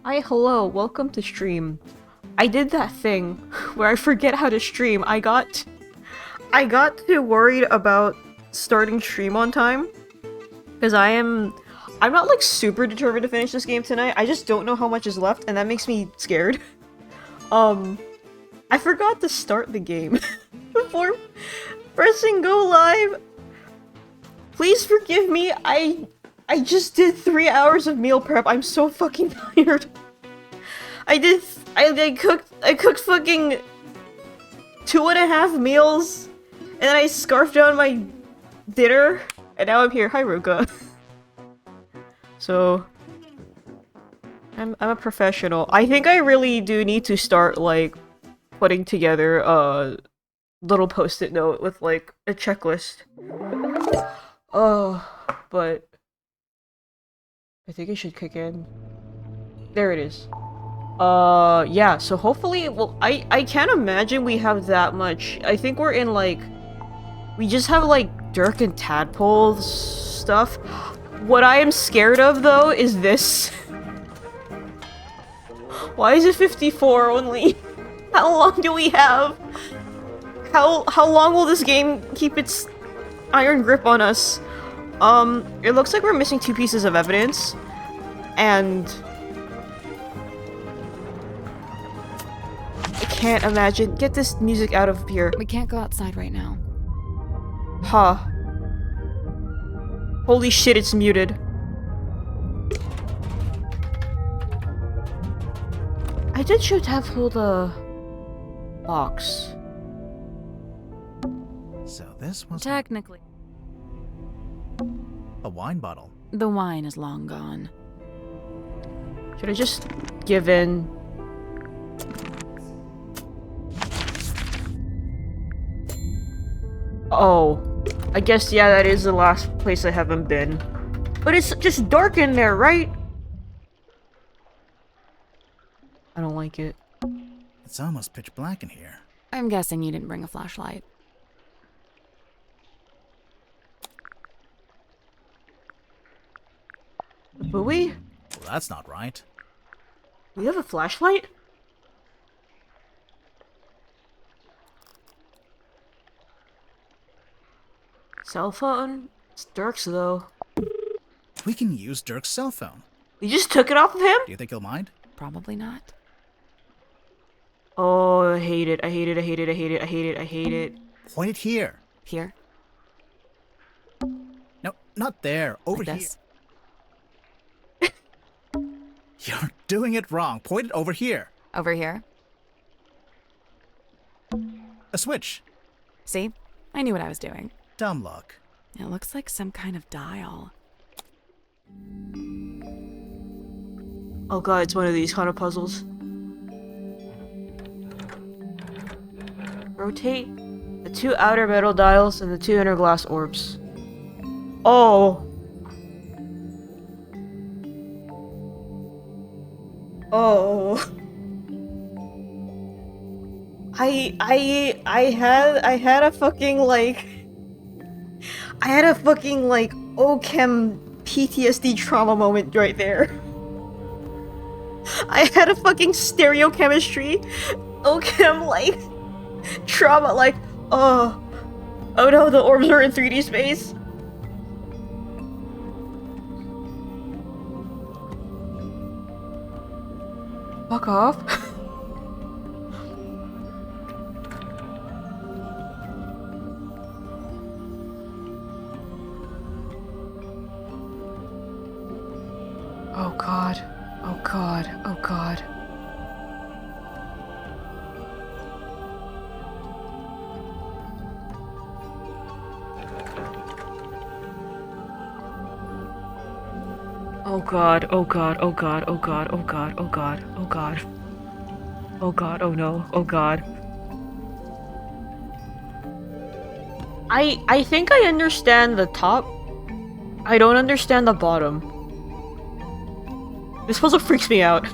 Hi, hello, welcome to stream. I did that thing where I forget how to stream. I got too worried about starting stream on time because I'm not like super determined to finish this game tonight. I just don't know how much is left and that makes me scared. Um I forgot to start the game before pressing go live. Please forgive me. I just did 3 hours of meal prep. I'm so fucking tired. I cooked fucking 2.5 meals, and then I scarfed down my dinner, and now I'm here. Hi, Ruka. So, I'm a professional. I think I really do need to start, like, putting together a little post-it note with, like, a checklist. Oh, but I think it should kick in. There it is. Yeah, so hopefully, well, I can't imagine we have that much. I think we're in, like, we just have, like, Dirk and Tadpole stuff. What I am scared of, though, is this. Why is it 54 only? How long do we have? How long will this game keep its iron grip on us? It looks like we're missing 2 pieces of evidence, and I can't imagine. Get this music out of here. We can't go outside right now. Huh. Holy shit, it's muted. I did show Tadpole the box. So this was Technically, a wine bottle. the wine is long gone. Should I just give in? Oh. I guess, yeah, that is the last place I haven't been. But it's just dark in there, right? I don't like it. It's almost pitch black in here. I'm guessing you didn't bring a flashlight. The buoy? Well, that's not right. We have a flashlight? Cell phone? It's Dirk's though. We can use Dirk's cell phone. We just took it off of him? Do you think he'll mind? Probably not. Oh, I hate it. I hate it. I hate it. I hate it. I hate it. I hate it. Point it here. Here? No, not there. Over Like here. this? You're doing it wrong. Point it over here. Over here? A switch. See? I knew what I was doing. Dumb luck. It looks like some kind of dial. Oh god, it's one of these kind of puzzles. Rotate the 2 outer metal dials and the 2 inner glass orbs. Oh! Oh. I had a fucking like OChem PTSD trauma moment right there. I had a fucking stereochemistry OChem like trauma like oh no, the orbs are in 3D space. Fuck off. Oh god. Oh god. Oh god. Oh god. Oh god. Oh god. Oh god. Oh god. Oh god. Oh god. Oh god. Oh no. Oh god. I think I understand the top. I don't understand the bottom. This puzzle freaks me out.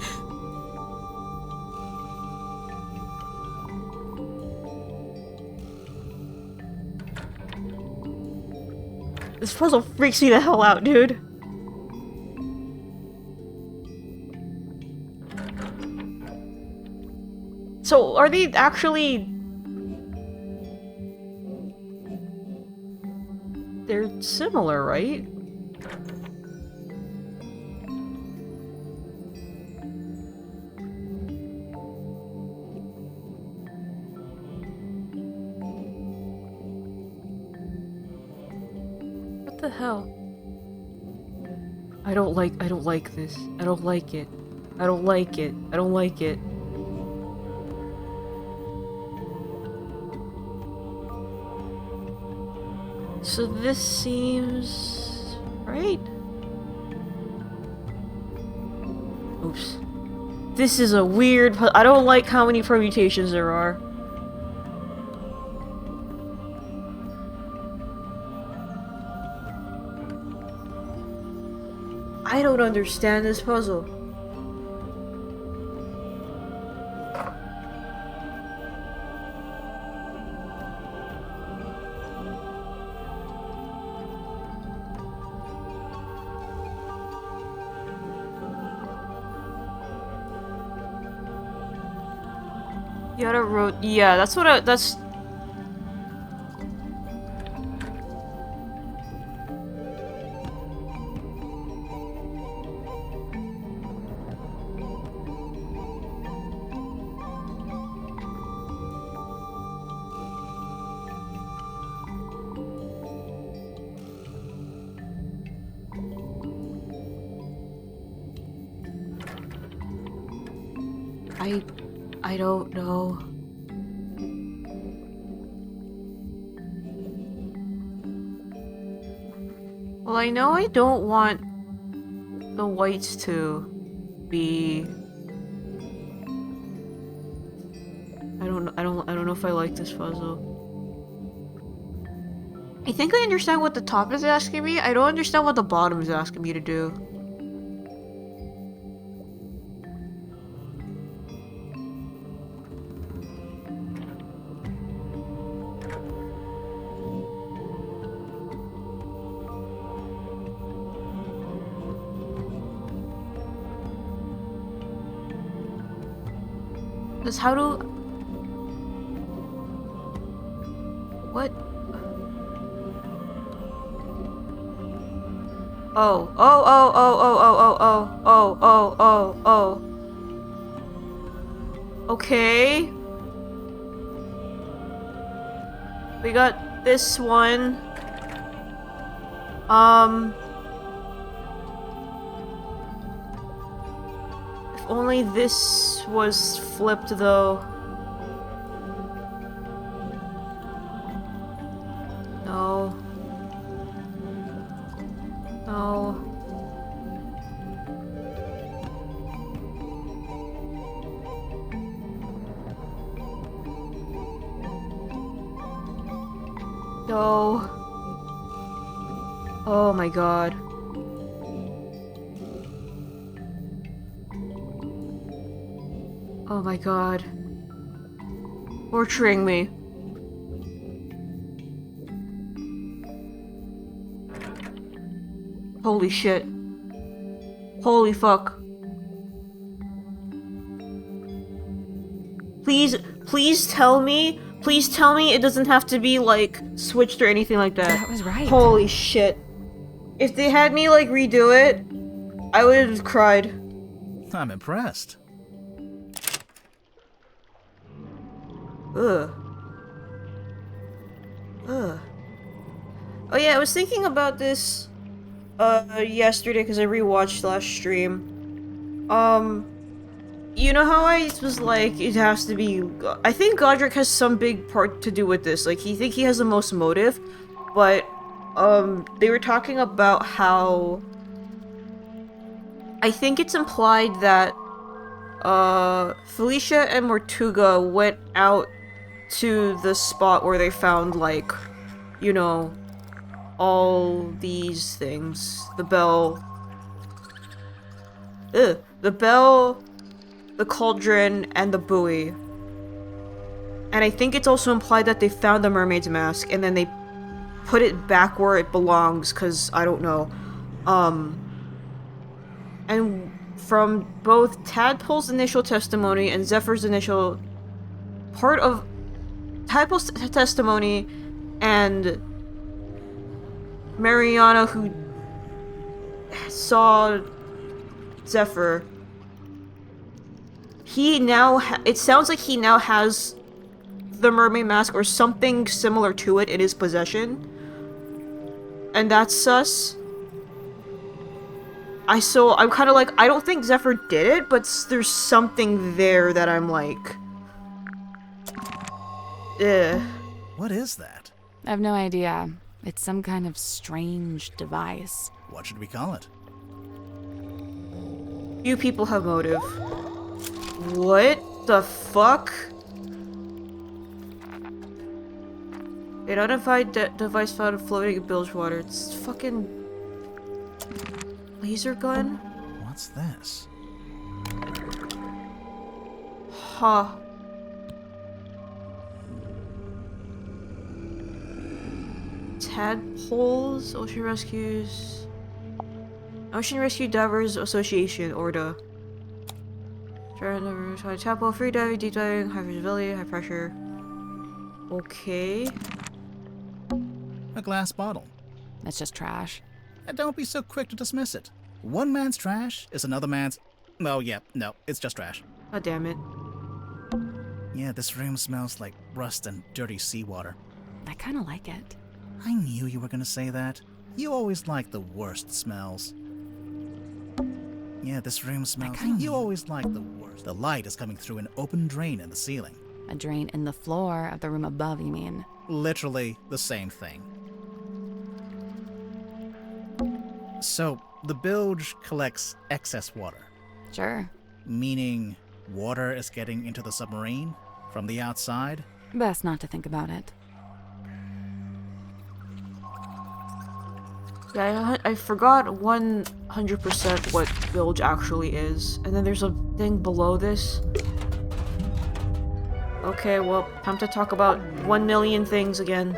This puzzle freaks me the hell out, dude. So, are they actually... They're similar, right? What the hell? I don't like this. I don't like it. I don't like it. I don't like it. So this seems... right? Oops. This is a weird... I don't like how many permutations there are. I don't understand this puzzle. Yada wrote... yeah, that's what that's... I don't know. Well, I know I don't want the whites to be... I don't know if I like this puzzle. I think I understand what the top is asking me. I don't understand what the bottom is asking me to do. Because how do... what? Oh. Oh, oh, oh, oh, oh, oh, oh, oh, oh, oh, oh. Okay. We got this one. If only this was flipped, though. No. No. No. Oh my god. Oh my god. Torturing me. Holy shit. Holy fuck. Please tell me it doesn't have to be, like, switched or anything like that. That was right. Holy shit. If they had me, like, redo it, I would have cried. I'm impressed. Ugh. Ugh. Oh yeah, I was thinking about this, yesterday because I rewatched last stream. You know how I was like, it has to be... I think Godric has some big part to do with this. Like, he has the most motive, but, they were talking about how... I think it's implied that, Felicia and Mortuga went out to the spot where they found, like, you know, all these things. The bell... the bell... the cauldron, and the buoy. And I think it's also implied that they found the mermaid's mask, and then they put it back where it belongs, because I don't know. And from both Tadpole's initial testimony and Zephyr's initial part of Tadpole's testimony and Mariana, who saw Zephyr, he now it sounds like he now has the mermaid mask or something similar to it in his possession, and that's sus. I'm kind of like, I don't think Zephyr did it, but there's something there that I'm like, ugh. What is that? I have no idea. It's some kind of strange device. What should we call it? You people have motive. What the fuck? An unidentified device found floating in bilge water. It's fucking laser gun? What's this? Huh. Tadpoles, Ocean Rescue Divers Association, ORDA. Tadpole, free diving, deep diving, high visibility, high pressure. Okay. A glass bottle. That's just trash. And don't be so quick to dismiss it. One man's trash is another man's... Oh, yeah, no, it's just trash. God damn it. Yeah, this room smells like rust and dirty seawater. I kind of like it. I knew you were gonna say that. You always like the worst smells. Yeah, this room smells... You always like the worst. The light is coming through an open drain in the ceiling. A drain in the floor of the room above, you mean? Literally the same thing. So, the bilge collects excess water. Sure. Meaning water is getting into the submarine from the outside? Best not to think about it. Yeah, I forgot 100% what bilge actually is. And then there's a thing below this. Okay, well, time to talk about 1 million things again.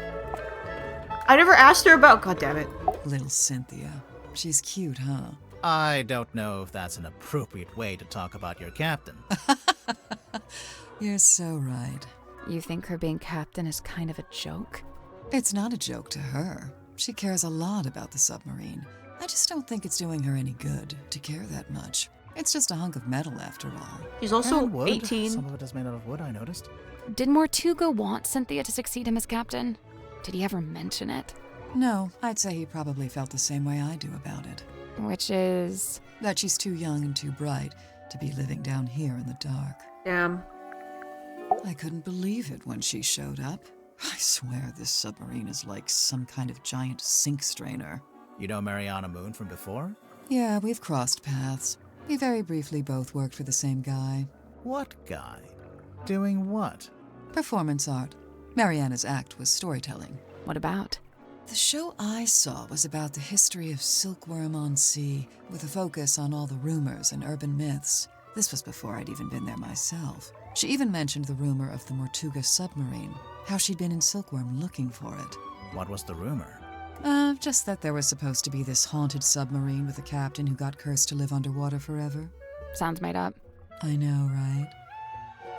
I never asked her about— God damn it. Little Cynthia. She's cute, huh? I don't know if that's an appropriate way to talk about your captain. You're so right. You think her being captain is kind of a joke? It's not a joke to her. She cares a lot about the submarine. I just don't think it's doing her any good to care that much. It's just a hunk of metal after all. She's also And wood. 18. Some of it is made out of wood, I noticed. Did Mortuga want Cynthia to succeed him as captain? Did he ever mention it? No, I'd say he probably felt the same way I do about it. Which is... That she's too young and too bright to be living down here in the dark. Damn. I couldn't believe it when she showed up. I swear this submarine is like some kind of giant sink strainer. You know Mariana Moon from before? Yeah, we've crossed paths. We very briefly both worked for the same guy. What guy? Doing what? Performance art. Mariana's act was storytelling. What about? The show I saw was about the history of Silkworm on Sea, with a focus on all the rumors and urban myths. This was before I'd even been there myself. She even mentioned the rumor of the Mortuga submarine, how she'd been in Silkworm looking for it. What was the rumor? Just that there was supposed to be this haunted submarine with a captain who got cursed to live underwater forever. Sounds made up. I know, right?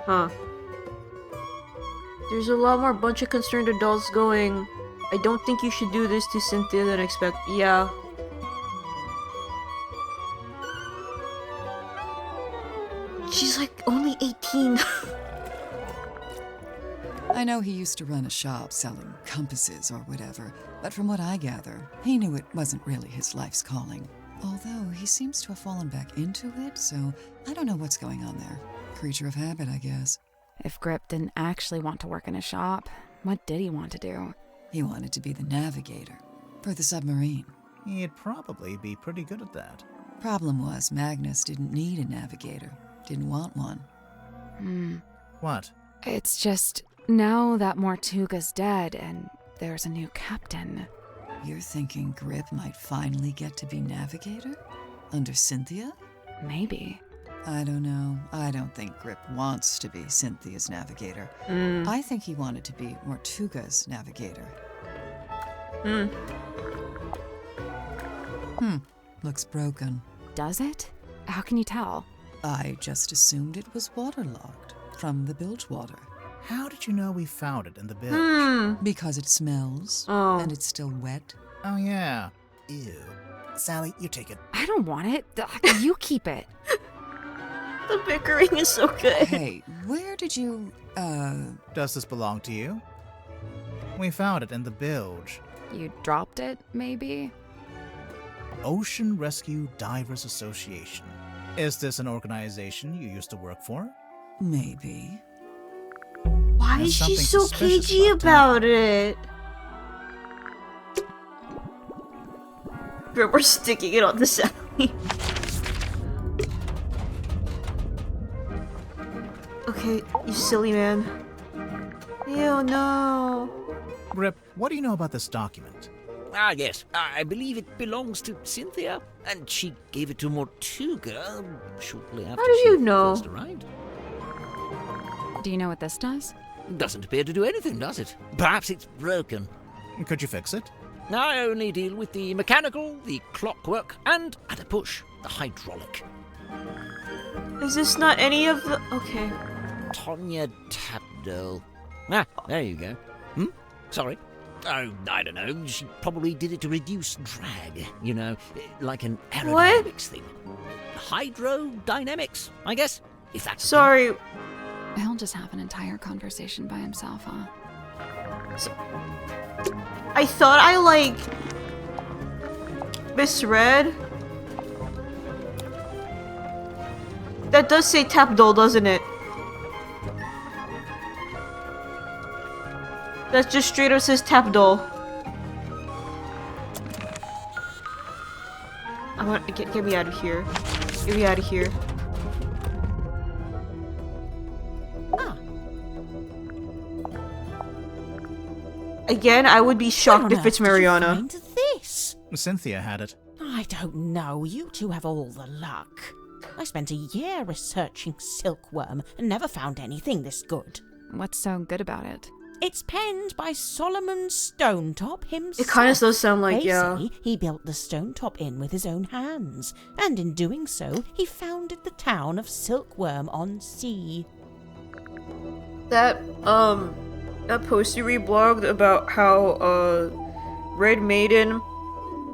Huh. There's a lot more bunch of concerned adults going, I don't think you should do this to Cynthia than expect. Yeah. She's like only 18. I know he used to run a shop selling compasses or whatever, but from what I gather, he knew it wasn't really his life's calling. Although he seems to have fallen back into it, so I don't know what's going on there. Creature of habit, I guess. If Grip didn't actually want to work in a shop, what did he want to do? He wanted to be the navigator for the submarine. He'd probably be pretty good at that. Problem was, Magnus didn't need a navigator. Didn't want one. What? It's just, now that Mortuga's dead and there's a new captain. You're thinking Grip might finally get to be navigator? Under Cynthia? Maybe. I don't know. I don't think Grip wants to be Cynthia's navigator. I think he wanted to be Mortuga's navigator. Looks broken. Does it? How can you tell? I just assumed it was waterlogged from the bilge water. How did you know we found it in the bilge? Because it smells, Oh. and it's still wet. Oh, yeah. Ew. Sally, you take it. I don't want it. You keep it. The bickering is so good. Hey, where did you, Does this belong to you? We found it in the bilge. You dropped it, maybe? Ocean Rescue Divers Association. Is this an organization you used to work for? maybe? Why There's is she something so suspicious cagey about about it? We're sticking it on the Sally. Okay, you silly man. Ew, no. Rip, what do you know about this document? Ah, yes. I believe it belongs to Cynthia, and she gave it to Mortuga shortly after How do she you know? first arrived. Do you know what this does? Doesn't appear to do anything, does it? Perhaps it's broken. Could you fix it? I only deal with the mechanical, the clockwork, and, at a push, the hydraulic. Is this not any of the... Okay. Tonya Tapdole. Ah, there you go. Sorry. Oh, I don't know. She probably did it to reduce drag, you know, like an aerodynamics thing. Hydrodynamics, I guess, if that's a thing. Sorry. He'll just have an entire conversation by himself, huh? I thought I, like... misread. That does say Tapdole, doesn't it? That just straight up says Tapdole. I want get me out of here. Get me out of here. Again, I would be shocked if it's Mariana. Find this? Cynthia had it. I don't know. You two have all the luck. I spent a year researching silkworm and never found anything this good. What's so good about it? It's penned by Solomon Stonetop himself. It kind of does sound like, They yeah. say he built the Stonetop Inn with his own hands, and in doing so, he founded the town of Silkworm-on-Sea. That post you reblogged about how, Red Maiden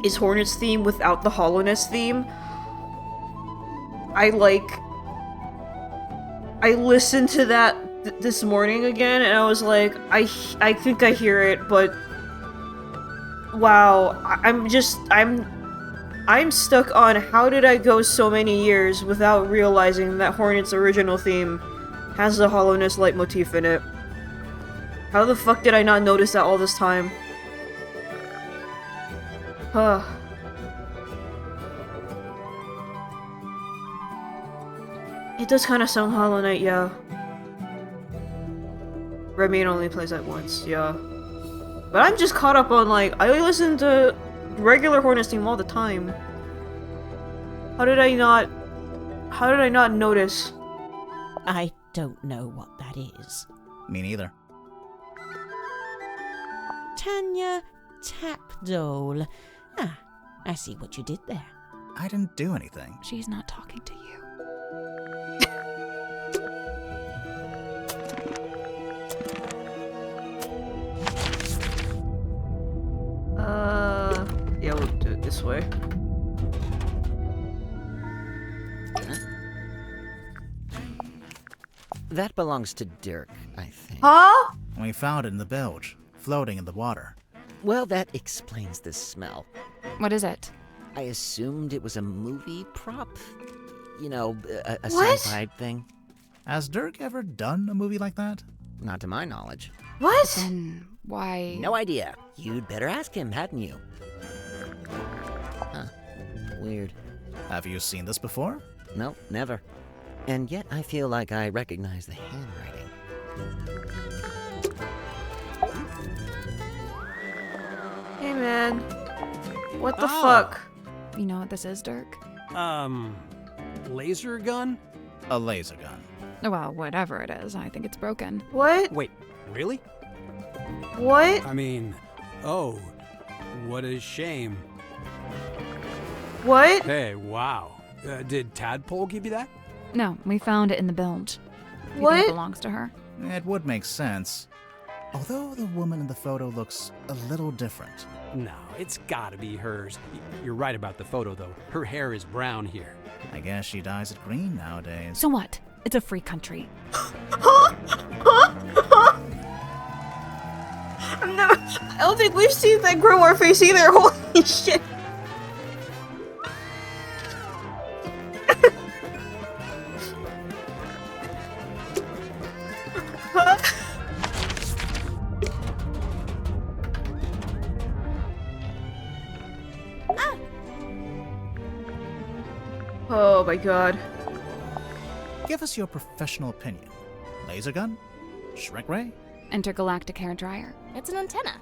is Hornet's theme without the Hollowness theme. I listened to that this morning again, and I was like, I think I hear it, but wow, I'm stuck on how did I go so many years without realizing that Hornet's original theme has the Hollowness leitmotif in it. How the fuck did I not notice that all this time? Huh. It does kind of sound Hollow Knight, yeah. Remain only plays that once, yeah. But I'm just caught up on, like, I listen to regular Hornet's theme all the time. How did I not notice? I don't know what that is. Me neither. Tanya Tapdole. Ah, I see what you did there. I didn't do anything. She's not talking to you. Yeah, we'll do it this way. That belongs to Dirk, I think. Huh? We found it in the bilge, floating in the water. Well, that explains the smell. What is it? I assumed it was a movie prop. You know, a What? sci-fi thing. Has Dirk ever done a movie like that? Not to my knowledge. What? Then why? No idea. You'd better ask him, hadn't you? Huh. Weird. Have you seen this before? No, never. And yet I feel like I recognize the handwriting. Hey man. What the Ah. fuck? You know what this is, Dirk? Laser gun? A laser gun. Well, whatever it is, I think it's broken. What? Wait, really? What? I mean, what a shame. What? Hey, wow. Did Tadpole give you that? No, we found it in the bilge. Do you What? think it belongs to her? It would make sense. Although the woman in the photo looks a little different. No, it's gotta be hers. You're right about the photo, though. Her hair is brown here. I guess she dyes it green nowadays. So what? It's a free country. No, I don't think we've seen that grimoire face either. Holy shit. Oh my god. Give us your professional opinion. Laser gun? Shrink ray? Intergalactic hair dryer. It's an antenna.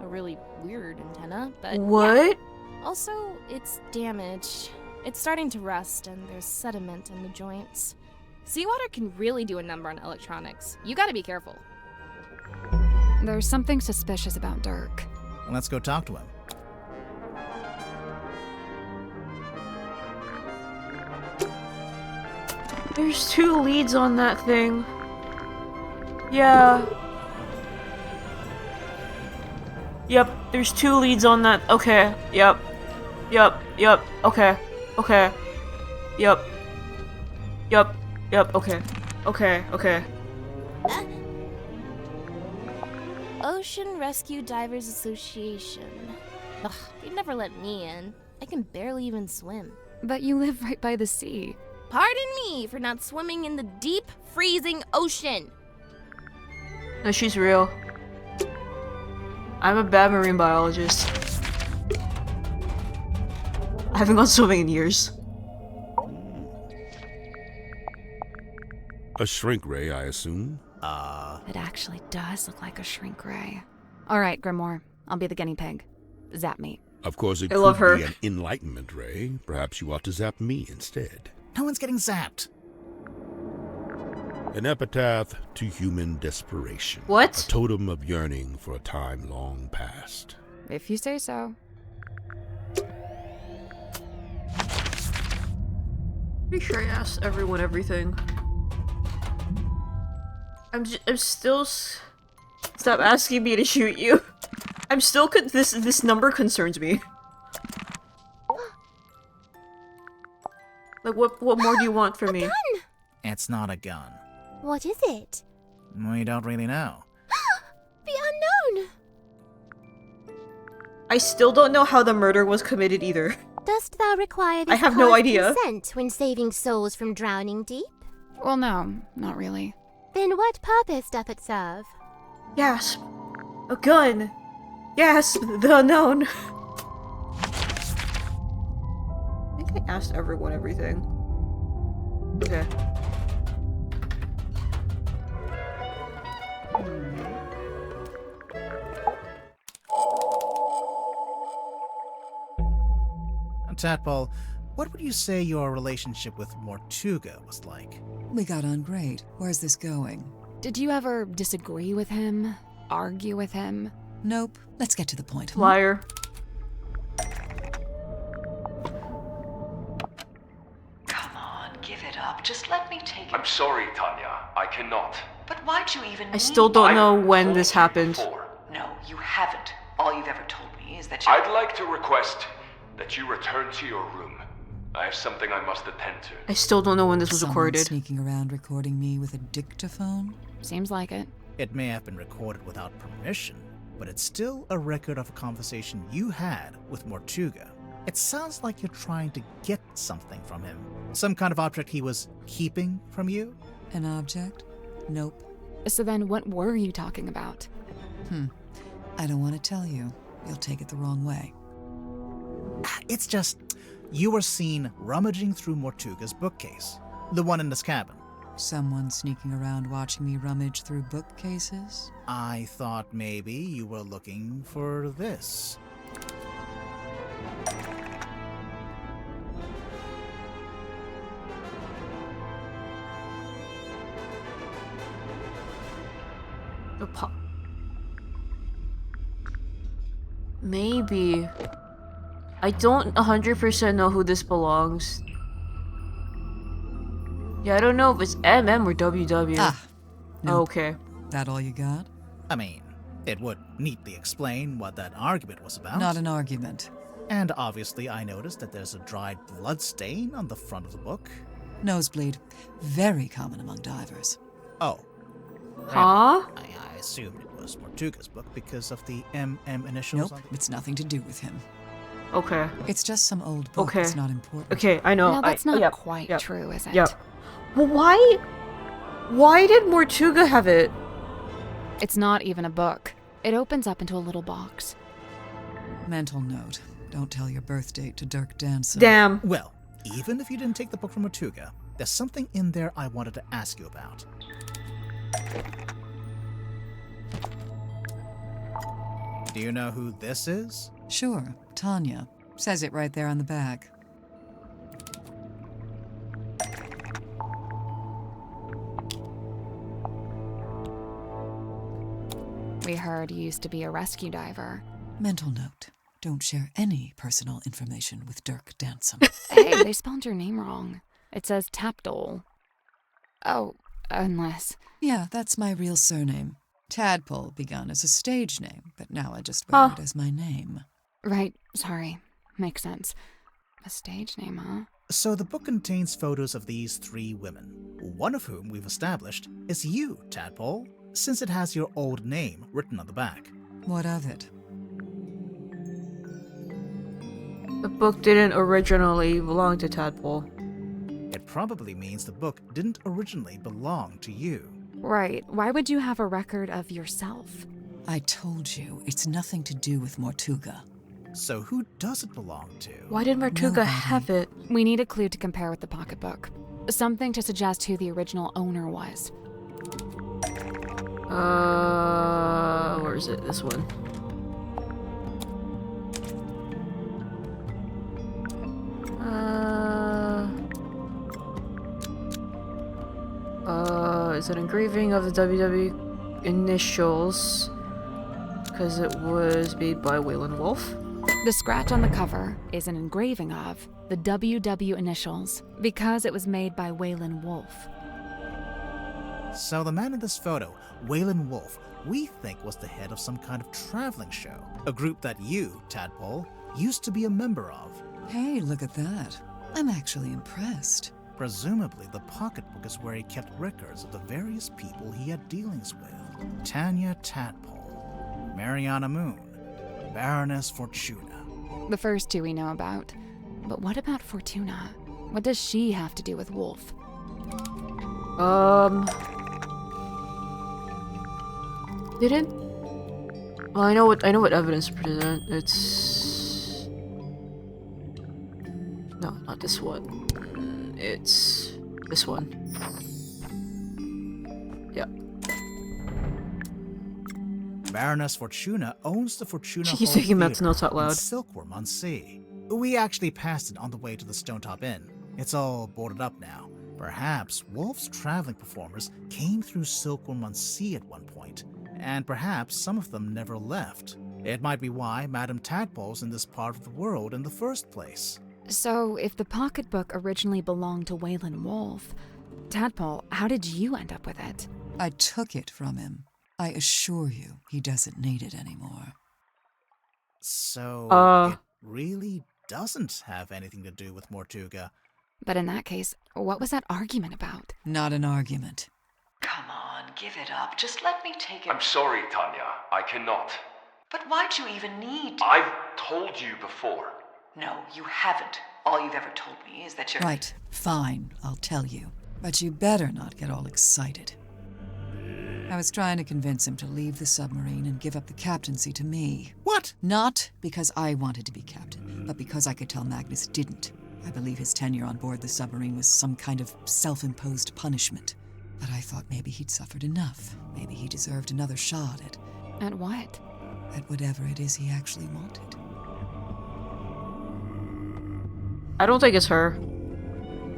A really weird antenna, but What? yeah. Also, it's damaged. It's starting to rust, and there's sediment in the joints. Seawater can really do a number on electronics. You gotta be careful. There's something suspicious about Dirk. Let's go talk to him. There's 2 leads on that thing. Yeah. Yep, there's 2 leads on that. Okay, yep. Yep, okay. Okay. Yep. Yep, okay. Ocean Rescue Divers Association. Ugh, they'd never let me in. I can barely even swim. But you live right by the sea. Pardon me for not swimming in the deep, freezing ocean. No, she's real. I'm a bad marine biologist. I haven't gone swimming in years. A shrink ray, I assume? It actually does look like a shrink ray. All right, Grimoire. I'll be the guinea pig. Zap me. Of course, it I love could her. be an enlightenment ray. Perhaps you ought to zap me instead. No one's getting zapped. An epitaph to human desperation. What? A totem of yearning for a time long past. If you say so. Pretty sure I asked everyone everything. I'm still stop asking me to shoot you. I'm still this number concerns me. Like what more do you want from me? It's not a gun. What is it? We don't really know. The unknown! I still don't know how the murder was committed either. Dost thou require this I have no cause idea. consent when saving souls from drowning deep? Well, no, not really. Then what purpose doth it serve? Gasp. A gun. Gasp. The unknown. I think I asked everyone everything. Okay. Tadpole, what would you say your relationship with Mortuga was like? We got on great. Where's this going? Did you ever disagree with him? Argue with him? Nope. Let's get to the point. Liar. Come on, give it up. Just let me take it. I'm sorry, Tanya. I cannot. But why'd you even I still don't know when this happened. No, you haven't. All you've ever told me is that you... I'd like to request that you return to your room. I have something I must attend to. I still don't know when this was Someone recorded. sneaking around recording me with a dictaphone? Seems like it. It may have been recorded without permission, but it's still a record of a conversation you had with Mortuga. It sounds like you're trying to get something from him. Some kind of object he was keeping from you? An object? Nope. So then what were you talking about? I don't want to tell you. You'll take it the wrong way. It's just, you were seen rummaging through Mortuga's bookcase. The one in this cabin. Someone sneaking around watching me rummage through bookcases? I thought maybe you were looking for this. Maybe. I don't 100% know who this belongs Yeah, I don't know if it's MM or WW. Ah, no. Okay. That all you got? I mean, it would neatly explain what that argument was about. Not an argument. And obviously, I noticed that there's a dried blood stain on the front of the book. Nosebleed. Very common among divers. Oh. Huh? I assumed it was Mortuga's book because of the MM initials. Nope, it's nothing to do with him. Okay. It's just some old book. Okay. It's not important. Okay, I know. Now, that's not yep, quite yep, true, is it? Yep. Well, why did Mortuga have it? It's not even a book. It opens up into a little box. Mental note. Don't tell your birth date to Dirk Danson. Damn. Well, even if you didn't take the book from Mortuga, there's something in there I wanted to ask you about. Do you know who this is? Sure, Tanya. Says it right there on the back. We heard you used to be a rescue diver. Mental note. Don't share any personal information with Dirk Danson. Hey, they spelled your name wrong. It says Tapdole. Oh, unless... Yeah, that's my real surname. Tadpole begun as a stage name, but now I just wear it as my name. Right, sorry. Makes sense. A stage name, huh? So the book contains photos of these 3 women, one of whom we've established is you, Tadpole, since it has your old name written on the back. What of it? The book didn't originally belong to Tadpole. It probably means the book didn't originally belong to you. Right. Why would you have a record of yourself? I told you, it's nothing to do with Mortuga. So who does it belong to? Why did Mortuga have it? We need a clue to compare with the pocketbook. Something to suggest who the original owner was. Where is it? This one. Is an engraving of the WW initials because it was made by Waylon Wolf. The scratch on the cover is an engraving of the WW initials because it was made by Waylon Wolf. So the man in this photo, Waylon Wolf, we think was the head of some kind of traveling show, a group that you, Tadpole, used to be a member of. Hey, look at that. I'm actually impressed. Presumably, the pocketbook is where he kept records of the various people he had dealings with. Tanya Tadpole, Mariana Moon, Baroness Fortuna. The first 2 we know about. But what about Fortuna? What does she have to do with Wolf? Didn't? Well, I know what evidence present. It's no, not this one. It's this one. Yeah. Baroness Fortuna owns the Fortuna She's Hall taking Matt's Theater notes out loud. in Silkworm on Sea. We actually passed it on the way to the Stonetop Inn. It's all boarded up now. Perhaps Wolf's traveling performers came through Silkworm on Sea at one point, and perhaps some of them never left. It might be why Madame Tadpole's in this part of the world in the first place. So, if the pocketbook originally belonged to Waylon Wolf, Tadpole, how did you end up with it? I took it from him. I assure you, he doesn't need it anymore. So, it really doesn't have anything to do with Mortuga. But in that case, what was that argument about? Not an argument. Come on, give it up. Just let me take it. I'm sorry, Tanya. I cannot. But why'd you even need to? I've told you before. No, you haven't. All you've ever told me is that you're... Right, fine, I'll tell you. But you better not get all excited. I was trying to convince him to leave the submarine and give up the captaincy to me. What? Not because I wanted to be captain, but because I could tell Magnus didn't. I believe his tenure on board the submarine was some kind of self-imposed punishment. But I thought maybe he'd suffered enough. Maybe he deserved another shot at... At what? At whatever it is he actually wanted. I don't think it's her.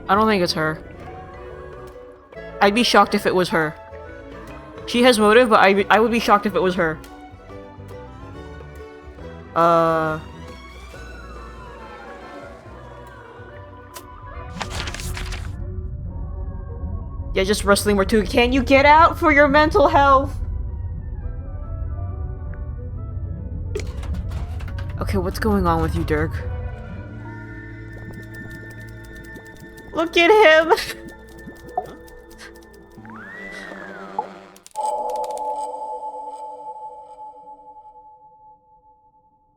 I don't think it's her. I'd be shocked if it was her. She has motive, but I would be shocked if it was her. Yeah, just wrestling Mortuga. Can you get out for your mental health? Okay, what's going on with you, Dirk? Look at him!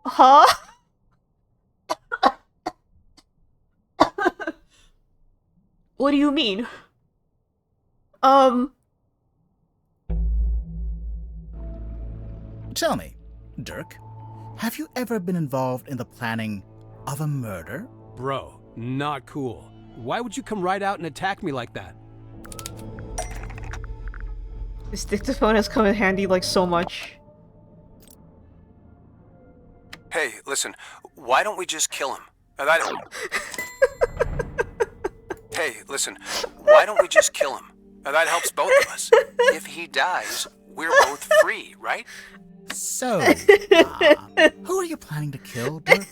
Huh? What do you mean? Tell me, Dirk, have you ever been involved in the planning of a murder? Bro, not cool. Why would you come right out and attack me like that? This dictaphone has come in handy like so much. Hey, listen, why don't we just kill him? Hey, listen, why don't we just kill him? That helps both of us. If he dies, we're both free, right? So, who are you planning to kill, Dirk?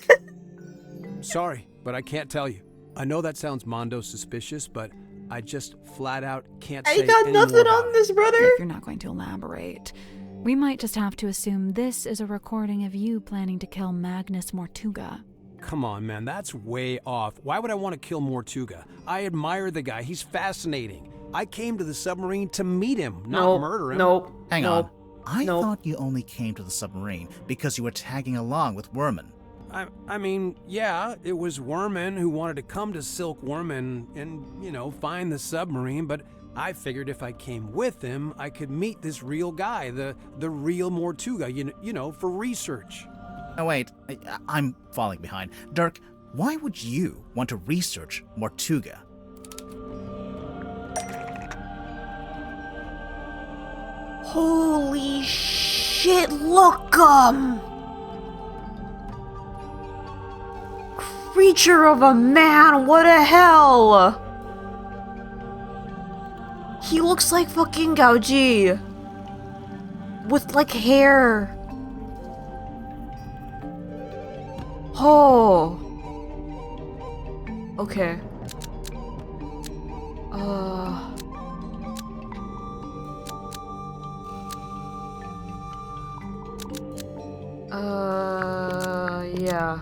Sorry, but I can't tell you. I know that sounds mondo suspicious, but I just flat out can't say I got any nothing more about on it. this, brother. If you're not going to elaborate, we might just have to assume this is a recording of you planning to kill Magnus Mortuga. Come on, man, that's way off. Why would I want to kill Mortuga? I admire the guy. He's fascinating. I came to the submarine to meet him, not murder him. Nope. Hang on. I thought you only came to the submarine because you were tagging along with Worman. I mean, yeah, it was Worman who wanted to come to Silkworm and, you know, find the submarine, but I figured if I came with him, I could meet this real guy, the real Mortuga, you know, for research. Oh, wait, I'm falling behind. Dirk, why would you want to research Mortuga? Holy shit, look, creature of a man, what the hell? He looks like fucking Gauji. With, like, hair. Oh. Okay. Yeah.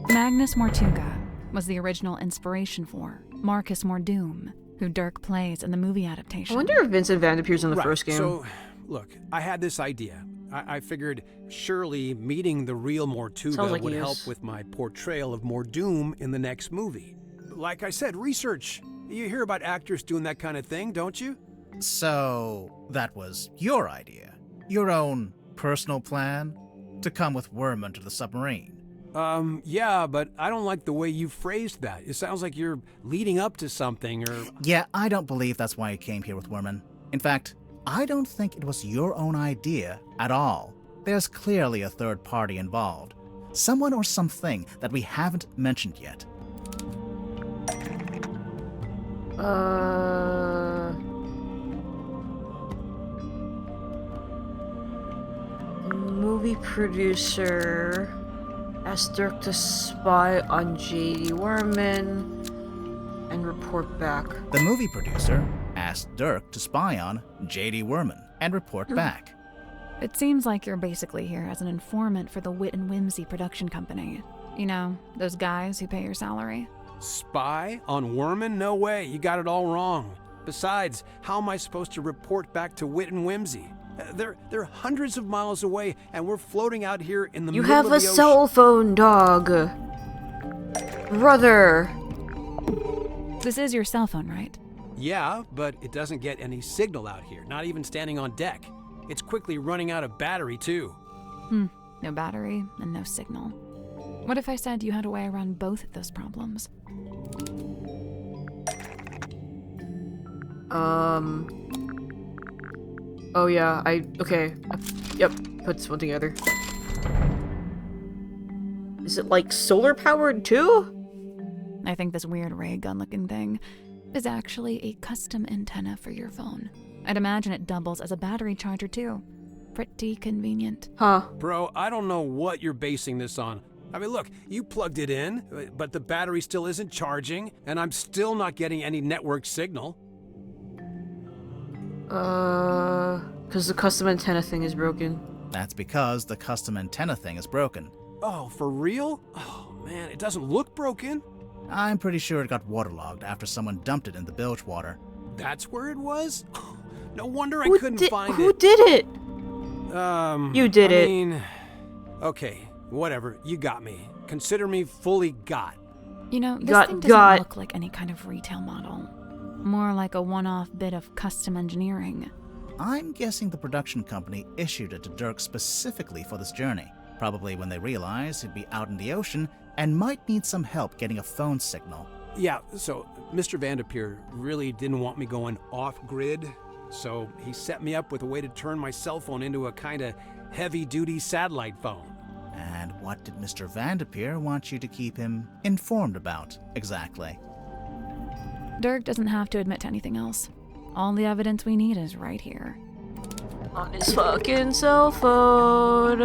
Magnus Mortuga was the original inspiration for Marcus Mordoom, who Dirk plays in the movie adaptation. I wonder if Vincent Van appears in the first game. So, look, I had this idea. I figured surely meeting the real Mortuga like would he help is. with my portrayal of Mordoom in the next movie. Like I said, research. You hear about actors doing that kind of thing, don't you? So, that was your idea? Your own personal plan? To come with Worman to the submarine? Yeah, but I don't like the way you phrased that. It sounds like you're leading up to something, or... Yeah, I don't believe that's why you came here with Worman. In fact, I don't think it was your own idea at all. There's clearly a third party involved. Someone or something that we haven't mentioned yet. Movie producer asked Dirk to spy on J.D. Worman and report back. The movie producer asked Dirk to spy on J.D. Worman and report back. It seems like you're basically here as an informant for the Wit and Whimsy production company. You know, those guys who pay your salary. Spy on Worman? No way, you got it all wrong. Besides, how am I supposed to report back to Wit and Whimsy? They're hundreds of miles away, and we're floating out here in the You middle have of a the ocean. cell phone, dog. Brother. This is your cell phone, right? Yeah, but it doesn't get any signal out here, not even standing on deck. It's quickly running out of battery, too. No battery and no signal. What if I said you had a way around both of those problems? Oh yeah, okay. Yep, put this one together. Is it like solar powered too? I think this weird ray gun looking thing is actually a custom antenna for your phone. I'd imagine it doubles as a battery charger too. Pretty convenient. Huh. Bro, I don't know what you're basing this on. I mean, look, you plugged it in, but the battery still isn't charging, and I'm still not getting any network signal. Because the custom antenna thing is broken. That's because the custom antenna thing is broken. Oh, for real? Oh, man, it doesn't look broken. I'm pretty sure it got waterlogged after someone dumped it in the bilge water. That's where it was? No wonder I couldn't find it. Who did it? You did it. I mean, okay, whatever. You got me. Consider me fully got. You know, this thing doesn't look like any kind of retail model. More like a one-off bit of custom engineering. I'm guessing the production company issued it to Dirk specifically for this journey. Probably when they realized he'd be out in the ocean and might need some help getting a phone signal. Yeah, so Mr. Vanderpeer really didn't want me going off-grid, so he set me up with a way to turn my cell phone into a kind of heavy-duty satellite phone. And what did Mr. Vanderpeer want you to keep him informed about, exactly? Dirk doesn't have to admit to anything else. All the evidence we need is right here. On his fucking cell phone.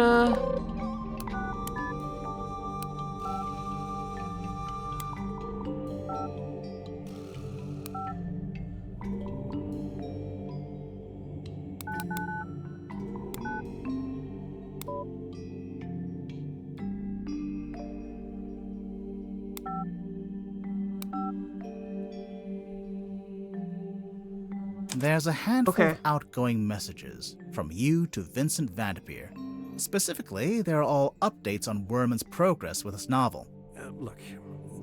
There's a handful of outgoing messages from you to Vincent Vanderpeer. Specifically, they're all updates on Werman's progress with his novel. Look,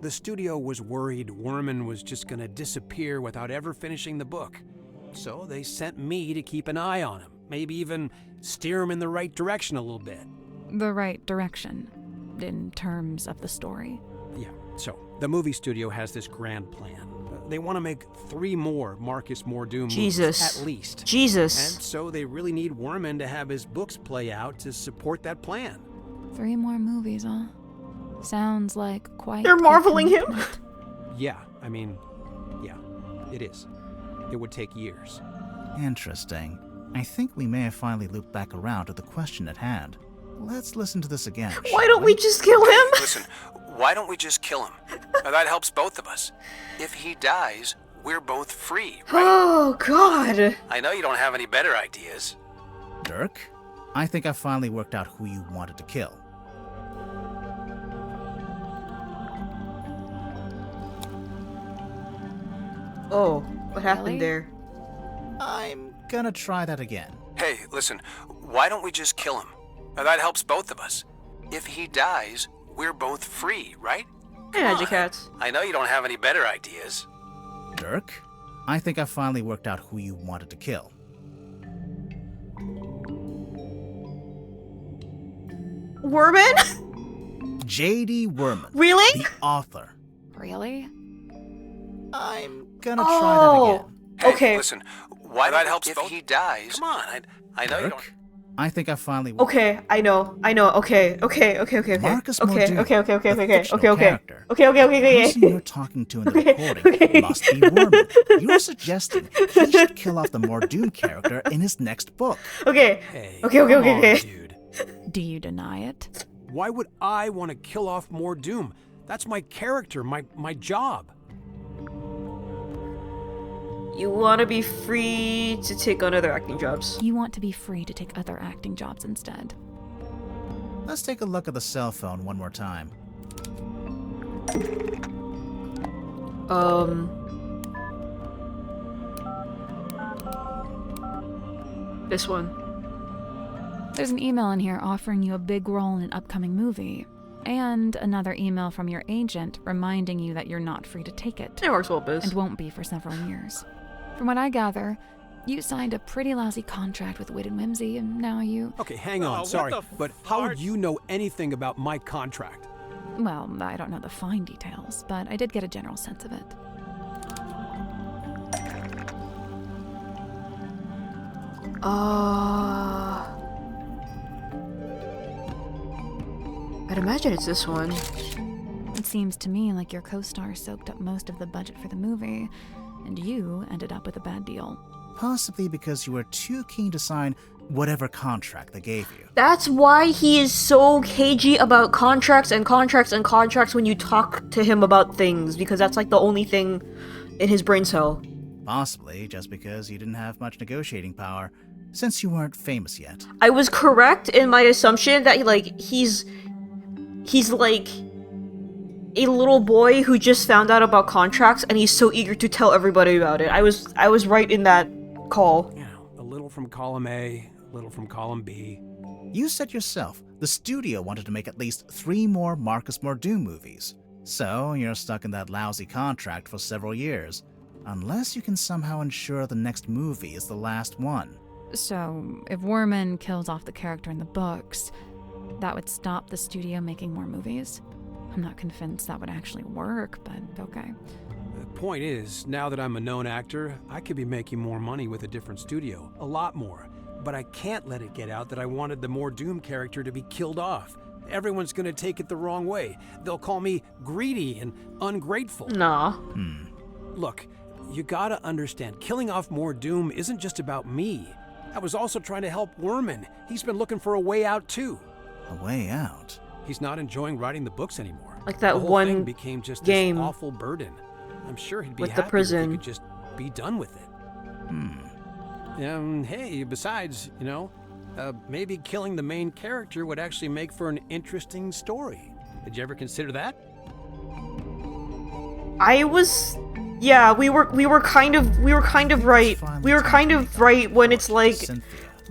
the studio was worried Werman was just gonna disappear without ever finishing the book. So they sent me to keep an eye on him, maybe even steer him in the right direction a little bit. The right direction, in terms of the story. Yeah, so the movie studio has this grand plan. They want to make 3 more Marcus Mordoom movies, at least. Jesus. And so they really need Werman to have his books play out to support that plan. 3 more movies, huh? Sounds like quite... They're marveling him? Yeah, I mean, yeah, it is. It would take years. Interesting. I think we may have finally looped back around to the question at hand. Let's listen to this again. Why don't we just kill him? Listen, why don't we just kill him? That helps both of us. If he dies, we're both free, right? Oh, God. I know you don't have any better ideas. Dirk, I think I finally worked out who you wanted to kill. Oh, what happened there? I'm gonna try that again. Hey, listen, why don't we just kill him? That helps both of us. If he dies, we're both free, right? Hey, Magic Cats. I know you don't have any better ideas. Dirk, I think I finally worked out who you wanted to kill. Werman? J.D. Werman. Really? The author. Really? I'm gonna try that again. Hey, okay. Listen, why that helps if he dies? Come on, I know Dirk, you don't. I think I finally. Okay, I know. Okay. Marcus Okay. Mordoom, Okay. the fictional character. Okay. The person you're talking to in the recording must be Werman. You're suggesting he should kill off the Mordoom character in his next book. Okay. Hey, Okay. Dude. Do you deny it? Why would I want to kill off Mordoom? That's my character, my job. You want to be free to take on other acting jobs. You want to be free to take other acting jobs instead. Let's take a look at the cell phone one more time. This one. There's an email in here offering you a big role in an upcoming movie. And another email from your agent reminding you that you're not free to take it. It works well, Biz. And won't be for several years. From what I gather, you signed a pretty lousy contract with Wit and Whimsy, and now you... Okay, hang on, sorry, but how would you know anything about my contract? Well, I don't know the fine details, but I did get a general sense of it. I'd imagine it's this one. It seems to me like your co-star soaked up most of the budget for the movie, and you ended up with a bad deal. Possibly because you were too keen to sign whatever contract they gave you. That's why he is so cagey about contracts and contracts and contracts when you talk to him about things, because that's like the only thing in his brain cell. Possibly just because you didn't have much negotiating power, since you weren't famous yet. I was correct in my assumption that he's like a little boy who just found out about contracts and he's so eager to tell everybody about it. I was right in that call. You know, a little from column A, a little from column B. You said yourself the studio wanted to make at least 3 more Marcus Mordoom movies. So you're stuck in that lousy contract for several years. Unless you can somehow ensure the next movie is the last one. So, if Worman kills off the character in the books, that would stop the studio making more movies? I'm not convinced that would actually work, but okay. The point is, now that I'm a known actor, I could be making more money with a different studio. A lot more. But I can't let it get out that I wanted the Mordoom character to be killed off. Everyone's gonna take it the wrong way. They'll call me greedy and ungrateful. Nah. Look, you gotta understand, killing off Mordoom isn't just about me. I was also trying to help Worman. He's been looking for a way out too. A way out? He's not enjoying writing the books anymore. Like that the whole one thing became just game this awful burden. I'm sure he'd be with the happy if prison. he could just be done with it. Hey, besides, maybe killing the main character would actually make for an interesting story. Did you ever consider that? We were kind of right. We were kind of right when it's like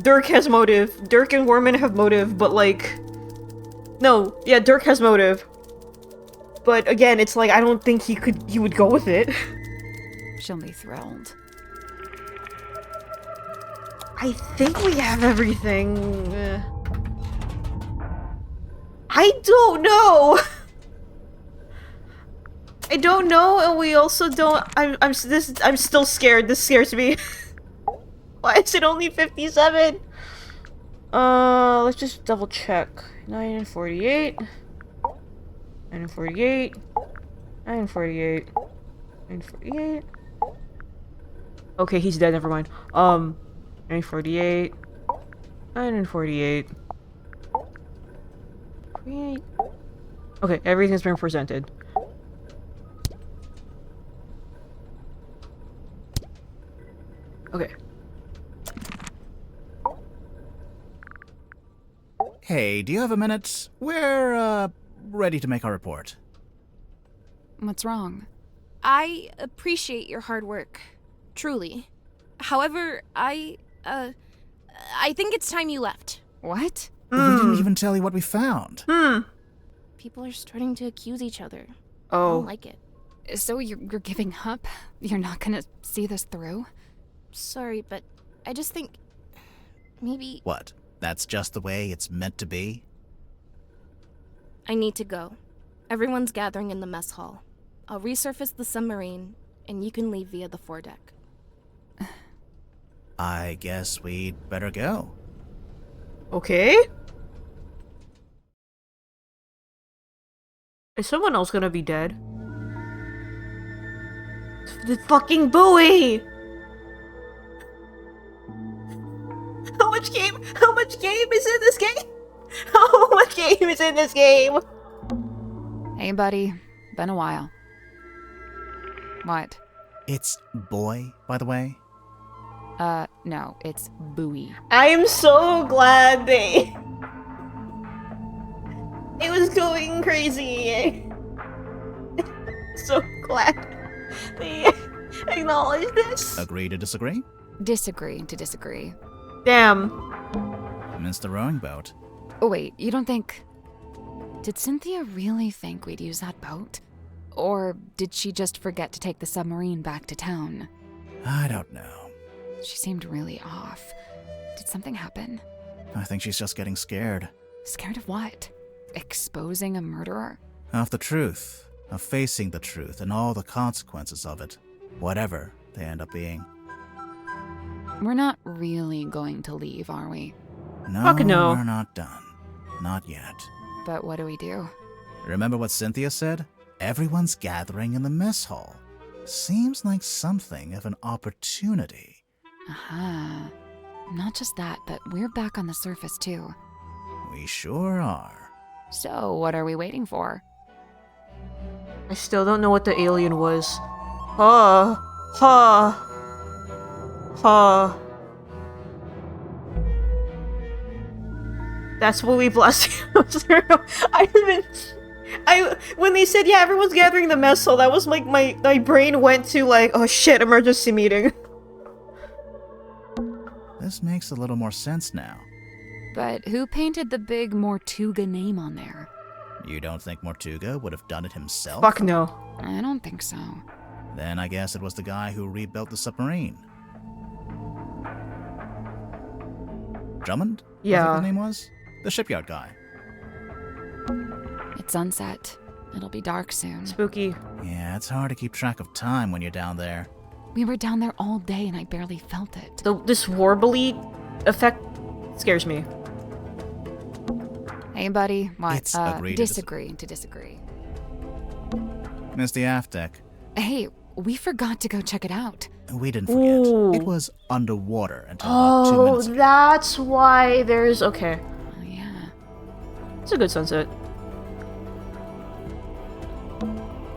Dirk has motive. Dirk and Worman have motive, but Dirk has motive. But again, it's like I don't think he would go with it. She'll be thrilled. I think we have everything. I don't know. I don't know, and we also don't. I'm still scared. This scares me. Why is it only 57? Let's just double check. 9 and 48. 9 and 48. 9 and 48. 9 and 48. Okay, he's dead. Never mind. 9 and 48. 9 and 48. 48. Okay, everything's been presented. Okay. Hey, do you have a minute? We're, ready to make our report. What's wrong? I appreciate your hard work. Truly. However, I think it's time you left. What? We didn't even tell you what we found. People are starting to accuse each other. Oh. I don't like it. So you're giving up? You're not gonna see this through? Sorry, but I just think maybe... What? That's just the way it's meant to be? I need to go. Everyone's gathering in the mess hall. I'll resurface the submarine, and you can leave via the foredeck. I guess we'd better go. Okay. Is someone else gonna be dead? The fucking buoy! How much game is in this game? How much game is in this game? Hey, buddy. Been a while. What? It's boy, by the way. No, it's buoy. I am so glad it was going crazy. So glad they acknowledged this. Agree to disagree? Disagree to disagree. Damn. Missed the rowing boat. Oh, wait, you don't think... Did Cynthia really think we'd use that boat? Or did she just forget to take the submarine back to town? I don't know. She seemed really off. Did something happen? I think she's just getting scared. Scared of what? Exposing a murderer? Of the truth. Of facing the truth and all the consequences of it. Whatever they end up being. We're not really going to leave, are we? No, Fuck no. We're not done. Not yet. But what do we do? Remember what Cynthia said? Everyone's gathering in the mess hall. Seems like something of an opportunity. Aha. Not just that, but we're back on the surface too. We sure are. So, what are we waiting for? I still don't know what the alien was. Huh. Huh. Huh. That's what we blasted through. When they said, yeah, everyone's gathering the mess hall, that was like my brain went to like, oh shit, emergency meeting. This makes a little more sense now. But who painted the big Mortuga name on there? You don't think Mortuga would have done it himself? Fuck no. I don't think so. Then I guess it was the guy who rebuilt the submarine. Drummond? Yeah. I think his name was? The shipyard guy. It's sunset. It'll be dark soon. Spooky. Yeah, it's hard to keep track of time when you're down there. We were down there all day and I barely felt it. This warbly effect scares me. Hey, buddy. What? It's agree to disagree to disagree. Missed the aft deck. Hey, we forgot to go check it out. We didn't forget. Ooh. It was underwater until about 2 minutes ago. That's why there's... Okay. Oh, yeah. It's a good sunset.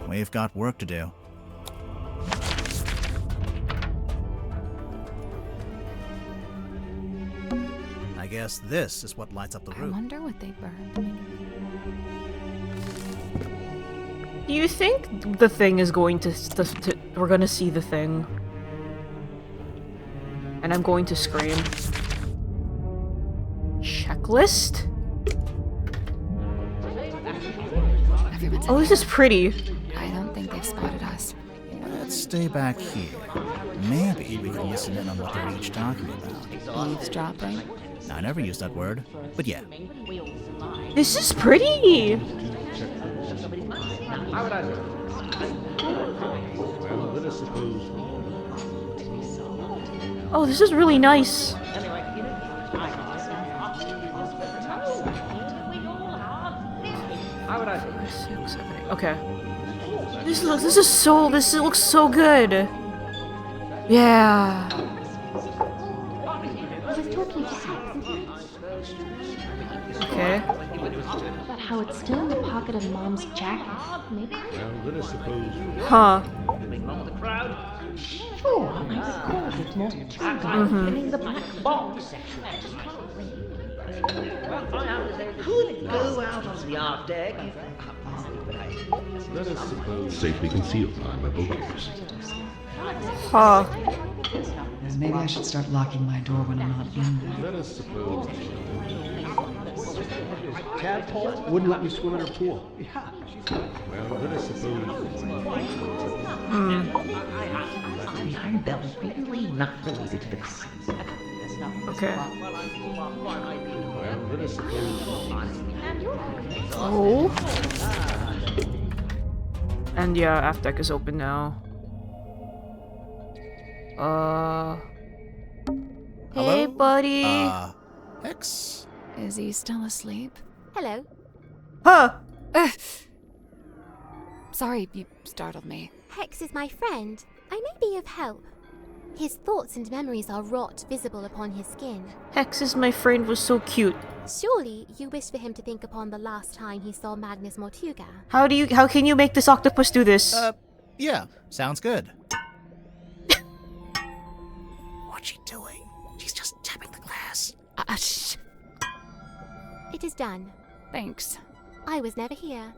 We've got work to do. I guess this is what lights up the I roof. wonder what they burned. Do you think the thing is going to we're gonna see the thing? And I'm going to scream. Checklist? Everyone's Oh, this is pretty. I don't think they've spotted us. Let's stay back here. Maybe we can listen in on what they're each talking about. Eavesdropping? I never used that word, but yeah. This is pretty. Oh, this is really nice. Okay. This looks so good. Yeah. Okay. But how it's still in the pocket of Mom's jacket. Maybe. Huh. Oh, I called it Mortuga filling the black box. Could go out onto the aft deck. Safely concealed by my boaters. Huh. Maybe I should start locking my door when I'm not in there. Let us suppose. Tadpole wouldn't let me swim in her pool. Well, let us suppose. The iron bell is really not related to the crew. Okay. Well, let us suppose. Oh. And yeah, aft deck is open now. Hey, Hello? buddy. Hex? Is he still asleep? Hello. Huh. Sorry, you startled me. Hex is my friend. I may be of help. His thoughts and memories are rot visible upon his skin. Hex is my friend was so cute. Surely you wish for him to think upon the last time he saw Magnus Mortuga. How can you make this octopus do this? Yeah, sounds good. What's she doing? She's just tapping the glass. Shh. It is done. Thanks. I was never here.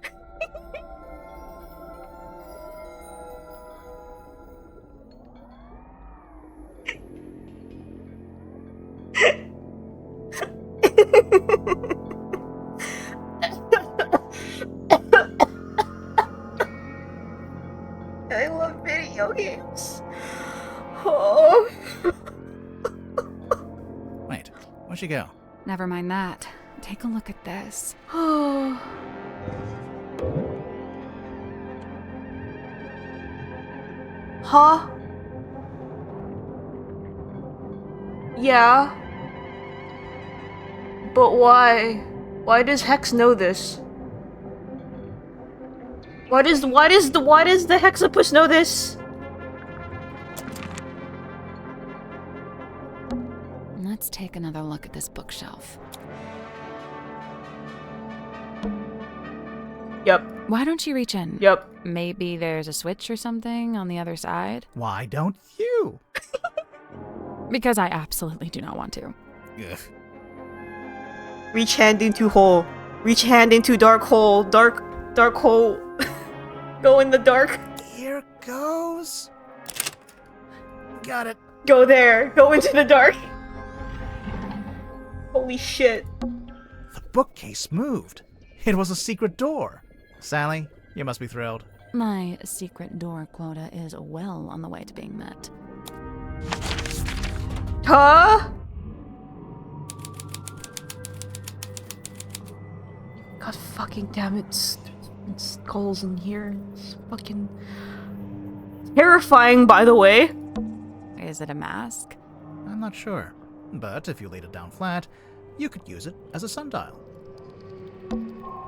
I love video games. Oh. Wait, where'd she go? Never mind that. Take a look at this. Oh. Huh? Yeah. But why? Why does Hex know this? Why does the hexapus know this? Let's take another look at this bookshelf. Yep. Why don't you reach in? Yep. Maybe there's a switch or something on the other side? Why don't you? Because I absolutely do not want to. Ugh. Reach hand into hole. Reach hand into dark hole. Dark hole. Go in the dark. Here goes. Got it. Go there. Go into the dark. Holy shit. The bookcase moved. It was a secret door. Sally, you must be thrilled. My secret door quota is well on the way to being met. Huh? God fucking damn it. Skulls in here. It's fucking terrifying, by the way. Is it a mask? I'm not sure. But if you laid it down flat, you could use it as a sundial.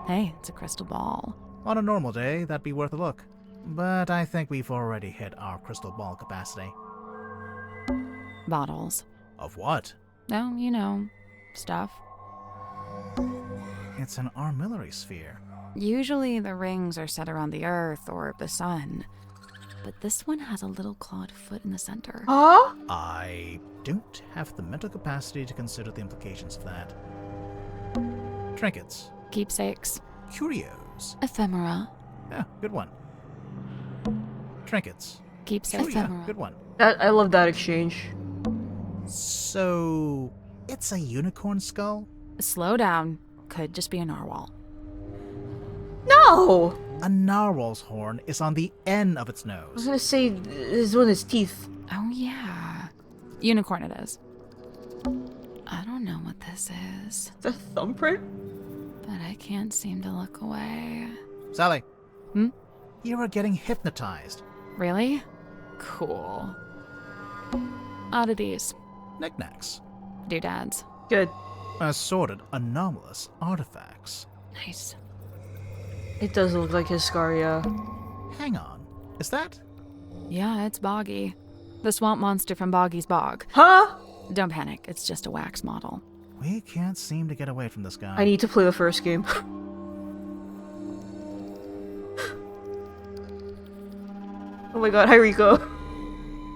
Hey, it's a crystal ball. On a normal day, that'd be worth a look. But I think we've already hit our crystal ball capacity. Bottles. Of what? Oh, you know, stuff. It's an armillary sphere. Usually the rings are set around the earth or the sun. But this one has a little clawed foot in the center. Huh? I don't have the mental capacity to consider the implications of that. Trinkets. Keepsakes. Curios. Ephemera. Yeah, good one. Trinkets. Keepsakes. Yeah, good one. I love that exchange. So, it's a unicorn skull? Slow down. Could just be a narwhal. No! A narwhal's horn is on the end of its I nose. was gonna say, this one is teeth. Oh, yeah. Unicorn it is. I don't know what this is. It's a thumbprint? But I can't seem to look away. Sally. Hmm? You are getting hypnotized. Really? Cool. Oddities. Knickknacks. Doodads. Good. Assorted anomalous artifacts. Nice. It does look like his scar, yeah. Hang on. Is that? Yeah, it's Boggy. The swamp monster from Boggy's Bog. Huh? Don't panic, it's just a wax model. We can't seem to get away from this guy. I need to play the first game. Oh my god, hi Rico.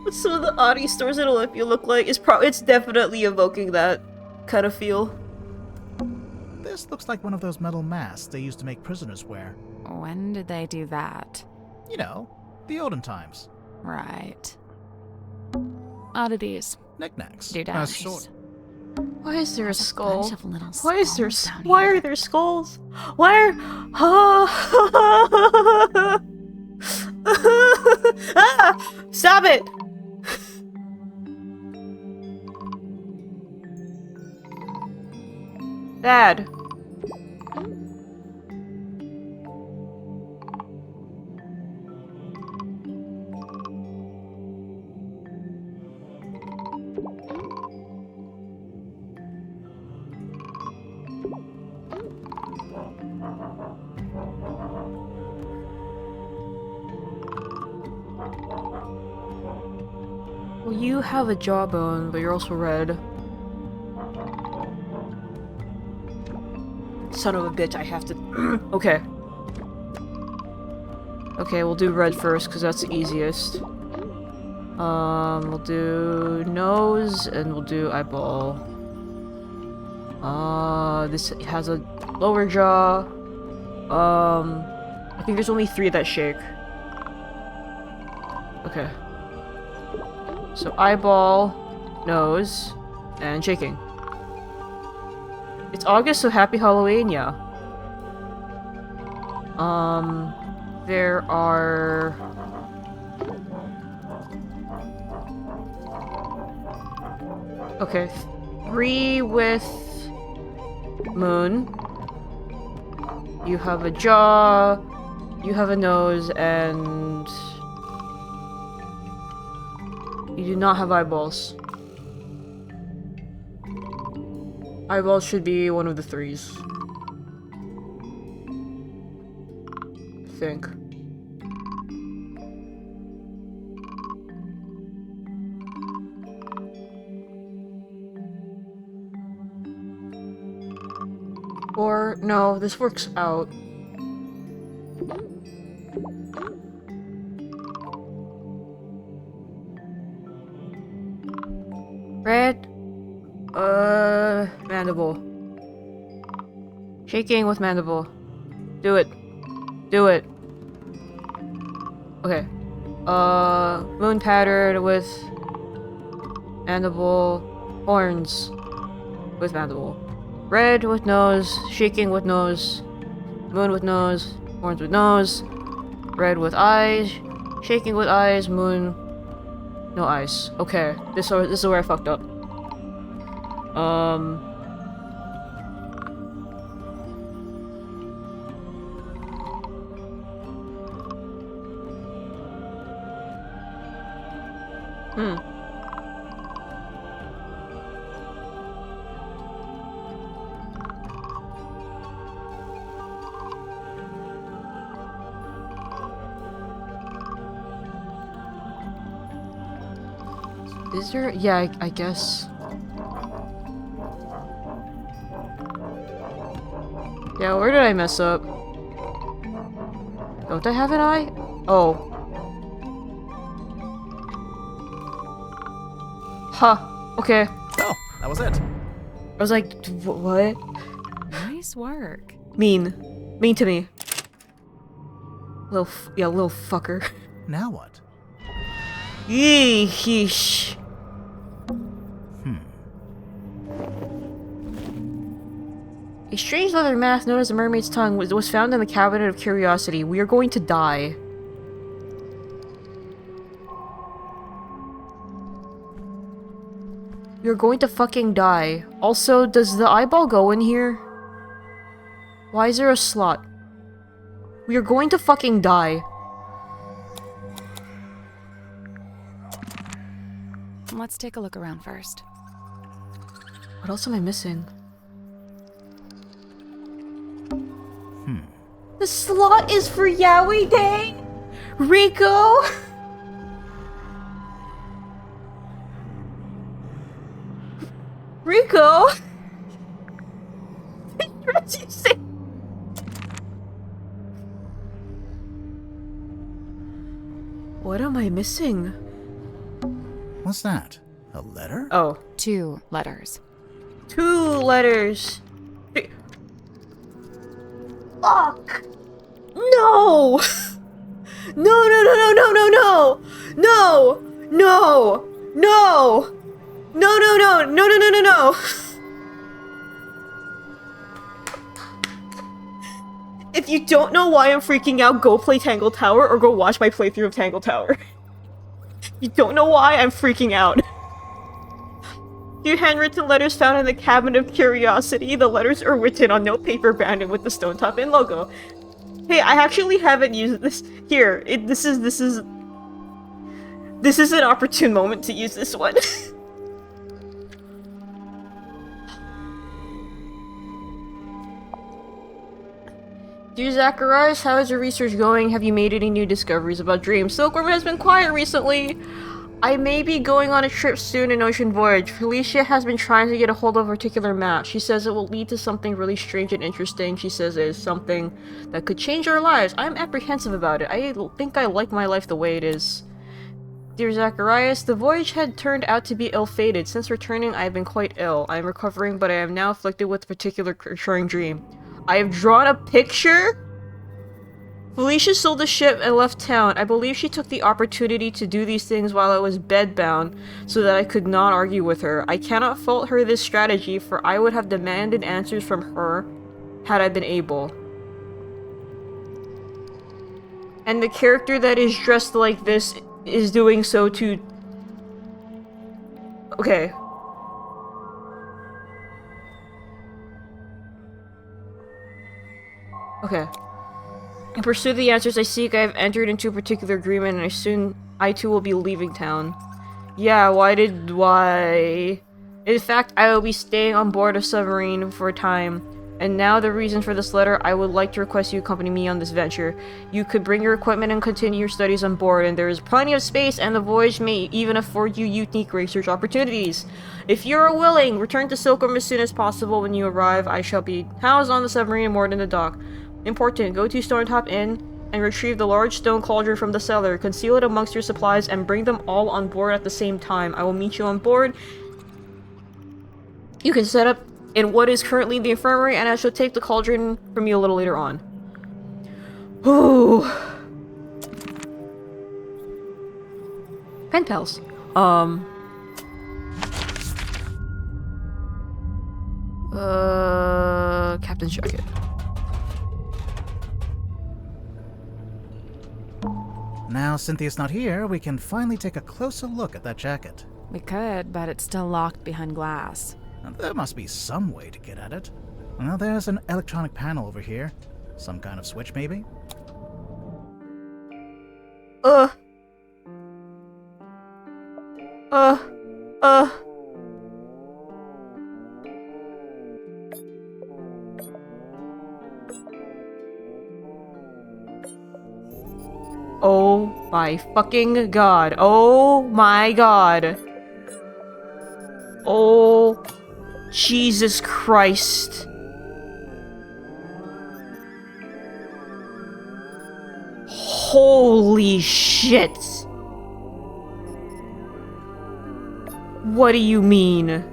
What's some of the oddie stores in Olympia look like? It's definitely evoking that kind of feel. This looks like one of those metal masks they used to make prisoners wear. When did they do that? You know, the olden times. Right. Oddities. Knickknacks. Doodads. Why is there a skull? Bunch of little Why is there? skulls down Why here. are there skulls? Why are? Ah! Stop it! Dad. Well, you have a jawbone, but you're also red. Son of a bitch, I have to... Okay. Okay, we'll do red first, because that's the easiest. We'll do nose, and we'll do eyeball. This has a lower jaw. I think there's only 3 that shake. Okay. So eyeball, nose, and shaking. It's August, so happy Halloween, yeah. There are... Okay, 3 with moon. You have a jaw, you have a nose, and... you do not have eyeballs. Eyeballs should be one of the 3s. I think. Or, no, this works out. Red. Mandible. Shaking with mandible. Do it. Do it. Okay. Moon pattern with mandible. Horns with mandible. Red with nose. Shaking with nose. Moon with nose. Horns with nose. Red with eyes. Shaking with eyes. Moon. No eyes. Okay. This is where I fucked up. Is there? Yeah, I guess. Yeah, where did I mess up? Don't I have an eye? Oh. Huh. Okay. Oh, that was it. I was like, what? Nice work. Mean. Mean to me. Little fucker. Now what? Yeesh. A strange leather mask known as the Mermaid's tongue was found in the cabinet of curiosity. We are going to die. You're going to fucking die. Also, does the eyeball go in here? Why is there a slot? We are going to fucking die. Let's take a look around first. What else am I missing? The slot is for Yowie Day? Rico? Rico? What am I missing? What's that? A letter? Oh. 2 letters. 2 letters. Fuck! No! No, no, no, no, no, no, no! No! No! No! No, no, no, no, no, no, no, no! If you don't know why I'm freaking out, go play Tangle Tower or go watch my playthrough of Tangle Tower. You don't know why I'm freaking out. Few handwritten letters found in the cabinet of curiosity. The letters are written on note paper branded with the Stone Top Inn logo. Hey, I actually haven't used this. Here, this is an opportune moment to use this one. Dear Zacharias, how is your research going? Have you made any new discoveries about dreams? Silkworm has been quiet recently. I may be going on a trip soon, an ocean voyage. Felicia has been trying to get a hold of a particular map. She says it will lead to something really strange and interesting. She says it is something that could change our lives. I'm apprehensive about it. I think I like my life the way it is. Dear Zacharias, the voyage had turned out to be ill-fated. Since returning, I have been quite ill. I am recovering, but I am now afflicted with a particular recurring dream. I have drawn a picture? Felicia sold the ship and left town. I believe she took the opportunity to do these things while I was bedbound, so that I could not argue with her. I cannot fault her this strategy, for I would have demanded answers from her had I been able. And the character that is dressed like this is doing so to... Okay. Okay. In pursuit of the answers I seek, I have entered into a particular agreement, and I too will be leaving town. Yeah, why? In fact, I will be staying on board a submarine for a time. And now the reason for this letter, I would like to request you accompany me on this venture. You could bring your equipment and continue your studies on board, and there is plenty of space, and the voyage may even afford you unique research opportunities. If you are willing, return to Silkworm as soon as possible. When you arrive, I shall be housed on the submarine and moored in the dock. Important, go to Stonetop Inn and retrieve the large stone cauldron from the cellar. Conceal it amongst your supplies and bring them all on board at the same time. I will meet you on board. You can set up in what is currently the infirmary, and I shall take the cauldron from you a little later on. Ooh. Pen pals. Captain's jacket. Now Cynthia's not here, we can finally take a closer look at that jacket. We could, but it's still locked behind glass. There must be some way to get at it. Now there's an electronic panel over here. Some kind of switch, maybe? Oh my fucking god. Oh my god. Oh, Jesus Christ. Holy shit. What do you mean?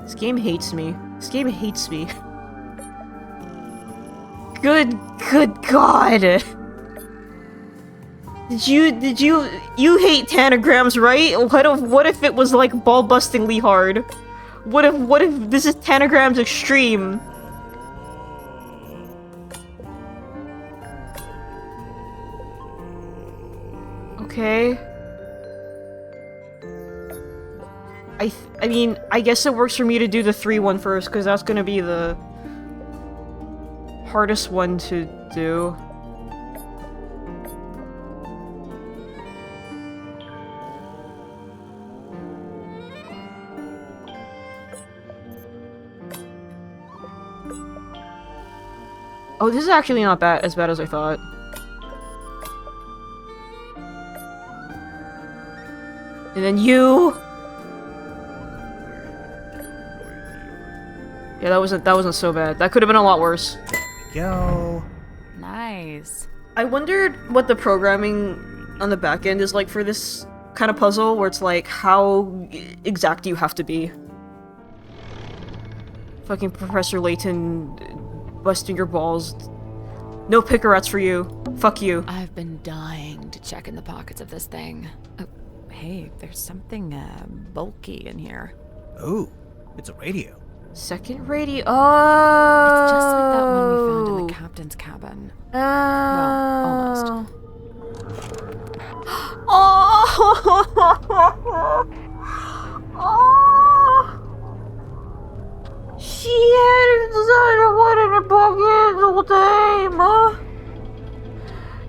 This game hates me. This game hates me. Good God. Did you hate tanagrams, right? What if it was like ball-bustingly hard? What if this is tanagrams extreme? Okay. I mean, I guess it works for me to do the 3-1 first, because that's gonna be the hardest one to do. Oh, this is actually not as bad as I thought. And then you. Yeah, that wasn't so bad. That could have been a lot worse. Go. Nice. I wondered what the programming on the back end is like for this kind of puzzle, where it's like, how exact do you have to be? Fucking Professor Layton busting your balls. No picarettes for you. Fuck you. I've been dying to check in the pockets of this thing. Oh, hey, there's something bulky in here. Oh, it's a radio. Second radio. Oh! It's just like that one we found in the captain's cabin. Well, almost. She had her one in her pocket the whole time.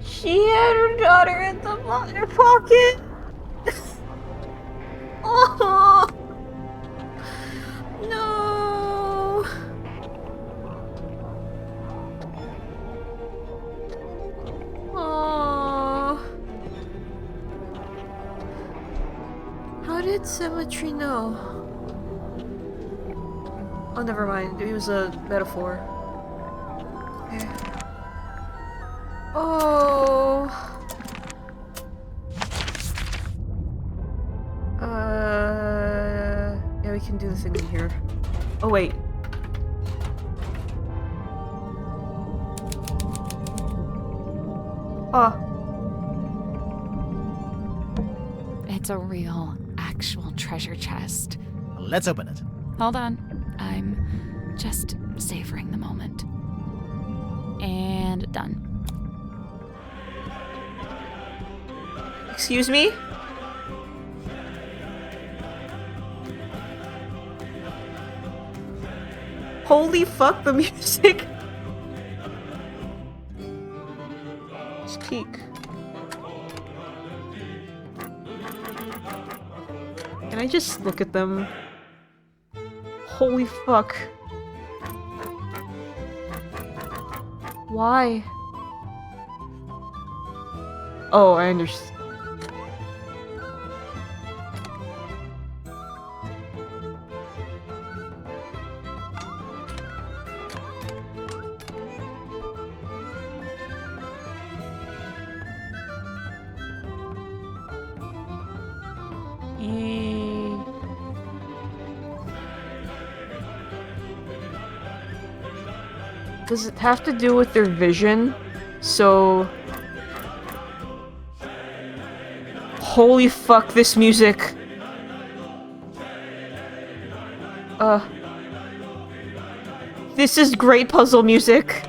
She had her daughter in her pocket. Oh no. Oh. How did Symmetry know? Oh, never mind. It was a metaphor. Okay. Oh. Yeah, we can do the thing in here. Oh, wait. It's a real, actual treasure chest. Let's open it. Hold on. I'm just savoring the moment. And done. Excuse me? Holy fuck, the music! Let's peek. Can I just look at them? Holy fuck. Why? Oh, I understand. Does it have to do with their vision? So... Holy fuck, this music! This is great puzzle music!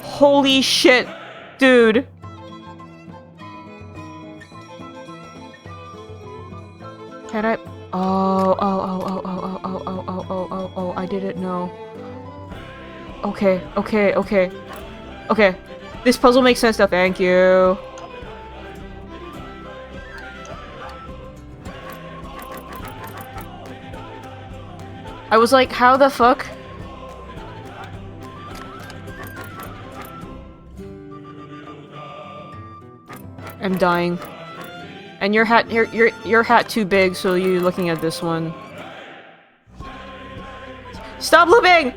Holy shit, dude! Can I... Oh, I didn't know. Okay. Okay. This puzzle makes sense now, thank you. I was like, how the fuck? I'm dying. And your hat too big, so you're looking at this one. Stop looping!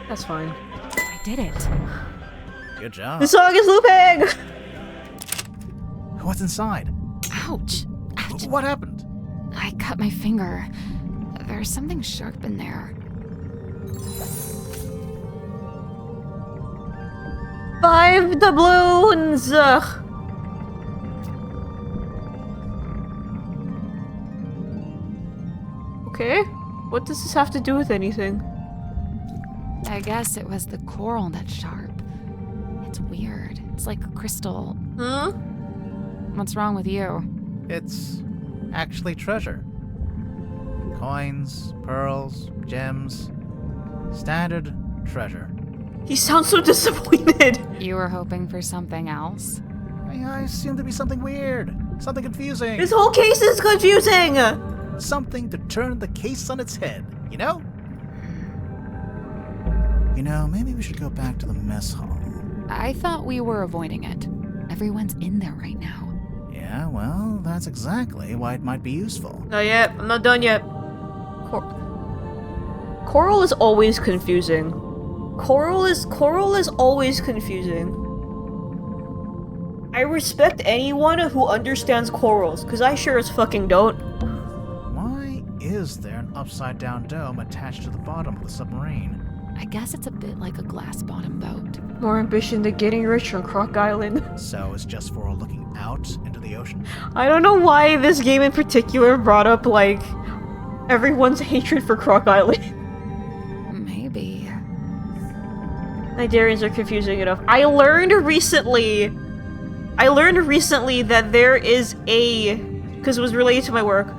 That's fine. I did it. Good job. The song is looping! What's inside? Ouch. What happened? I cut my finger. There's something sharp in there. 5 doubloons! Ugh. Okay. What does this have to do with anything? I guess it was the coral that's sharp. It's weird. It's like a crystal. Huh? What's wrong with you? It's actually treasure. Coins, pearls, gems. Standard treasure. He sounds so disappointed. You were hoping for something else? I assumed there'd be something weird. Something confusing. This whole case is confusing! Something to turn the case on its head, you know? You know, maybe we should go back to the mess hall. I thought we were avoiding it. Everyone's in there right now. Yeah, well, that's exactly why it might be useful. Not yet. I'm not done yet. Coral is always confusing. Coral is always confusing. I respect anyone who understands corals, because I sure as fucking don't. Why is there an upside-down dome attached to the bottom of the submarine? I guess it's a bit like a glass-bottom boat. More ambition than getting rich on Croc Island. So it's just for looking out into the ocean? I don't know why this game in particular brought up, like, everyone's hatred for Croc Island. Maybe. Nigerians are confusing enough. I learned recently that there is because it was related to my work,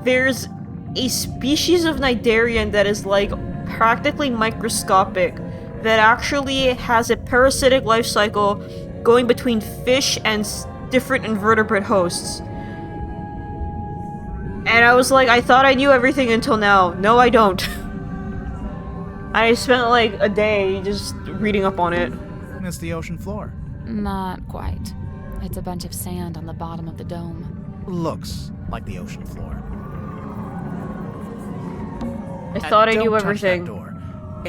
there's a species of Nigerian that is, like, practically microscopic, that actually has a parasitic life cycle going between fish and different invertebrate hosts. And I was like, I thought I knew everything until now. No, I don't. I spent like a day just reading up on it. It's the ocean floor. Not quite. It's a bunch of sand on the bottom of the dome. Looks like the ocean floor. I thought I knew Don't touch everything. that door.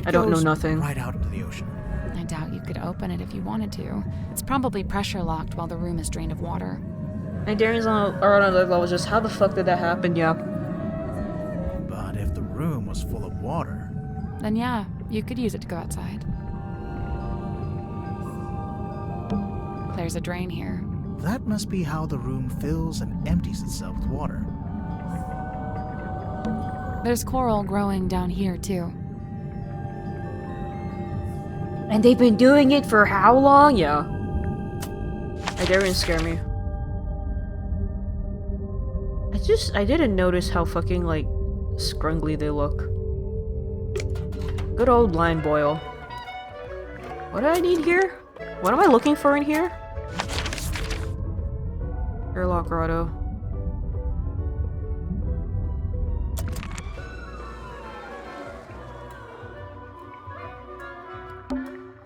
I don't know goes nothing. Right out into the ocean. I doubt you could open it if you wanted to. It's probably pressure locked while the room is drained of water. Nigerians are on another level. Just how the fuck did that happen? Yeah. But if the room was full of water... Then yeah, you could use it to go outside. There's a drain here. That must be how the room fills and empties itself with water. There's coral growing down here, too. And they've been doing it for how long? Yeah. Nigerians scare me. I didn't notice how fucking, like, scrungly they look. Good old blind boil. What do I need here? What am I looking for in here? Airlock grotto.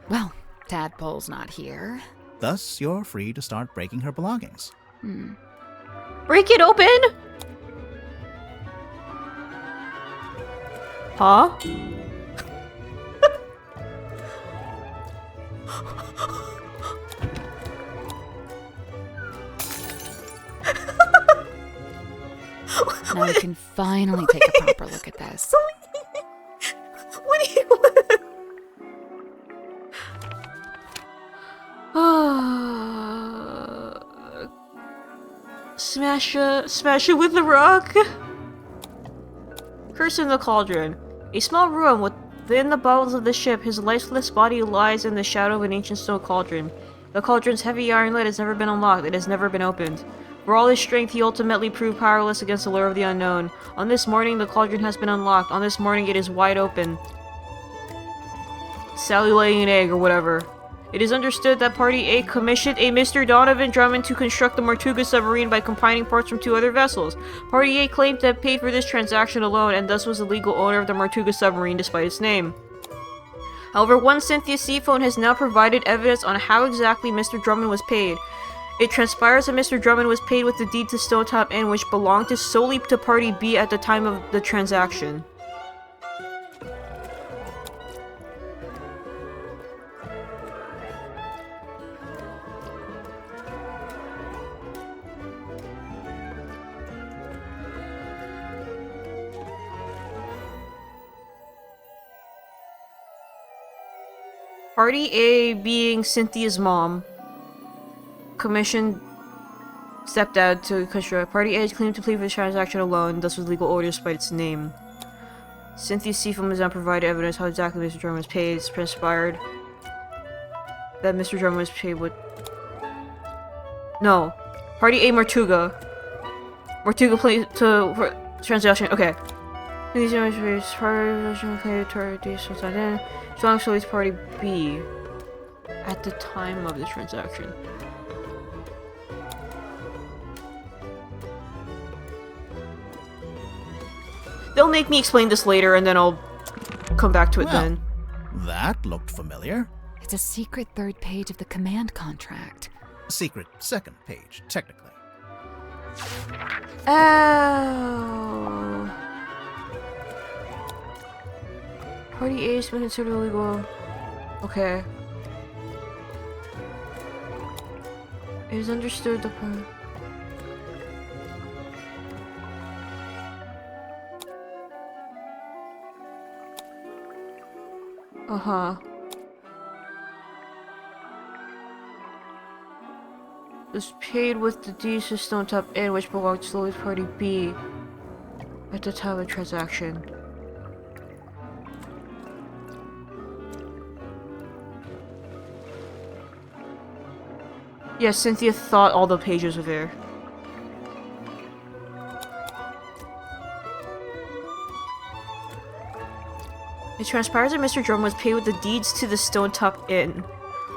Well, Tadpole's not here. Thus, you're free to start breaking her belongings. Break it open! Huh? Now we can finally take a proper look at this. What do you smash it with the rock. Curse in the Cauldron. A small room within the bowels of the ship. His lifeless body lies in the shadow of an ancient stone cauldron. The cauldron's heavy iron lid has never been unlocked. It has never been opened. For all his strength, he ultimately proved powerless against the lure of the unknown. On this morning, the cauldron has been unlocked. On this morning, it is wide open. Sally laying an egg or whatever. It is understood that Party A commissioned a Mr. Donovan Drummond to construct the Tortuga submarine by combining parts from 2 other vessels. Party A claimed to have paid for this transaction alone and thus was the legal owner of the Tortuga submarine despite its name. However, one Cynthia Seaphone has now provided evidence on how exactly Mr. Drummond was paid. It transpires that Mr. Drummond was paid with the deed to Stonetop Inn, which belonged solely to Party B at the time of the transaction. Party A, being Cynthia's mom, commissioned stepdad to construct. Party A claimed to plead for the transaction alone, thus was legal order despite its name. Cynthia Seafoam has now provided evidence how exactly Mr. Drummond was paid. It's transpired that Mr. Drummond was paid with... No. Party A Tortuga. Tortuga played for transaction. Okay. These images belong solely to Party B at the time of the transaction. They'll make me explain this later and then I'll come back to it then. That looked familiar. It's a secret 3rd page of the command contract. Secret 2nd page, technically. Oh. Party A has been considered illegal. Okay. It is understood the point. Uh-huh. Was paid with the deeds to Stonetop Inn, which belonged solely to Party B at the time of the transaction. Yeah, Cynthia thought all the pages were there. It transpires that Mr. Drummond was paid with the deeds to the Stonetop Inn,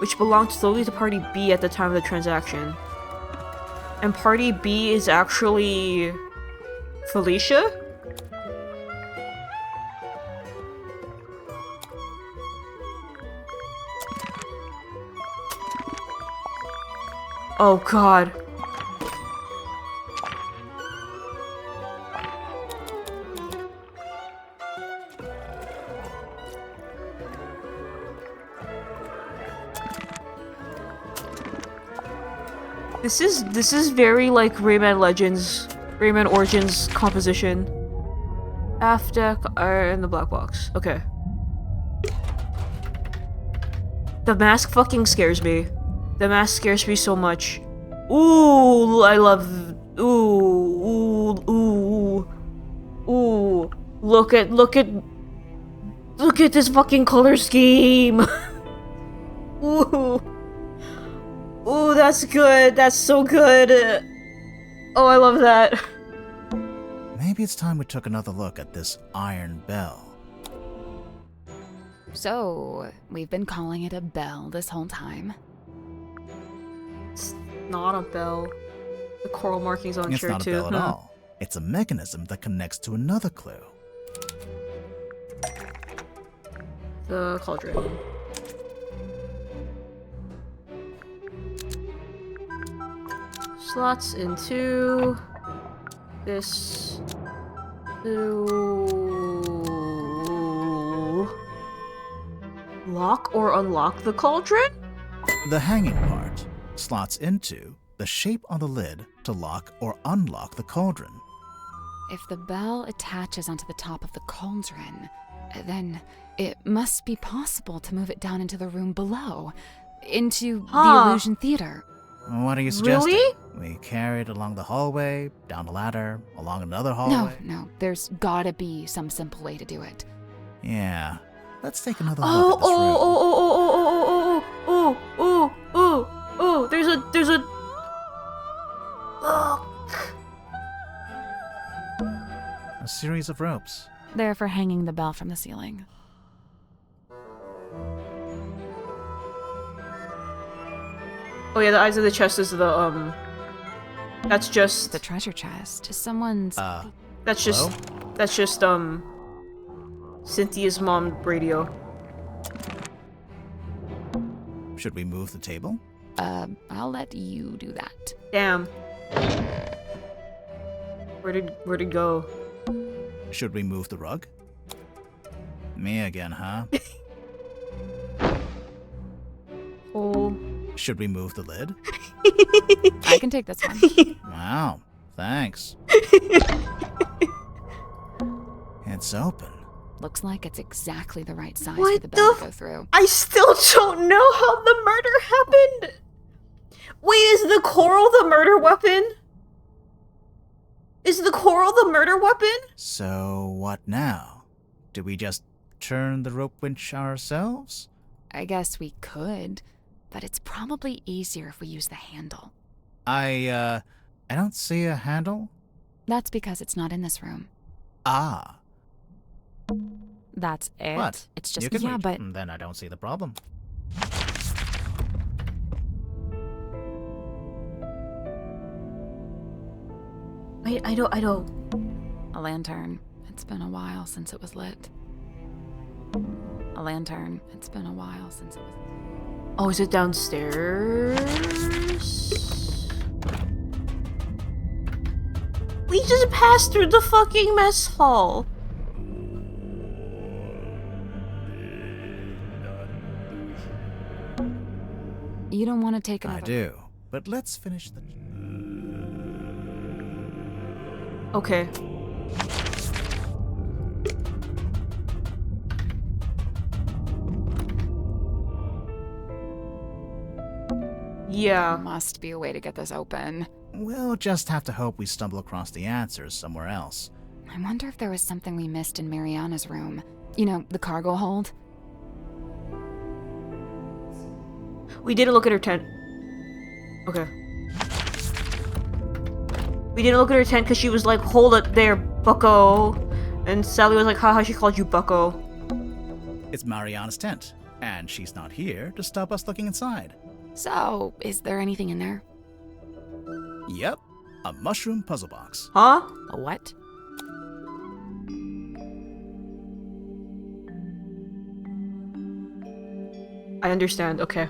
which belonged solely to Party B at the time of the transaction. And Party B is actually... Felicia? Oh god. This is very like Rayman Legends, Rayman Origins composition. Aft deck are in the black box. Okay. The mask fucking scares me. The mask scares me so much. Ooh, I love. Ooh, ooh, ooh, ooh. Look at this fucking color scheme. Ooh. Ooh, that's good. That's so good. Oh, I love that. Maybe it's time we took another look at this iron bell. So, we've been calling it a bell this whole time. not a bell. The coral markings on It's chair not a too. bell at all. It's a mechanism that connects to another clue. The cauldron. Slots into this. To lock or unlock the cauldron? The hanging part slots into the shape on the lid to lock or unlock the cauldron. If the bell attaches onto the top of the cauldron, then it must be possible to move it down into the room below, into the illusion theater. What are you suggesting? Really? We carry it along the hallway, down a ladder, along another hallway? No, there's gotta be some simple way to do it. Yeah. Let's take another Oh, look at this room. there's a A series of ropes. They're for hanging the bell from the ceiling. Oh yeah, the eyes of the chest is the that's just the treasure chest. Someone's that's just Cynthia's mom radio. Should we move the table? I'll let you do that. Damn. Where'd it go? Should we move the rug? Me again, huh? Oh. Should we move the lid? I can take this one. Wow, thanks. It's open. Looks like it's exactly the right size What for the bell the to go through. I still don't know how the murder happened. Wait, is the coral the murder weapon? Is the coral the murder weapon? So what now? Do we just turn the rope winch ourselves? I guess we could, but it's probably easier if we use the handle. I don't see a handle. That's because it's not in this room. Ah. That's it. What? It's just You can reach. but Then I don't see the problem. Wait, I don't. a lantern. It's been a while since it was lit. A lantern. It's been a while since it was lit. Oh, is it downstairs? We just passed through the fucking mess hall. You don't want to take another... I do, but let's finish the... Okay. Yeah. Must be a way to get this open. We'll just have to hope we stumble across the answers somewhere else. I wonder if there was something we missed in Mariana's room. You know, the cargo hold? We didn't look at her tent. Okay. We didn't look at her tent because she was like, hold it there, bucko. And Sally was like, haha, she called you bucko. It's Mariana's tent, and she's not here to stop us looking inside. So, is there anything in there? Yep, a mushroom puzzle box. Huh? A what? I understand, okay.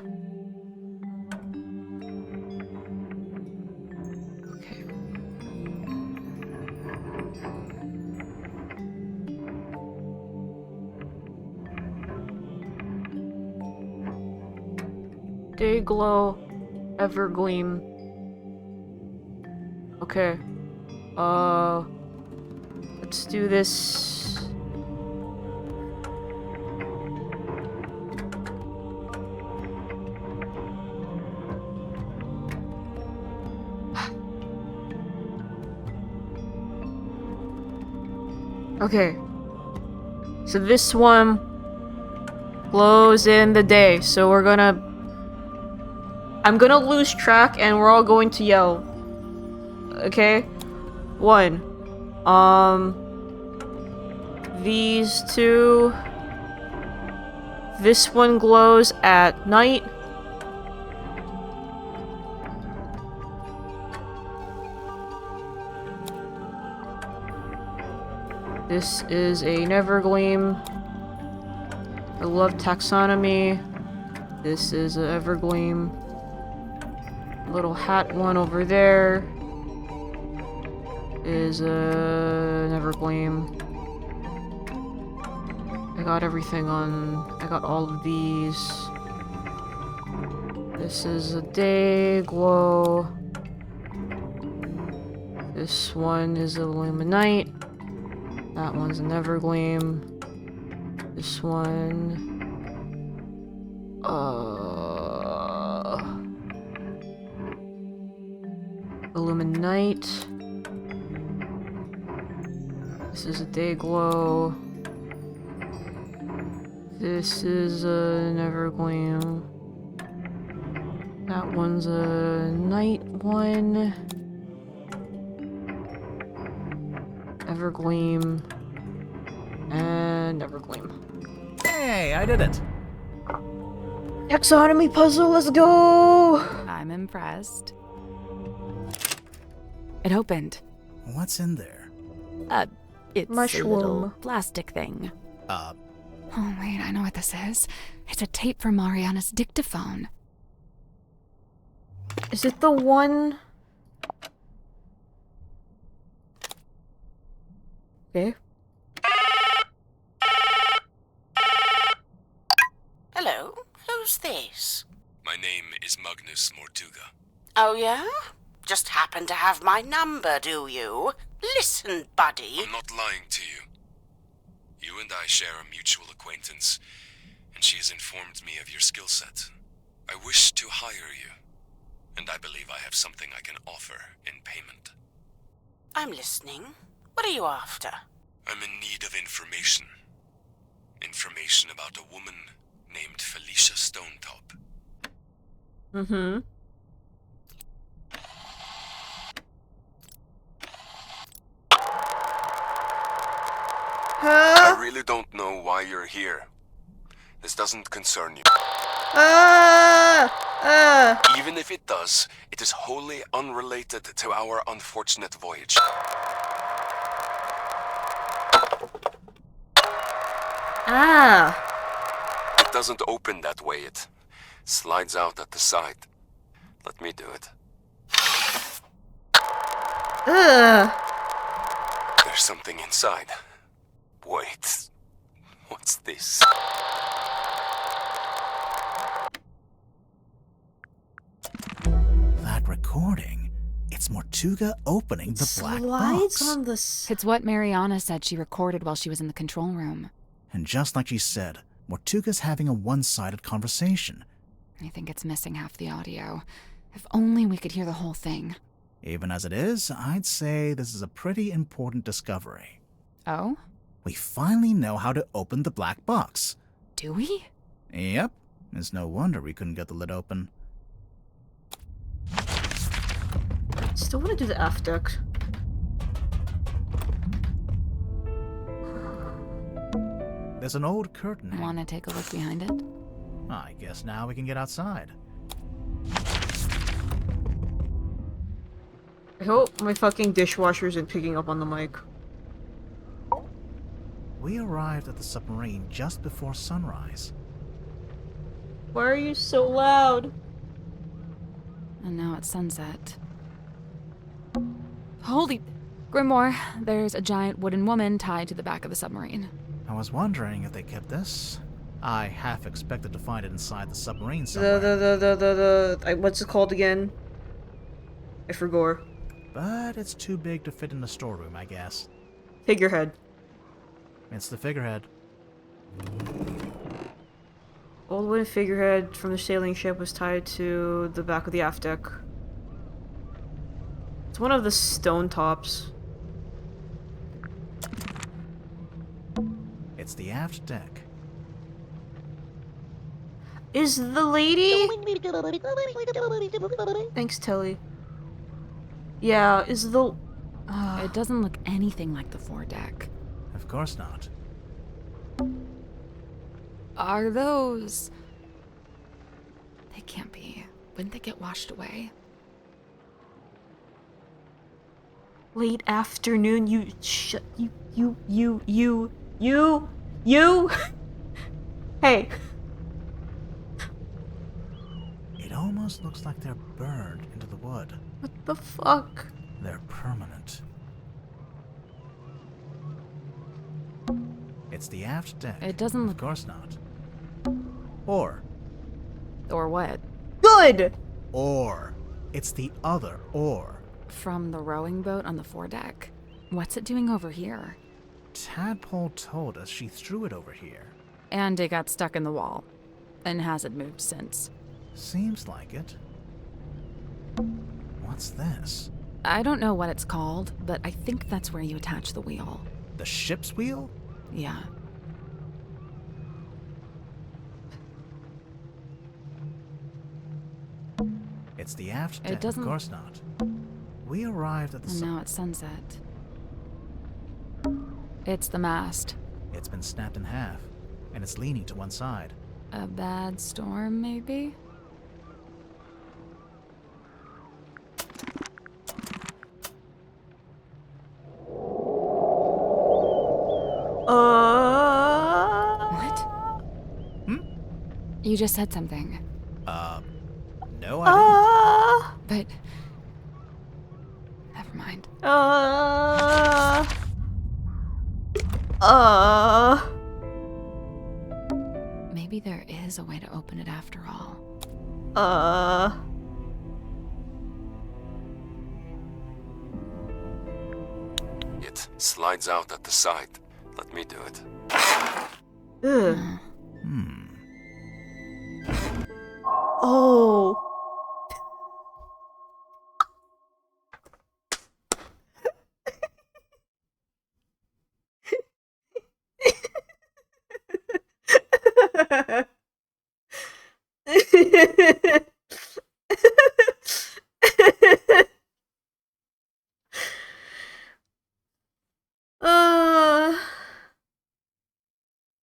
Day glow, evergleam. Okay. Let's do this. Okay. So this one glows in the day, so we're gonna... I'm gonna lose track and we're all going to yell. Okay? 1. These two. This one glows at night. This is a Nevergleam. I love taxonomy. This is a Evergleam. Little hat one over there is a Nevergleam. I got everything on. I got all of these. This is a Day Glow. This one is Illuminite. That one's an Evergleam. This one... Illuminite. This is a Day Glow. This is an Evergleam. That one's a Night one. Evergleam. And Evergleam. Hey, I did it! Taxonomy puzzle, let's go! I'm impressed. It opened. What's in there? It's Mushroom. a little plastic thing. Oh wait, I know what this is. It's a tape from Mariana's dictaphone. Is it the one... Okay. Hello, who's this? My name is Magnus Mortuga. Oh yeah? Just happen to have my number, do you? Listen, buddy. I'm not lying to you. You and I share a mutual acquaintance, and she has informed me of your skill set. I wish to hire you, and I believe I have something I can offer in payment. I'm listening. What are you after? I'm in need of information. Information about a woman named Felicia Stonetop. Mm-hmm. I really don't know why you're here. This doesn't concern you. Even if it does, it is wholly unrelated to our unfortunate voyage. It doesn't open that way, it slides out at the side. Let me do it. There's something inside. Wait, what's this? That recording. It's Mortuga opening the black box. On the It's what Mariana said she recorded while she was in the control room. And just like she said, Mortuga's having a one-sided conversation. I think it's missing half the audio. If only we could hear the whole thing. Even as it is, I'd say this is a pretty important discovery. Oh? We finally know how to open the black box. Do we? Yep. It's no wonder we couldn't get the lid open. Still want to do the F deck. There's an old curtain. Want to take a look behind it? I guess now we can get outside. I hope my fucking dishwasher isn't picking up on the mic. We arrived at the submarine just before sunrise. Why are you so loud? And now it's sunset. Holy... Grimoire, there's a giant wooden woman tied to the back of the submarine. I was wondering if they kept this. I half expected to find it inside the submarine somewhere. What's it called again? I forgot. But it's too big to fit in the storeroom, I guess. Figurehead. It's the figurehead. Old wooden figurehead from the sailing ship was tied to the back of the aft deck. It's one of the stone tops. It's the aft deck. Is the lady... Thanks, Telly. Yeah, is the... It doesn't look anything like the foredeck. Of course not. Are those... They can't be. Wouldn't they get washed away? Late afternoon, you You! Hey. It almost looks like they're burned into the wood. What the fuck? They're permanent. It's the aft deck. It doesn't look... Of course not. Or what? Good! Or. It's the other or. From the rowing boat on the foredeck? What's it doing over here? Tadpole told us she threw it over here. And it got stuck in the wall. And hasn't moved since. Seems like it. What's this? I don't know what it's called, but I think that's where you attach the wheel. The ship's wheel? Yeah. It's the aft deck. It doesn't... Of course not. We arrived at the... And now it's sunset. It's the mast. It's been snapped in half, and it's leaning to one side. A bad storm, maybe? What? You just said something. No, I didn't. But... Never mind. Maybe there is a way to open it after all. It slides out at the side. Let me do it. Ugh. Oh.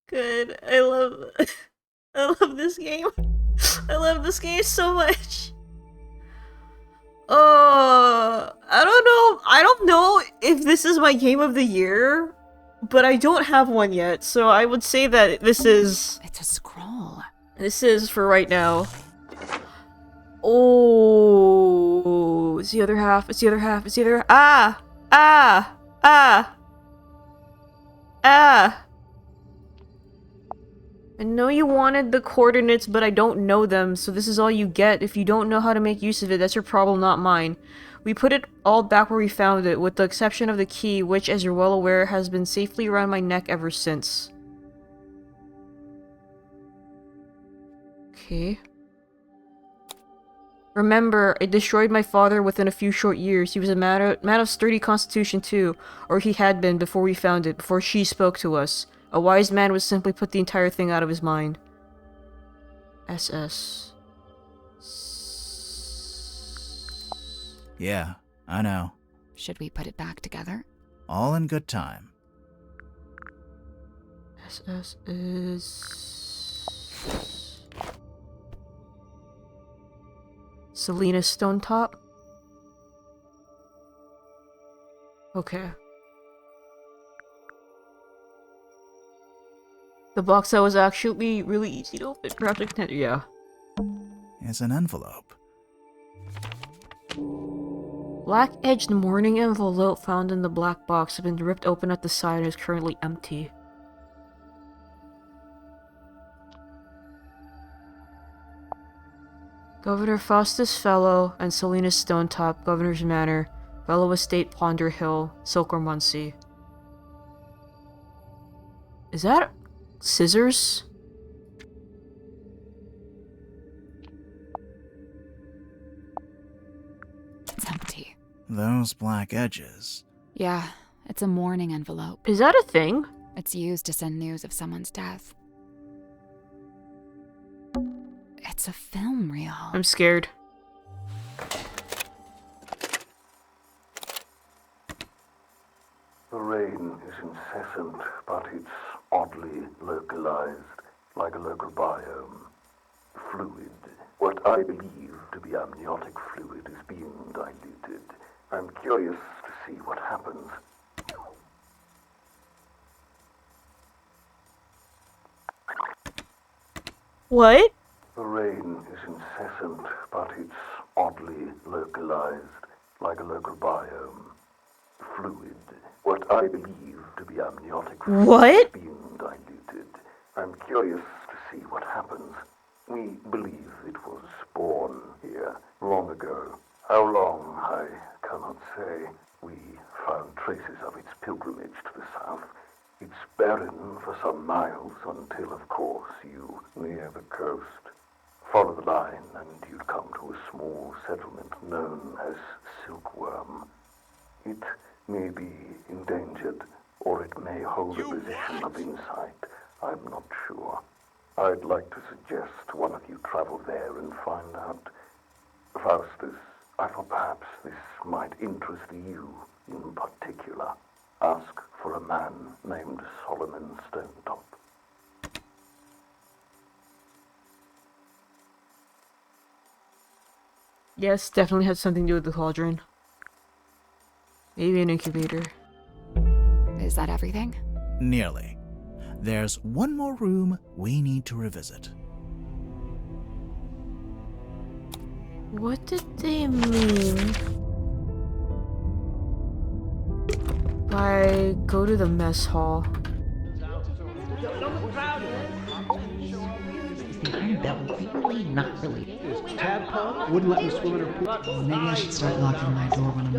Good. I love this game. I love this game so much. I don't know if this is my game of the year, but I don't have one yet, so I would say that this is... It's a scroll. This is for right now. Oh, it's the other half, it's the other half, it's the other... Ah! I know you wanted the coordinates, but I don't know them, so this is all you get. If you don't know how to make use of it, that's your problem, not mine. We put it all back where we found it, with the exception of the key, which, as you're well aware, has been safely around my neck ever since. Okay. Remember, it destroyed my father within a few short years. He was a man of sturdy constitution too, or he had been before we found it, before she spoke to us. A wise man would simply put the entire thing out of his mind. SS. Yeah, I know. Should we put it back together? All in good time. SS is... Selena Stonetop? Okay. The box that was actually really easy to open. Perhaps I can... Yeah. It's an envelope. Black-edged mourning envelope found in the black box has been ripped open at the side and is currently empty. Governor Faustus Fellow and Selena Stonetop, Governor's Manor, Fellow Estate Ponder Hill, Silkworm Muncie. Is that scissors? It's empty. Those black edges. Yeah, it's a mourning envelope. Is that a thing? It's used to send news of someone's death. It's a film reel. I'm scared. The rain is incessant, but it's oddly localized, like a local biome. Fluid. What I believe to be amniotic fluid is being diluted. I'm curious to see what happens. What? The rain is incessant, but it's oddly localized, like a local biome. Fluid. What I believe to be amniotic What? being diluted. I'm curious to see what happens. We believe it was born here long ago. How long, I cannot say. We found traces of its pilgrimage to the south. It's barren for some miles until, of course, you near the coast. Follow the line and you'd come to a small settlement known as Silkworm. It may be endangered, or it may hold a position of insight. I'm not sure. I'd like to suggest one of you travel there and find out. Faustus, I thought perhaps this might interest you in particular. Ask for a man named Solomon Stonetop. Yes, definitely has something to do with the cauldron. Maybe an incubator. Is that everything? Nearly. There's one more room we need to revisit. What did they mean by go to the mess hall? The iron bell really not really. Tadpole wouldn't let me swim in her pool. Maybe I should start locking my door when I'm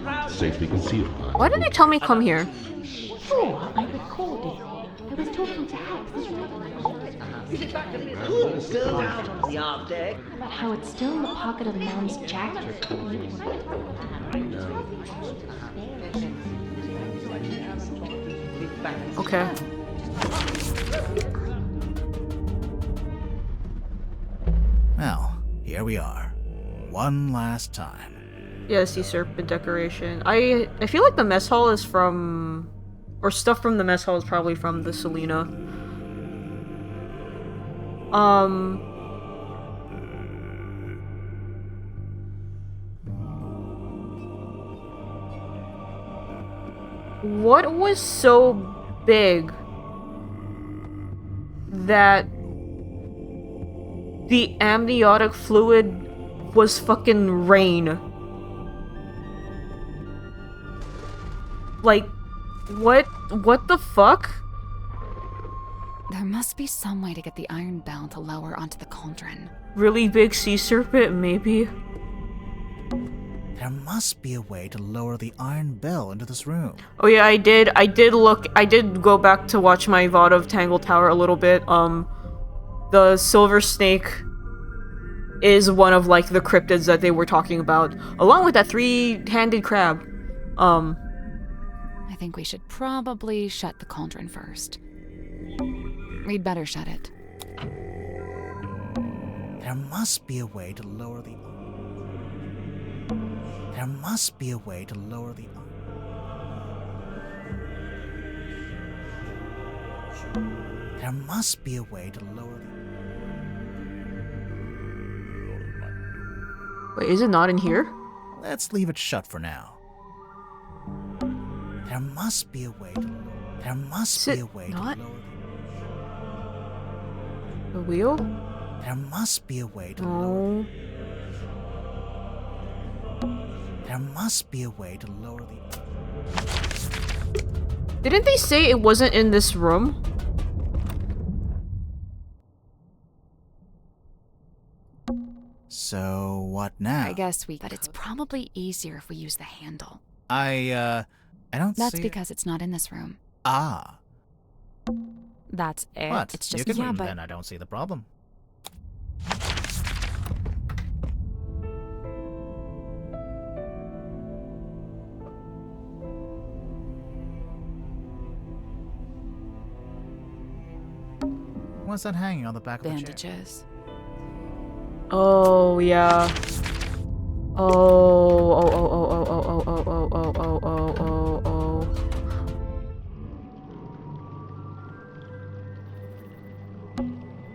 out. Safely concealed. Why didn't they tell me come here? Sure, I recorded. I was talking to Hex. Still out on the art deck. About how it's still in the pocket of Mom's jacket. Okay. Well, here we are. One last time. Yeah, sea serpent decoration. I feel like the mess hall is from... Or stuff from the mess hall is probably from the Selena. What was so big that the amniotic fluid was fucking rain? Like, what the fuck? There must be some way to get the iron bell to lower onto the cauldron. Really big sea serpent, maybe? There must be a way to lower the iron bell into this room. Oh yeah, I did go back to watch my VOD of Tangle Tower a little bit. The silver snake is one of, like, the cryptids that they were talking about, along with that three-handed crab. I think we should probably shut the cauldron first. We'd better shut it. There must be a way to lower the... There must be a way to lower the... There must be a way to lower the... Wait, is it not in here? Let's leave it shut for now. There must be a way to... There must be a way to lower the wheel? There must be a way to lower... There must be a way to lower the... Didn't they say it wasn't in this room? So, what now? I guess but it's probably easier if we use the handle. I don't That's see because it's not in this room. Ah. That's it. What? It's just, you can, yeah, but... Then I don't see the problem. What's that hanging on the back of the chair? Bandages. Oh, yeah. Oh.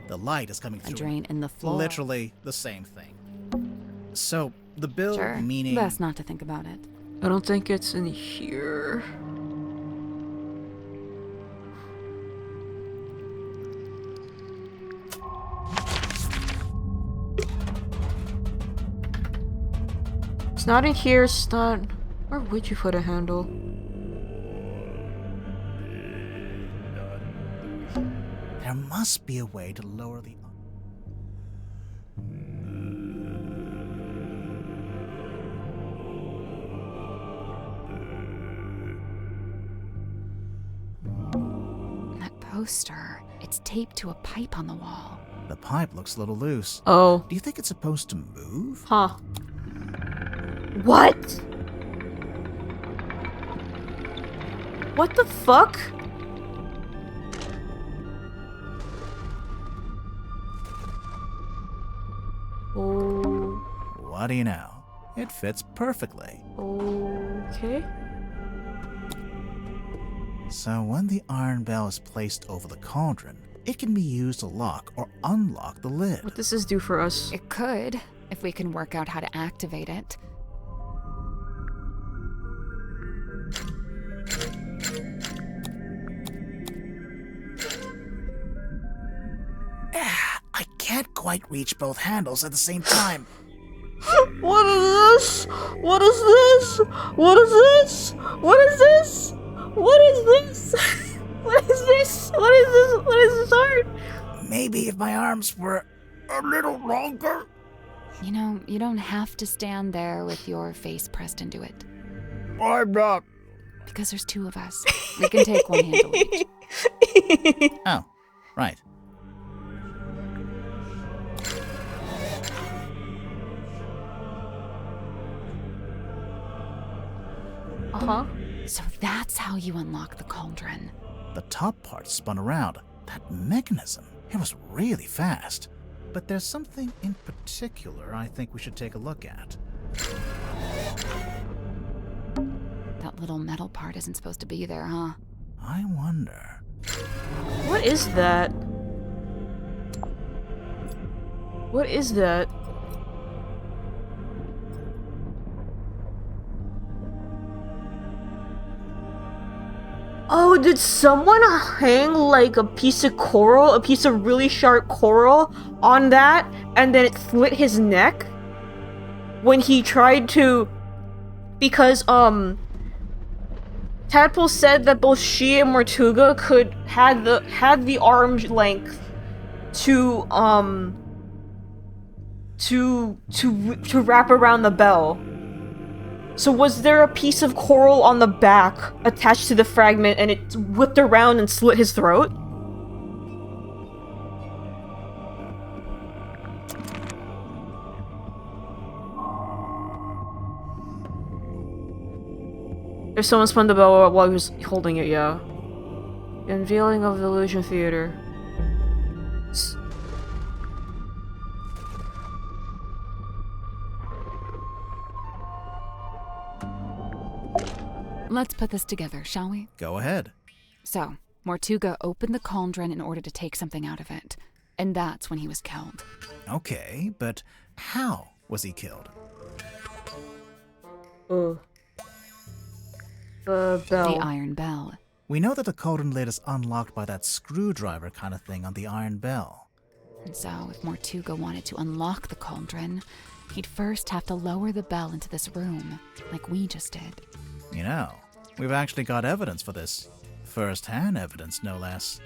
The light is coming through. A drain in the floor. Literally the same thing. So, the bill Sure. meaning... Best not to think about it. I don't think it's in here. It's not in here, it's not... Where would you put a handle? There must be a way to lower the... That poster, it's taped to a pipe on the wall. The pipe looks a little loose. Oh. Do you think it's supposed to move? Huh. What? What the fuck? Oh. What do you know? It fits perfectly. Okay. So when the iron bell is placed over the cauldron, it can be used to lock or unlock the lid. What does this do for us? It could, if we can work out how to activate it. I can't quite reach both handles at the same time. What is this? What is this? What is this? What is this? What is this? What is this? What is this? What is this art? Maybe if my arms were a little longer. You know, you don't have to stand there with your face pressed into it. I'm not. Because there's two of us. We can take one handle each. Oh, right. Uh-huh. So that's how you unlock the cauldron. The top part spun around. That mechanism, it was really fast. But there's something in particular I think we should take a look at. That little metal part isn't supposed to be there, huh? I wonder. What is that? What is that? Oh, did someone hang like a piece of coral, a piece of really sharp coral on that, and then it slit his neck? When he tried to... Because, Tadpole said that both she and Mortuga had the arm length to wrap around the bell. So was there a piece of coral on the back attached to the fragment and it whipped around and slit his throat? If someone spun the bell while he was holding it, yeah. Unveiling of the Illusion Theater. Let's put this together, shall we? Go ahead. So, Mortuga opened the cauldron in order to take something out of it. And that's when he was killed. Okay, but how was he killed? The bell. The iron bell. We know that the cauldron lid is unlocked by that screwdriver kind of thing on the iron bell. And so, if Mortuga wanted to unlock the cauldron, he'd first have to lower the bell into this room, like we just did. You know, we've actually got evidence for this. First-hand evidence, no less.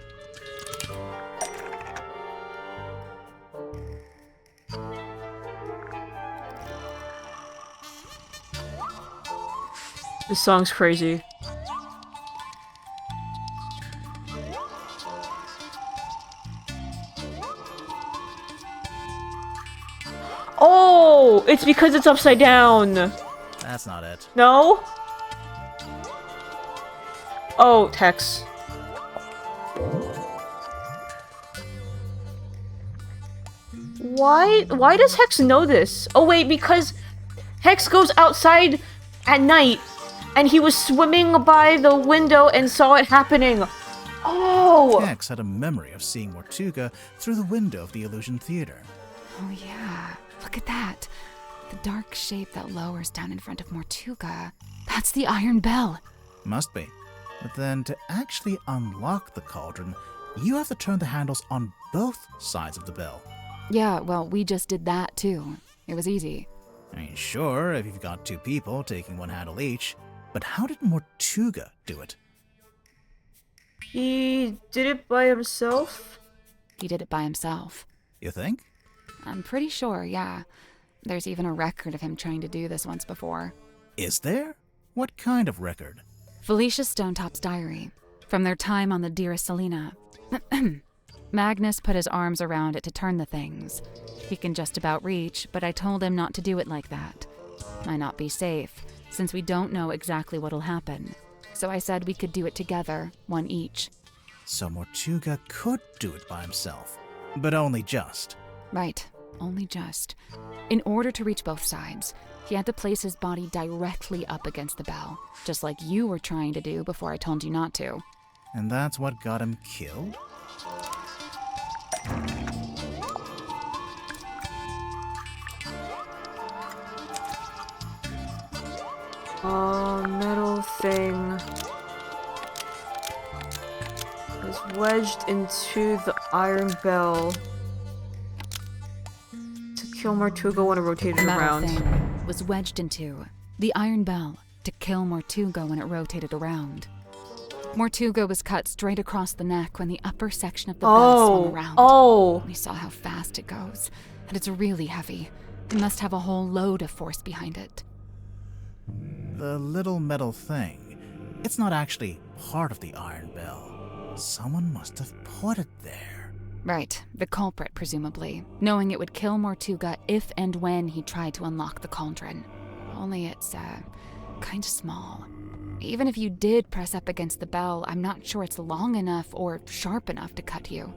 This song's crazy. Oh, it's because it's upside down. That's not it. No? Oh, Tex. Why does Hex know this? Oh wait, because Hex goes outside at night and he was swimming by the window and saw it happening. Oh! Hex had a memory of seeing Mortuga through the window of the Illusion Theater. Oh yeah, look at that. The dark shape that lowers down in front of Mortuga. That's the iron bell. Must be. But then to actually unlock the cauldron, you have to turn the handles on both sides of the bell. Yeah, well, we just did that too. It was easy. I mean, sure, if you've got two people taking one handle each, but how did Mortuga do it? He did it by himself? He did it by himself. You think? I'm pretty sure, yeah. There's even a record of him trying to do this once before. Is there? What kind of record? Felicia Stonetop's diary. From their time on the Dearest Selena. Magnus put his arms around it to turn the things. He can just about reach, but I told him not to do it like that. Might not be safe, since we don't know exactly what'll happen. So I said we could do it together, one each. So Mortuga could do it by himself, but only just. Right, only just. In order to reach both sides, he had to place his body directly up against the bell, just like you were trying to do before I told you not to. And that's what got him killed? Metal thing was wedged into the iron bell to kill Mortuga when it rotated around. Metal thing was wedged into the iron bell to kill Mortuga when it rotated around. Mortuga was cut straight across the neck when the upper section of the bell swung around. Oh! We saw how fast it goes, and it's really heavy. It must have a whole load of force behind it. The little metal thing, it's not actually part of the iron bell. Someone must have put it there. Right, the culprit, presumably, knowing it would kill Mortuga if and when he tried to unlock the cauldron. Only it's, kinda small. Even if you did press up against the bell, I'm not sure it's long enough or sharp enough to cut you.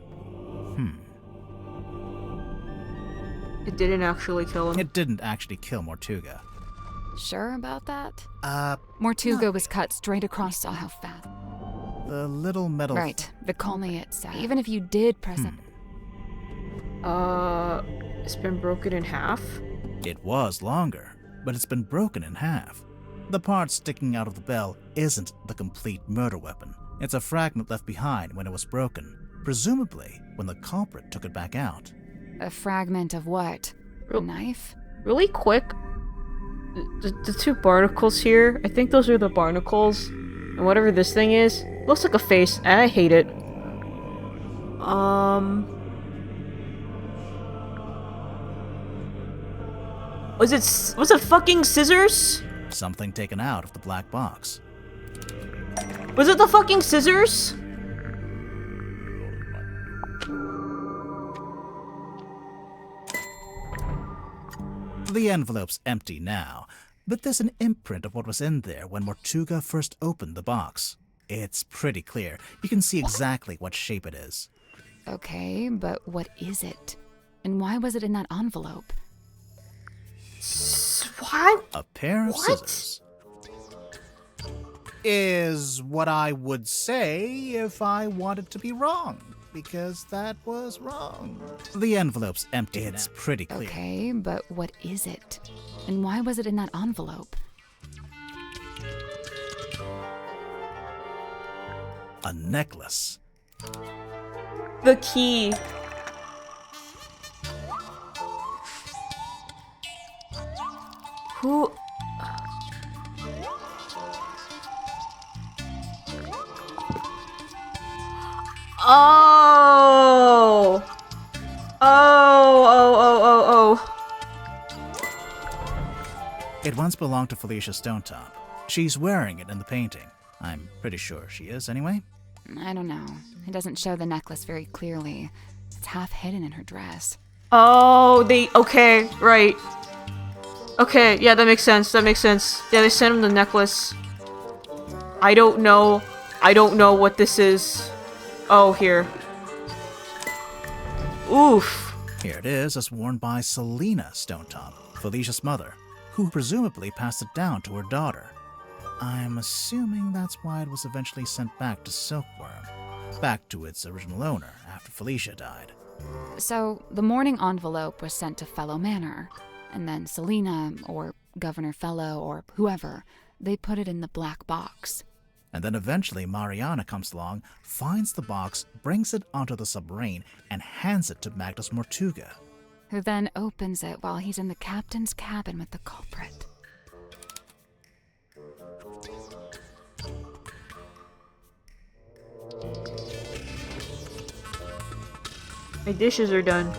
It didn't actually kill him. It didn't actually kill Mortuga. Sure about that? no. Mortuga was cut straight across. Saw how fast. The little metal... Right, the only it's, even if you did press up... It's been broken in half? It was longer, but it's been broken in half. The part sticking out of the bell isn't the complete murder weapon. It's a fragment left behind when it was broken, presumably when the culprit took it back out. A fragment of what? A knife? Really quick, the two barnacles here, I think those are the barnacles. And whatever this thing is, looks like a face, and I hate it. Was it fucking scissors? Something taken out of the black box. Was it the fucking scissors? The envelope's empty now, but there's an imprint of what was in there when Mortuga first opened the box. It's pretty clear. You can see exactly what shape it is. Okay, but what is it? And why was it in that envelope? What? A pair of scissors. Is what I would say if I wanted to be wrong, because that was wrong. The envelope's empty. It's pretty clear. Okay, but what is it? And why was it in that envelope? A necklace. The key. Who... Oh! Oh. It once belonged to Felicia Stonetop. She's wearing it in the painting. I'm pretty sure she is, anyway. I don't know. It doesn't show the necklace very clearly. It's half hidden in her dress. Oh, okay, right. Okay, yeah, that makes sense, Yeah, they sent him the necklace. I don't know what this is. Oh, here. Oof. Here it is, as worn by Selena Stonetop, Felicia's mother, who presumably passed it down to her daughter. I'm assuming that's why it was eventually sent back to Silkworm, back to its original owner after Felicia died. So, the mourning envelope was sent to Fellow Manor, and then Selena, or Governor Fellow, or whoever, they put it in the black box. And then eventually Mariana comes along, finds the box, brings it onto the submarine, and hands it to Magnus Mortuga. who then opens it while he's in the captain's cabin with the culprit. My dishes are done.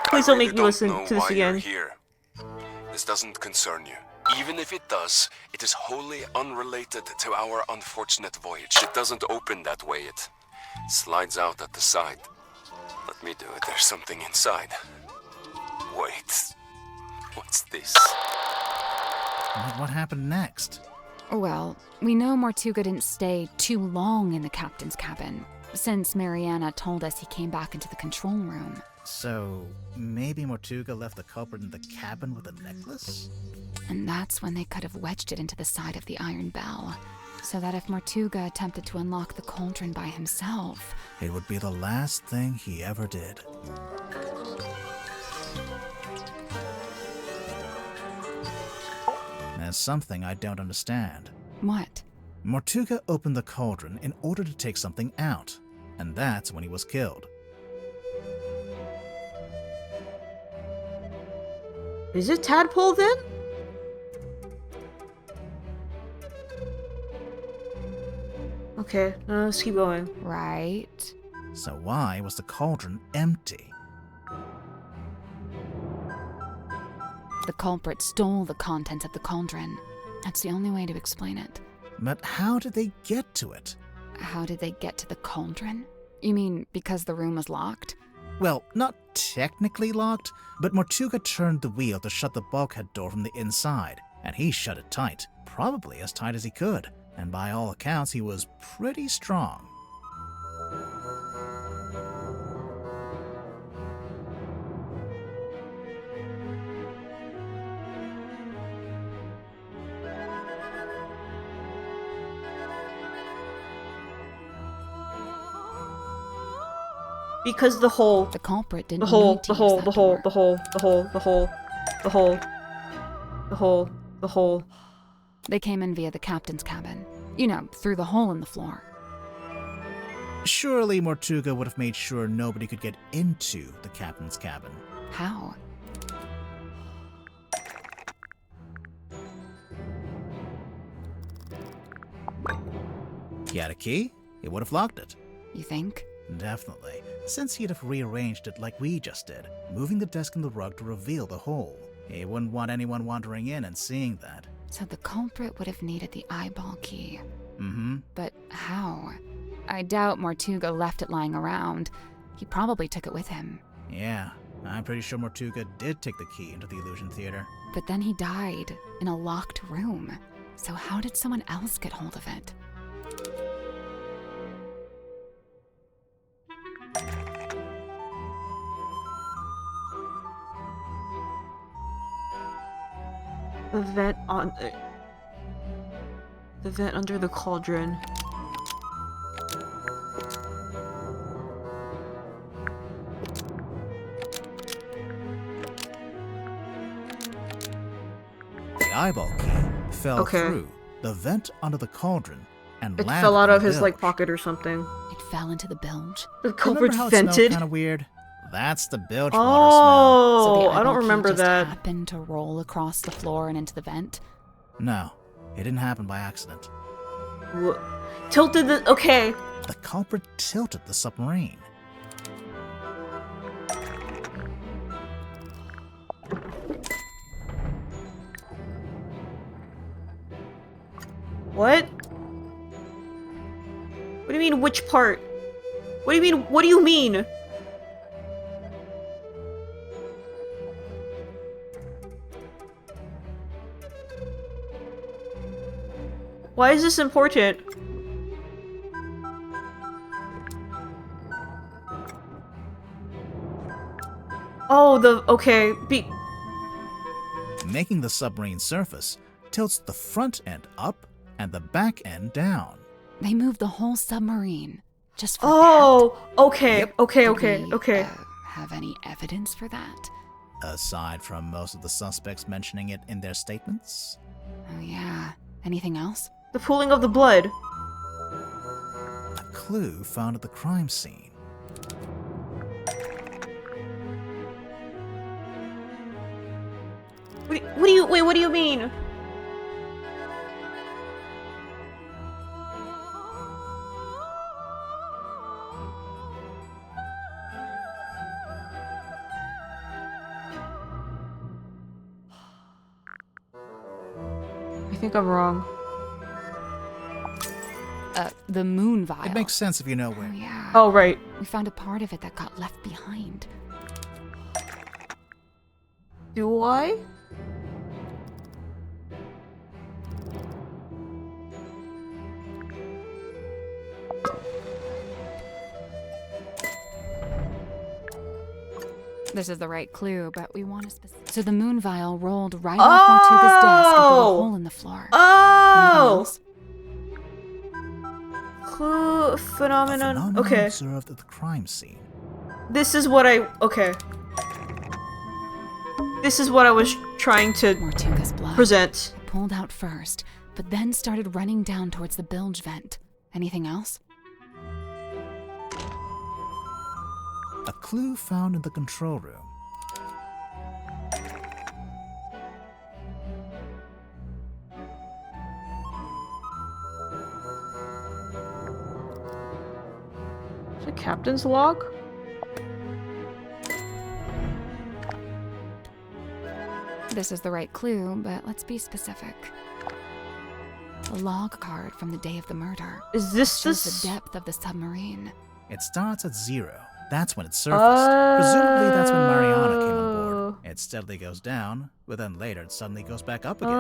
Please don't make me listen to this again. Here. This doesn't concern you. Even if it does, it is wholly unrelated to our unfortunate voyage. It doesn't open that way. It slides out at the side. Let me do it. There's something inside. Wait. What's this? What happened next? Well, we know Mortuga didn't stay too long in the captain's cabin, since Mariana told us he came back into the control room. So, maybe Mortuga left the culprit in the cabin with a necklace? And that's when they could have wedged it into the side of the iron bell, so that if Mortuga attempted to unlock the cauldron by himself, it would be the last thing he ever did. There's something I don't understand. What? Mortuga opened the cauldron in order to take something out, and that's when he was killed. Is it Tadpole then? Okay, let's keep going. Right. So why was the cauldron empty? The culprit stole the contents of the cauldron. That's the only way to explain it. But how did they get to it? How did they get to the cauldron? You mean because the room was locked? Well, not technically locked, but Mortuga turned the wheel to shut the bulkhead door from the inside, and he shut it tight, probably as tight as he could, and by all accounts he was pretty strong. Because the hole. The culprit didn't the hole, need to the hole, use the that hole, door. the hole, the hole, the hole, the hole, the hole, the hole. They came in via the captain's cabin. You know, through the hole in the floor. Surely Mortuga would have made sure nobody could get into the captain's cabin. How? He had a key, he would have locked it. You think? Definitely, since he'd have rearranged it like we just did, moving the desk and the rug to reveal the hole. He wouldn't want anyone wandering in and seeing that. So the culprit would have needed the eyeball key. Mm-hmm. But how? I doubt Mortuga left it lying around. He probably took it with him. Yeah, I'm pretty sure Mortuga did take the key into the illusion theater. But then he died in a locked room. So how did someone else get hold of it? The vent on the vent under the cauldron. The eyeball key fell through the vent under the cauldron and it landed fell out in of the his bilge. like pocket or something. It fell into the bilge. The culprit Remember how it vented. smelled kind of weird? That's the bilge water Oh, So the I don't eyeball key remember just that. happened to roll across the floor and into the vent. smell. No, it didn't happen by accident. Tilted the okay. The culprit tilted the submarine. What? What do you mean, which part? What do you mean, what do you mean? Why is this important? Oh, okay, Making the submarine surface tilts the front end up and the back end down. They moved the whole submarine. Just for Oh, that. okay, Yep. okay, Did okay, we, okay. Have any evidence for that? Aside from most of the suspects mentioning it in their statements. Oh yeah. Anything else? The pooling of the blood. A clue found at the crime scene. What do you mean? I think I'm wrong. The moon vial. It makes sense if you know where. Oh, yeah. Oh, right. We found a part of it that got left behind. Do I? This is the right clue, but we want a specific. So the moon vial rolled right off Mortuga's desk and through a hole in the floor. Oh! A phenomenon Okay. observed at the crime scene. This is what I... Okay. This is what I was trying to Mortuga's blood. present. It pulled out first, but then started running down towards the bilge vent. Anything else? A clue found in the control room. The captain's log? This is the right clue, but let's be specific. A log card from the day of the murder. Is this shows the depth of the submarine? It starts at 0. That's when it surfaced. Presumably that's when Mariana came on board. It steadily goes down, but then later it suddenly goes back up again.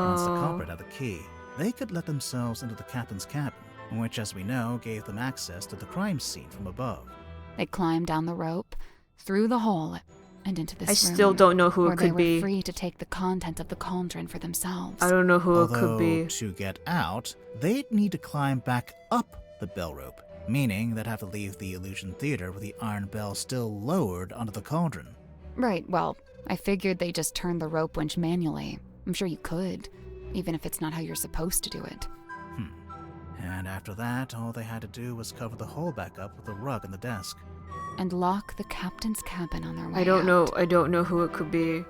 Once the culprit had the key, they could let themselves into the captain's cabin, which, as we know, gave them access to the crime scene from above. They climbed down the rope, through the hole, and into this I room. still don't know who where it could they were be. free to take the content of the cauldron for themselves. I don't know who it could Although, be. to get out, they'd need to climb back up the bell rope, meaning they'd have to leave the illusion theater with the iron bell still lowered onto the cauldron. Right, well, I figured they just turned the rope winch manually. I'm sure you could, even if it's not how you're supposed to do it. And after that, all they had to do was cover the hole back up with a rug in the desk. And lock the captain's cabin on their way I don't out. know who it could be.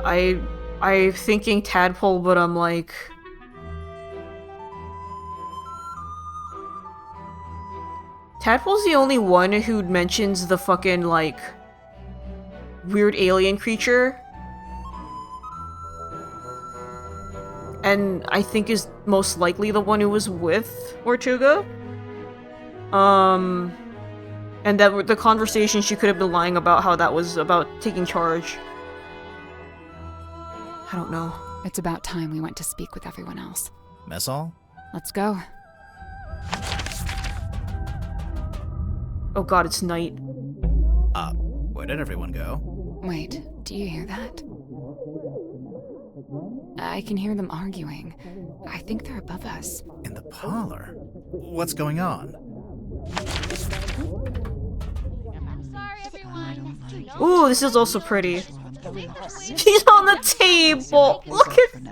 I'm thinking Tadpole, but I'm like... Tadpole's the only one who mentions the fucking, like, weird alien creature. And I think is most likely the one who was with Tortuga. And that the conversation she could have been lying about how that was about taking charge. I don't know. It's about time we went to speak with everyone else. Mess hall? Let's go. Oh god, it's night. Where did everyone go? Wait, do you hear that? I can hear them arguing. I think they're above us. In the parlor? What's going on? Ooh, this is also pretty. She's on the table! Look at...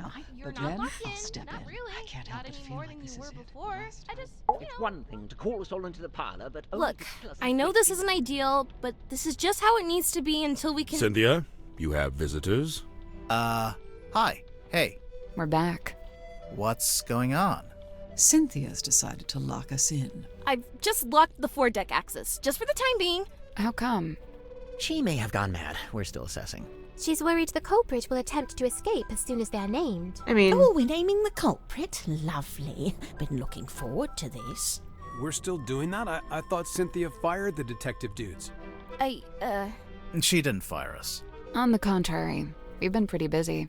But then I'll step in. I can't help but feel like this is it. It's one thing to call us all into the parlor, but Look, I know this isn't ideal, but this is just how it needs to be until we can... Cynthia, you have visitors? Hi. Hey. We're back. What's going on? Cynthia's decided to lock us in. I've just locked the foredeck access, just for the time being. How come? She may have gone mad. We're still assessing. She's worried the culprit will attempt to escape as soon as they're named. I mean... Oh, we're naming the culprit? Lovely. Been looking forward to this. We're still doing that? I thought Cynthia fired the detective dudes. She didn't fire us. On the contrary, we've been pretty busy.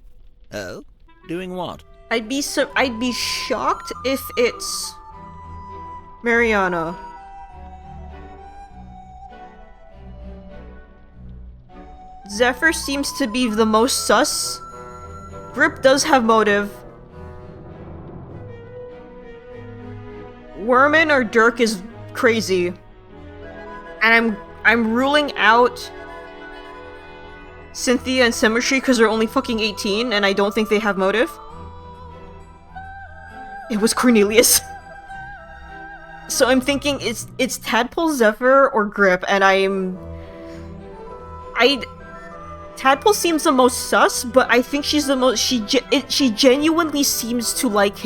Oh? Doing what? I'd be shocked if it's... Mariana. Zephyr seems to be the most sus. Grip does have motive. Werman or Dirk is crazy. And I'm ruling out Cynthia and Symmetry because they're only fucking 18 and I don't think they have motive. It was Cornelius. So I'm thinking it's Tadpole, Zephyr, or Grip, and Tadpole seems the most sus, but I think she's the most she genuinely seems to like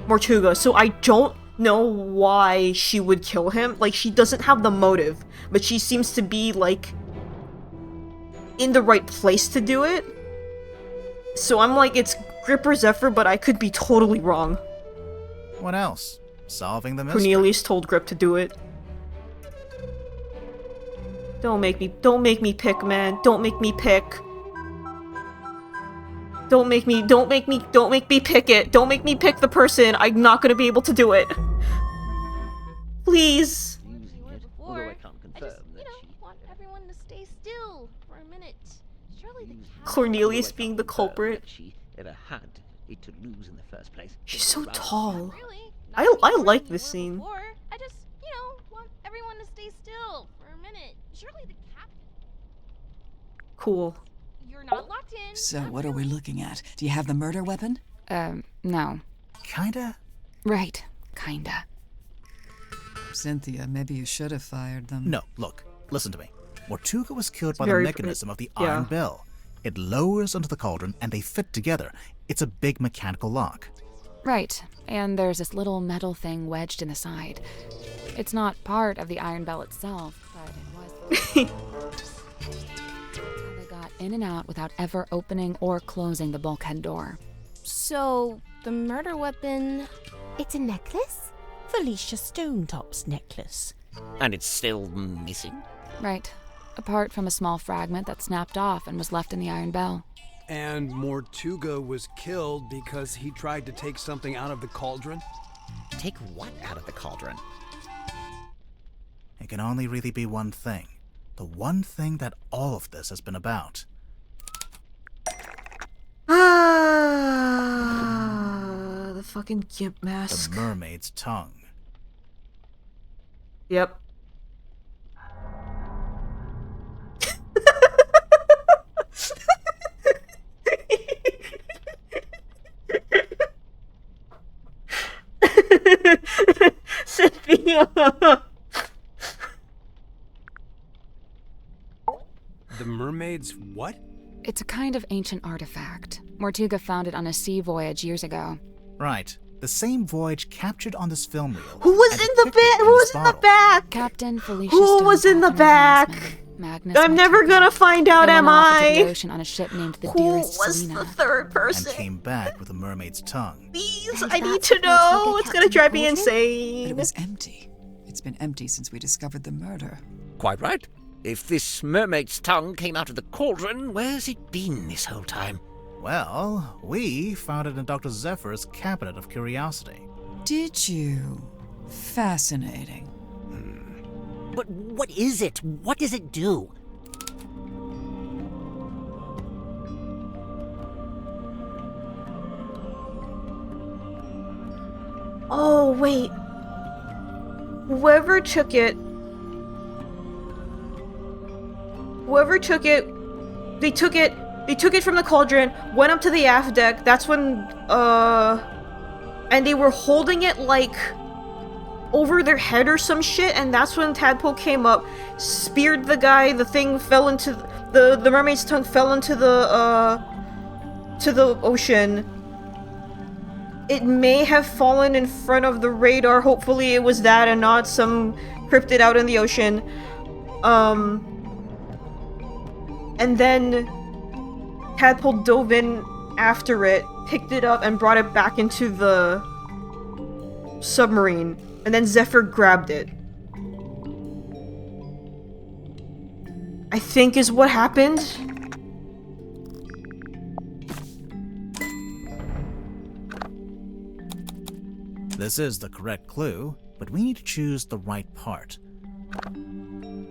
Mortuga, so I don't know why she would kill him. Like, she doesn't have the motive, but she seems to be like in the right place to do it. So I'm like, it's Grip or Zephyr, but I could be totally wrong. What else? Solving the mystery. Cornelius told Grip to do it. Don't make me pick, man. Don't make me pick. Don't make me pick it. Don't make me pick the person. I'm not gonna be able to do it. Please. Although I can't confirm that she want everyone to stay still for a minute. Surely the Cornelius being the culprit. she ever had it to lose in the first place. She's so tall. I like this scene. I just, want everyone to stay still for a minute. Surely the captain. Cool. You're not locked in. So what are we looking at? Do you have the murder weapon? No. Kinda? Right, kinda. Cynthia, maybe you should have fired them. No, look, listen to me. Mortuga was killed by the very- mechanism of the yeah. iron bell. It lowers onto the cauldron and they fit together. It's a big mechanical lock. Right, and there's this little metal thing wedged in the side. It's not part of the iron bell itself, but it was. How they got in and out without ever opening or closing the bulkhead door. So, the murder weapon... It's a necklace? Felicia Stonetop's necklace. And it's still missing? Right, apart from a small fragment that snapped off and was left in the iron bell. And Mortuga was killed because he tried to take something out of the cauldron? Take what out of the cauldron? It can only really be one thing. The one thing that all of this has been about. The fucking gimp mask. The mermaid's tongue. Yep. Cynthia. The mermaid's what? It's a kind of ancient artifact. Mortuga found it on a sea voyage years ago. Right. The same voyage captured on this film reel. Who was in the back? Who was in the back? Captain Felicia Who was in the back? Magnus I'm never gonna find out, They am went off into I? the ocean on a ship named the Who Dearest was Selena. the third And person? came back with the mermaid's tongue. Please, I need to know. It's gonna drive me But insane. it was empty. It's been empty since we discovered the murder. Quite right. If this mermaid's tongue came out of the cauldron, where's it been this whole time? Well, we found it in Dr. Zephyr's cabinet of curiosity. Did you? Fascinating. But what is it? What does it do? Oh, wait. Whoever took it, they took it from the cauldron, went up to the aft deck. That's when, and they were holding it, like, over their head or some shit, and that's when Tadpole came up, speared the guy, the thing fell into, the mermaid's tongue fell into the ocean. It may have fallen in front of the radar. Hopefully it was that and not some cryptid out in the ocean. And then Tadpole dove in after it, picked it up, and brought it back into the submarine. And then Zephyr grabbed it. I think is what happened. This is the correct clue, but we need to choose the right part.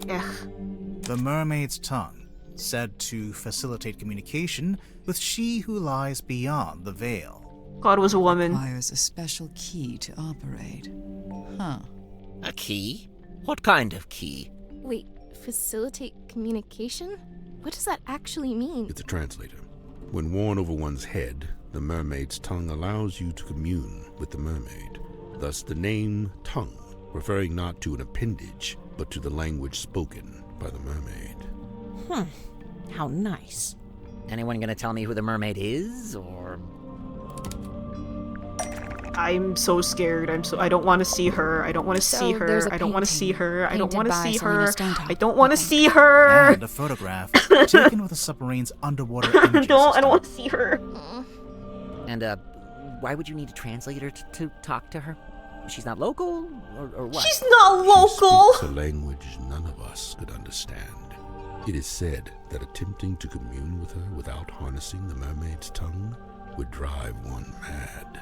The mermaid's tongue, said to facilitate communication with she who lies beyond the veil. God was a woman. Requires a special key to operate. Huh. A key? What kind of key? Wait, facilitate communication? What does that actually mean? It's a translator. When worn over one's head, the mermaid's tongue allows you to commune with the mermaid. Thus the name tongue, referring not to an appendage, but to the language spoken by the mermaid. How nice. Anyone gonna tell me who the mermaid is, or...? I'm so scared. I don't want to see her. I don't want to see her. I don't want to see her. I don't want to see her. I don't want to see her. And a photograph taken with the submarine's underwater imaging I don't want to see her. And, why would you need a translator to talk to her? She's not local, or what? She's not local! She speaks a language none of us could understand. It is said that attempting to commune with her without harnessing the mermaid's tongue would drive one mad.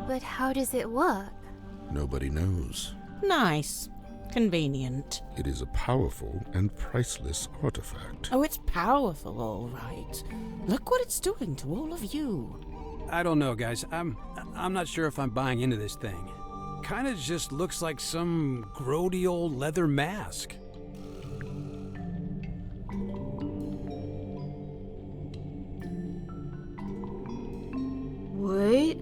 But how does it work? Nobody knows. Nice. Convenient. It is a powerful and priceless artifact. Oh, it's powerful, all right. Look what it's doing to all of you. I don't know, guys. I'm not sure if I'm buying into this thing. Kinda just looks like some grody old leather mask. Wait.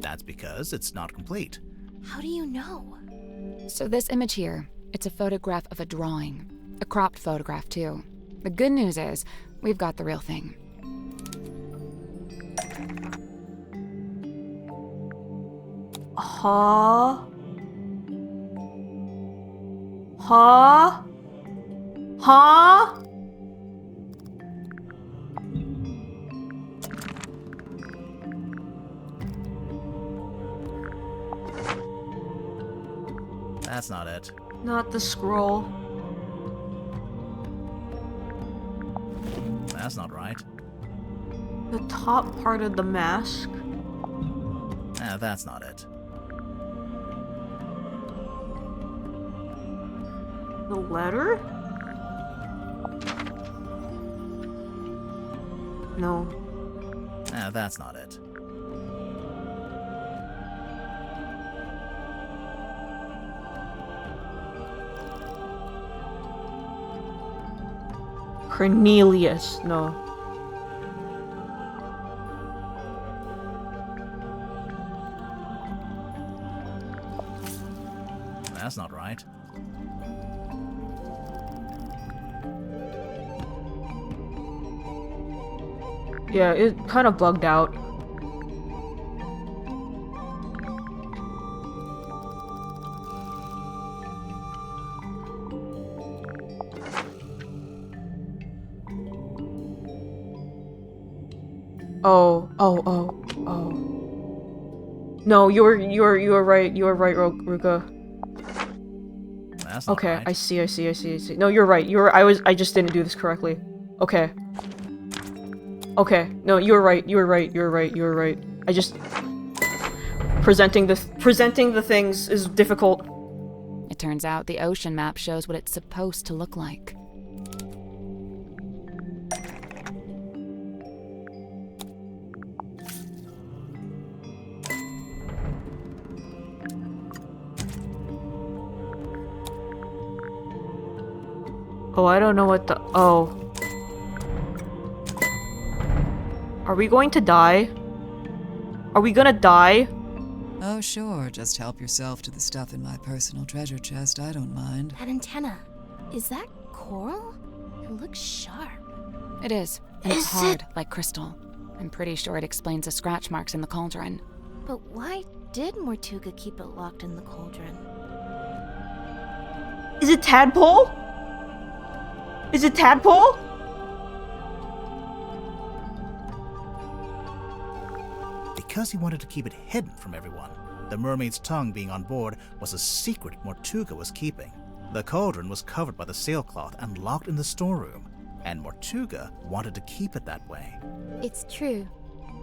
That's because it's not complete. How do you know? So this image here, it's a photograph of a drawing. A cropped photograph, too. The good news is, we've got the real thing. Huh? Huh? Huh? That's not it. Not the scroll. That's not right. The top part of the mask. That's not it. The letter? No. That's not it. Cornelius, no. That's not right. Yeah, it kind of bugged out. Oh. No, you were right. You were right, Ruka. That's not okay, right. I see. No, you're right. I just didn't do this correctly. Okay. Okay. No, you were right. I just presenting the things is difficult. It turns out the ocean map shows what it's supposed to look like. Oh, I don't know what the... Oh. Are we going to die? Are we gonna die? Oh, sure. Just help yourself to the stuff in my personal treasure chest. I don't mind. That antenna. Is that coral? It looks sharp. It is. And it's hard, like crystal. I'm pretty sure it explains the scratch marks in the cauldron. But why did Mortuga keep it locked in the cauldron? Is it Tadpole? Is it Tadpole? Because he wanted to keep it hidden from everyone. The mermaid's tongue being on board was a secret Mortuga was keeping. The cauldron was covered by the sailcloth and locked in the storeroom, and Mortuga wanted to keep it that way. It's true.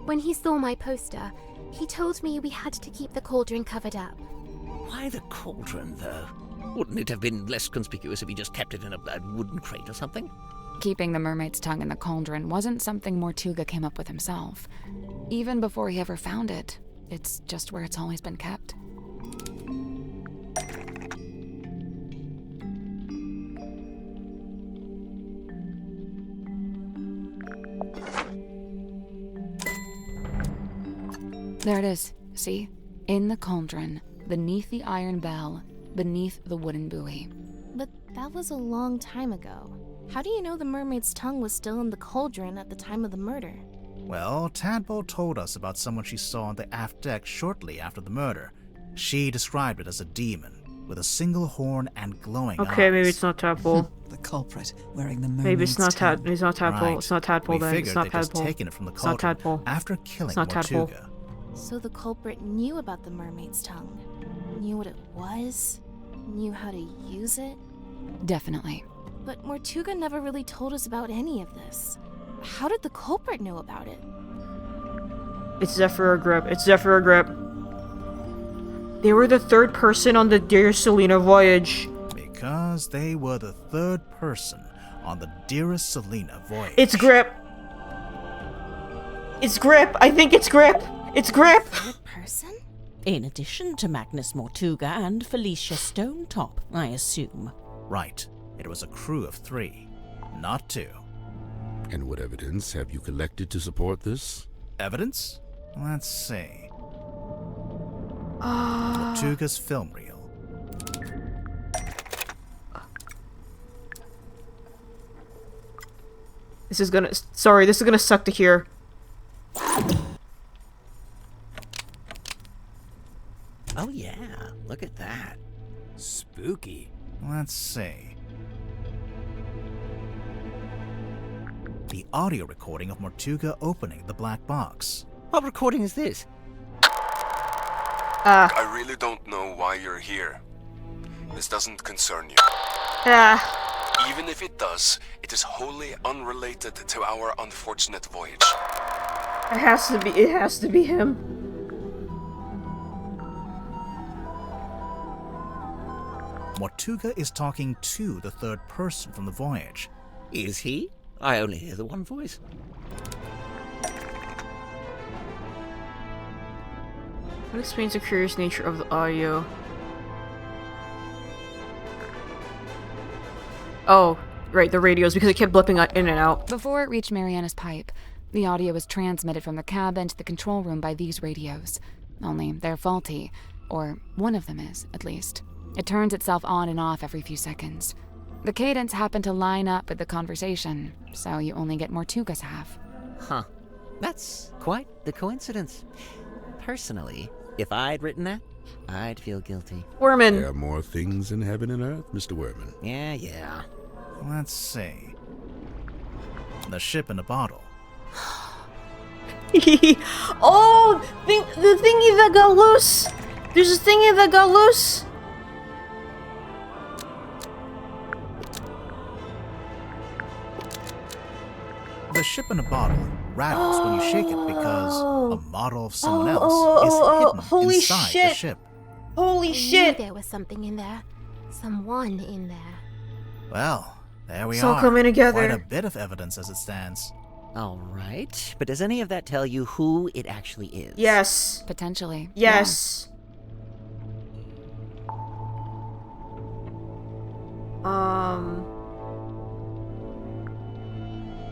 When he saw my poster, he told me we had to keep the cauldron covered up. Why the cauldron, though? Wouldn't it have been less conspicuous if he just kept it in a wooden crate or something? Keeping the mermaid's tongue in the cauldron wasn't something Mortuga came up with himself. Even before he ever found it, it's just where it's always been kept. There it is. See? In the cauldron, beneath the iron bell, beneath the wooden buoy. But that was a long time ago. How do you know the mermaid's tongue was still in the cauldron at the time of the murder? Well, Tadpole told us about someone she saw on the aft deck shortly after the murder. She described it as a demon, with a single horn and glowing eyes. Okay, maybe it's not Tadpole. The culprit wearing the mermaid's Maybe it's not tongue. It's not Tadpole. Right. It's not Tadpole We then. figured It's not they'd just Tadpole. taken it from the It's not cauldron Tadpole. after killing It's not Tadpole. Mortuga. So the culprit knew about the mermaid's tongue, knew what it was, knew how to use it. Definitely. But Mortuga never really told us about any of this. How did the culprit know about it? It's Zephyr or Grip. It's Zephyr or Grip. They were the third person on the Dear Selena voyage. Because they were the third person on the Dearest Selena voyage. It's Grip. It's Grip. I think it's Grip. It's Grip. Third person? In addition to Magnus Mortuga and Felicia Stonetop, I assume. Right. It was a crew of 3, not 2. And what evidence have you collected to support this? Evidence? Let's see. Mortuga's film reel. This is gonna suck to hear. Oh yeah, look at that. Spooky. Let's see. The audio recording of Mortuga opening the black box. What recording is this? I really don't know why you're here. This doesn't concern you. Even if it does, it is wholly unrelated to our unfortunate voyage. It has to be him. Mortuga is talking to the third person from the voyage. Is he? I only hear the one voice. What explains the curious nature of the audio? Oh, right, the radios, because it kept blipping in and out. Before it reached Mariana's pipe, the audio was transmitted from the cabin to the control room by these radios. Only they're faulty, or one of them is, at least. It turns itself on and off every few seconds. The cadence happened to line up with the conversation, so you only get Mortuga's half. Huh. That's quite the coincidence. Personally, if I'd written that, I'd feel guilty. Worman. There are more things in heaven and earth, Mr. Worman. Yeah. Let's see. The ship in a bottle. Oh, the thingy that got loose. There's a thingy that got loose. The ship in a bottle rattles when you shake it because a model of someone else is hidden inside the ship. Holy shit! There was something in there. Someone in there. Well, there we It's all are. coming together. Quite a bit of evidence as it stands. All right, but does any of that tell you who it actually is? Yes. Potentially. Yes.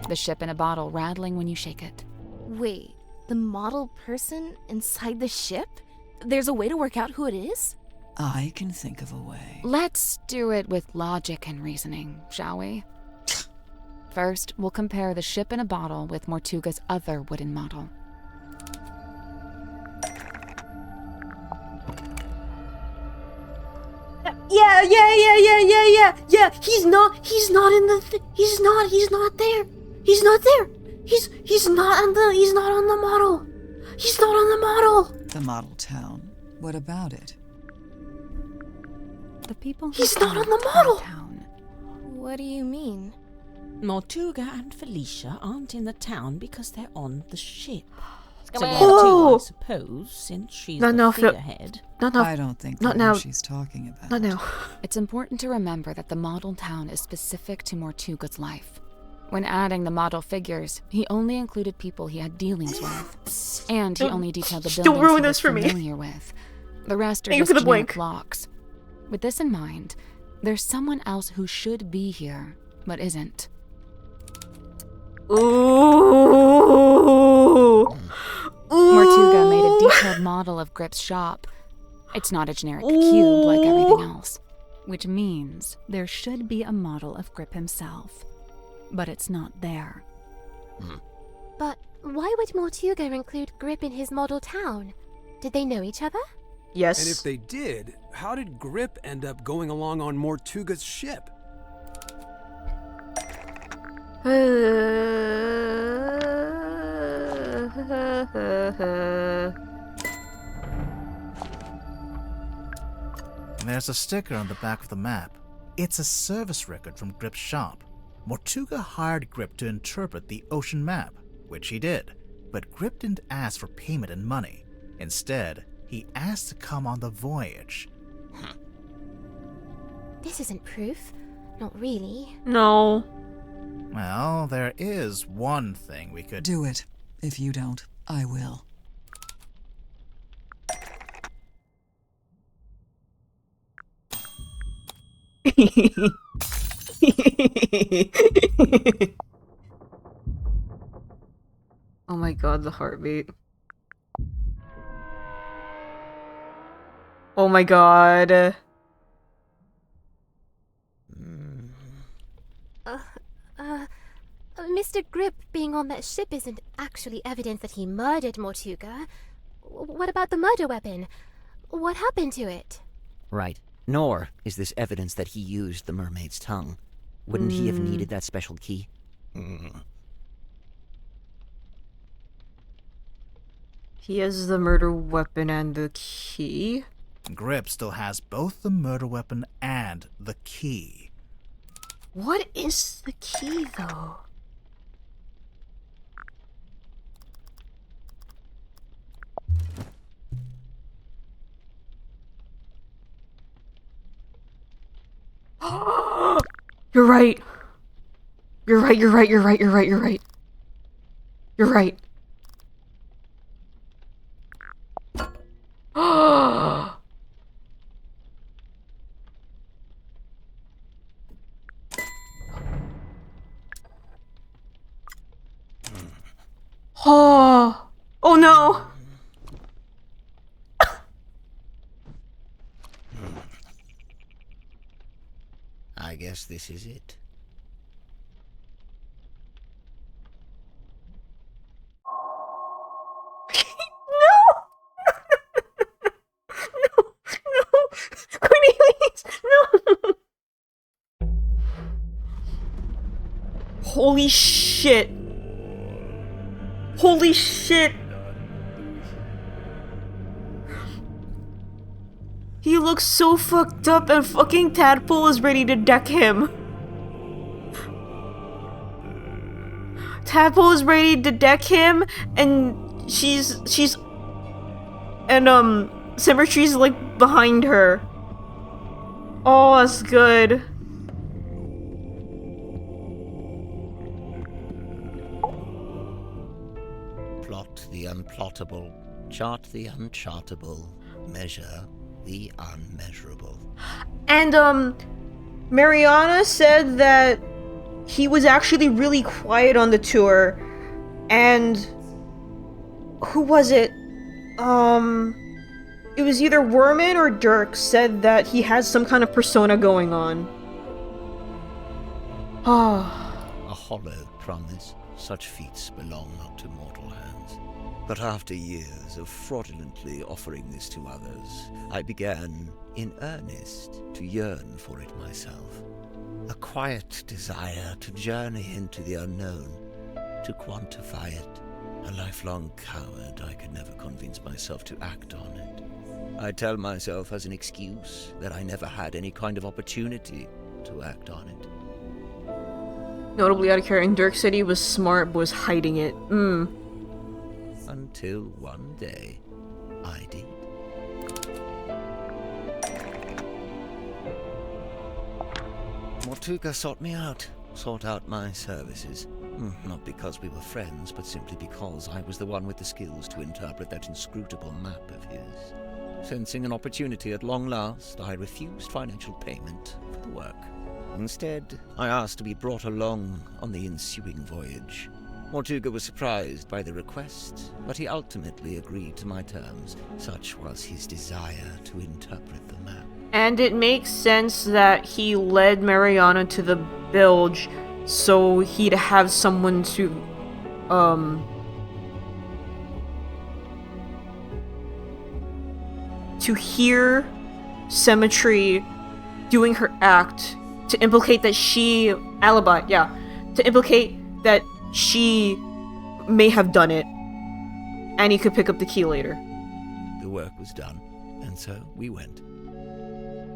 The ship in a bottle rattling when you shake it. Wait, the model person inside the ship? There's a way to work out who it is? I can think of a way. Let's do it with logic and reasoning, shall we? First, we'll compare the ship in a bottle with Mortuga's other wooden model. Yeah. He's not in the he's not there. He's not there. He's not on the model. He's not on the model. The model town. What about it? The people who He's not on the model. Town. What do you mean? Mortuga and Felicia aren't in the town because they're on the ship. So Come where on. to, I suppose, since she's the figurehead. I don't think not that's now. what she's talking about. Not now. It's important to remember that the model town is specific to Mortuga's life. When adding the model figures, he only included people he had dealings with. And he only detailed the Don't buildings ruin he this was for me. familiar with. The rest are Thank you just for the generic blank. blocks. With this in mind, there's someone else who should be here, but isn't. Ooh. Mortuga made a detailed model of Grip's shop. It's not a generic cube like everything else, which means there should be a model of Grip himself. But it's not there. But why would Mortuga include Grip in his model town? Did they know each other? Yes. And if they did, how did Grip end up going along on Mortuga's ship? There's a sticker on the back of the map. It's a service record from Grip's shop. Mortuga hired Grip to interpret the ocean map, which he did. But Grip didn't ask for payment in money. Instead, he asked to come on the voyage. This isn't proof. Not really. No. Well, there is one thing we could... Do it. If you don't, I will. Oh my god, the heartbeat. Oh my god. Mr. Grip being on that ship isn't actually evidence that he murdered Mortuga. What about the murder weapon? What happened to it? Right. Nor is this evidence that he used the mermaid's tongue. Wouldn't he have needed that special key? He has the murder weapon and the key. Grip still has both the murder weapon and the key. What is the key, though? You're right. You're right, you're right, you're right, you're right, you're right. You're right. Oh. Oh no. I guess this is it. Cornelius, no! Holy shit. Holy shit. He looks so fucked up and fucking Tadpole is ready to deck him. Tadpole is ready to deck him and she's and Symmetry's like behind her. Oh, that's good. Plot the unplottable, chart the unchartable, measure the unmeasurable. And Mariana said that he was actually really quiet on the tour, and who was it? It was either Worman or Dirk said that he has some kind of persona going on. A hollow promise. Such feats belong not to mortal hands. But after years of fraudulently offering this to others, I began, in earnest, to yearn for it myself. A quiet desire to journey into the unknown, to quantify it. A lifelong coward, I could never convince myself to act on it. I tell myself as an excuse that I never had any kind of opportunity to act on it. Notably out of character, Dirk said he was smart but was hiding it. Until one day, I did. Mortuga sought me out, sought out my services. Not because we were friends, but simply because I was the one with the skills to interpret that inscrutable map of his. Sensing an opportunity at long last, I refused financial payment for the work. Instead, I asked to be brought along on the ensuing voyage. Mortuga was surprised by the request, but he ultimately agreed to my terms. Such was his desire to interpret the map. And it makes sense that he led Mariana to the bilge so he'd have someone to, to hear Symmetry doing her act, to implicate that she... alibi, yeah. To implicate that she may have done it, and he could pick up the key later. The work was done, and so we went.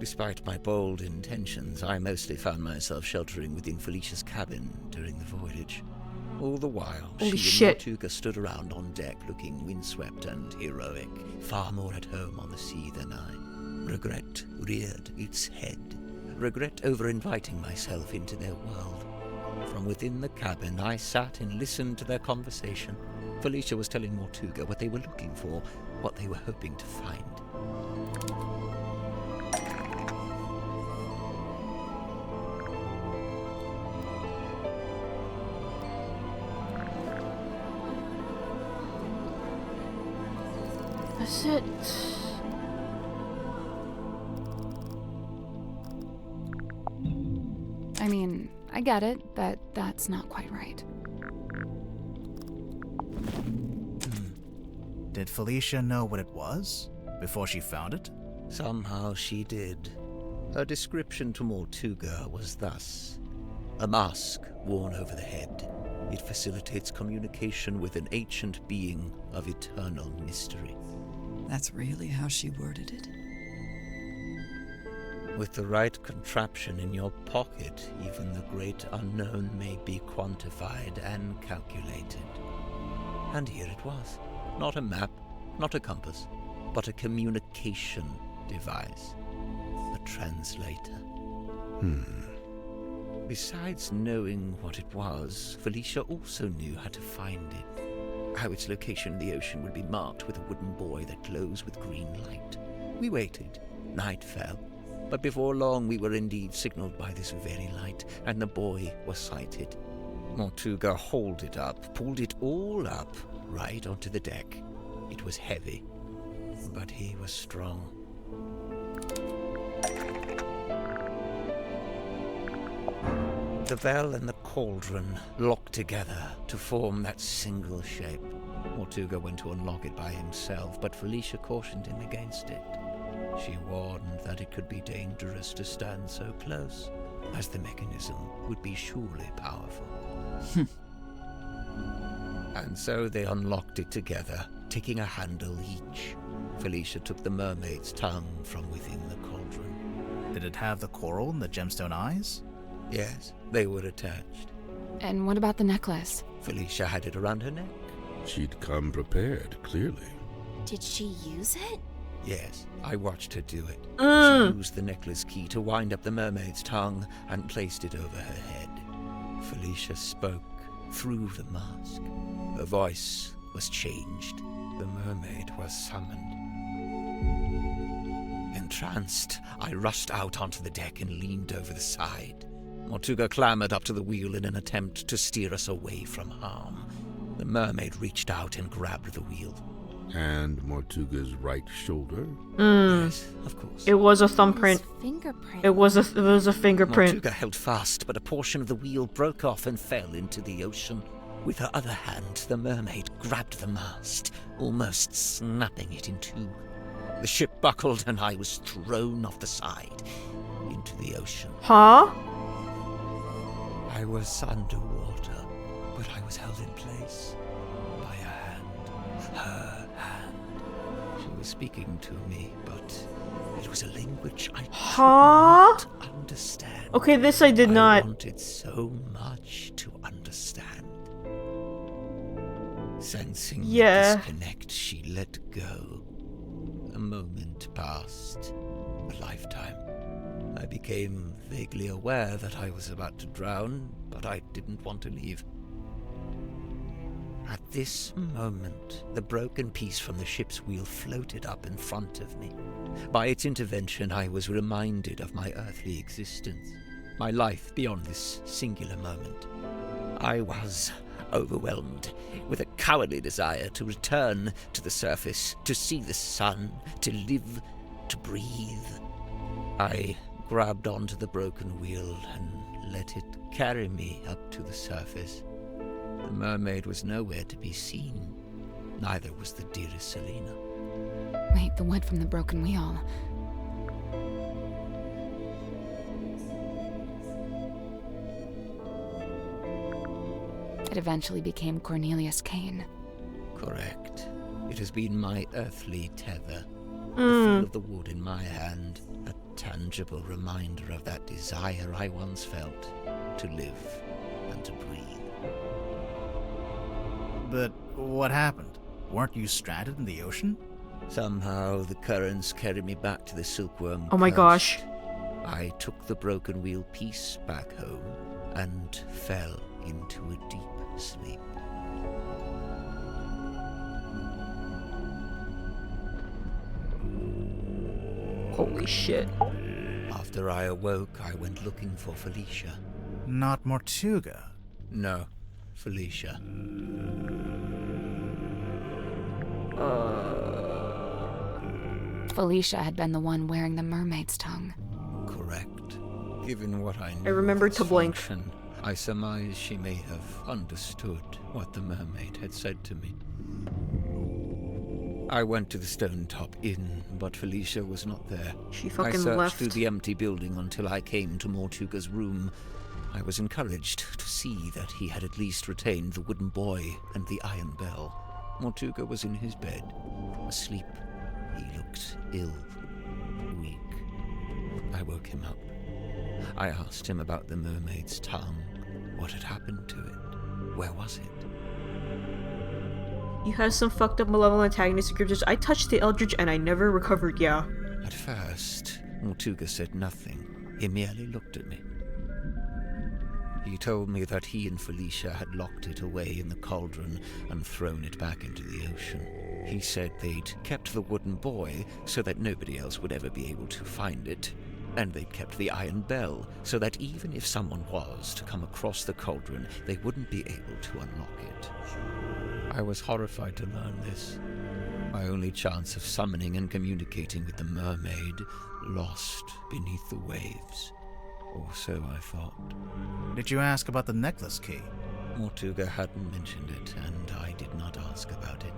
Despite my bold intentions, I mostly found myself sheltering within Felicia's cabin during the voyage. All the while, Holy she shit. and Mortuga stood around on deck looking windswept and heroic, far more at home on the sea than I. Regret reared its head. Regret over inviting myself into their world. From within the cabin, I sat and listened to their conversation. Felicia was telling Mortuga what they were looking for, what they were hoping to find. That's it. I mean, I get it, but that's not quite right. Did Felicia know what it was before she found it? Somehow she did. Her description to Mortuga was thus: a mask worn over the head. It facilitates communication with an ancient being of eternal mystery. That's really how she worded it? With the right contraption in your pocket, even the great unknown may be quantified and calculated. And here it was. Not a map, not a compass, but a communication device. A translator. Besides knowing what it was, Felicia also knew how to find it. How its location in the ocean would be marked with a wooden buoy that glows with green light. We waited. Night fell. But before long we were indeed signaled by this very light, and the buoy was sighted. Mortuga hauled it up, pulled it all up, right onto the deck. It was heavy, but he was strong. The bell and the cauldron locked together to form that single shape. Mortuga went to unlock it by himself, but Felicia cautioned him against it. She warned that it could be dangerous to stand so close, as the mechanism would be surely powerful. And so they unlocked it together, taking a handle each. Felicia took the mermaid's tongue from within the cauldron. Did it have the coral and the gemstone eyes? Yes, they were attached. And what about the necklace? Felicia had it around her neck. She'd come prepared, clearly. Did she use it? Yes, I watched her do it. She used the necklace key to wind up the mermaid's tongue and placed it over her head. Felicia spoke through the mask. Her voice was changed. The mermaid was summoned. Entranced, I rushed out onto the deck and leaned over the side. Mortuga clambered up to the wheel in an attempt to steer us away from harm. The mermaid reached out and grabbed the wheel. And Mortuga's right shoulder? Yes, of course. It was a thumbprint. Fingerprint. It was a fingerprint. Mortuga held fast, but a portion of the wheel broke off and fell into the ocean. With her other hand, the mermaid grabbed the mast, almost snapping it in two. The ship buckled and I was thrown off the side into the ocean. Huh? I was underwater, but I was held in place by a hand. Her hand. She was speaking to me, but it was a language I could not understand. Okay, this I did not. I wanted so much to understand. Sensing the disconnect, she let go. A moment passed. A lifetime. I became vaguely aware that I was about to drown, but I didn't want to leave. At this moment, the broken piece from the ship's wheel floated up in front of me. By its intervention, I was reminded of my earthly existence, my life beyond this singular moment. I was overwhelmed with a cowardly desire to return to the surface, to see the sun, to live, to breathe. I grabbed onto the broken wheel and let it carry me up to the surface. The mermaid was nowhere to be seen. Neither was the dearest Selena. Wait, the wood from the broken wheel. It eventually became Cornelius Kane. Correct. It has been my earthly tether. The feel of the wood in my hand, a tangible reminder of that desire I once felt to live and to breathe. But what happened? Weren't you stranded in the ocean? Somehow the currents carried me back to the silkworm. Oh my gosh. I took the broken wheel piece back home and fell into a deep sleep. Holy shit. After I awoke, I went looking for Felicia. Not Mortuga. No, Felicia. Felicia had been the one wearing the mermaid's tongue. Correct. Given what I knew, I remembered to blink. I surmise she may have understood what the mermaid had said to me. I went to the Stone Top Inn, but Felicia was not there. She fucking I searched left. through the empty building until I came to Mortuga's room. I was encouraged to see that he had at least retained the wooden boy and the iron bell. Mortuga was in his bed, asleep. He looked ill, weak. I woke him up. I asked him about the mermaid's tongue. What had happened to it? Where was it? You had some fucked up malevolent antagonistic scriptures. I touched the Eldritch and I never recovered, yeah. At first, Mortuga said nothing. He merely looked at me. He told me that he and Felicia had locked it away in the cauldron and thrown it back into the ocean. He said they'd kept the wooden boy so that nobody else would ever be able to find it, and they'd kept the iron bell so that even if someone was to come across the cauldron, they wouldn't be able to unlock it. I was horrified to learn this. My only chance of summoning and communicating with the mermaid lost beneath the waves. Or so I thought. Did you ask about the necklace key? Mortuga hadn't mentioned it, and I did not ask about it.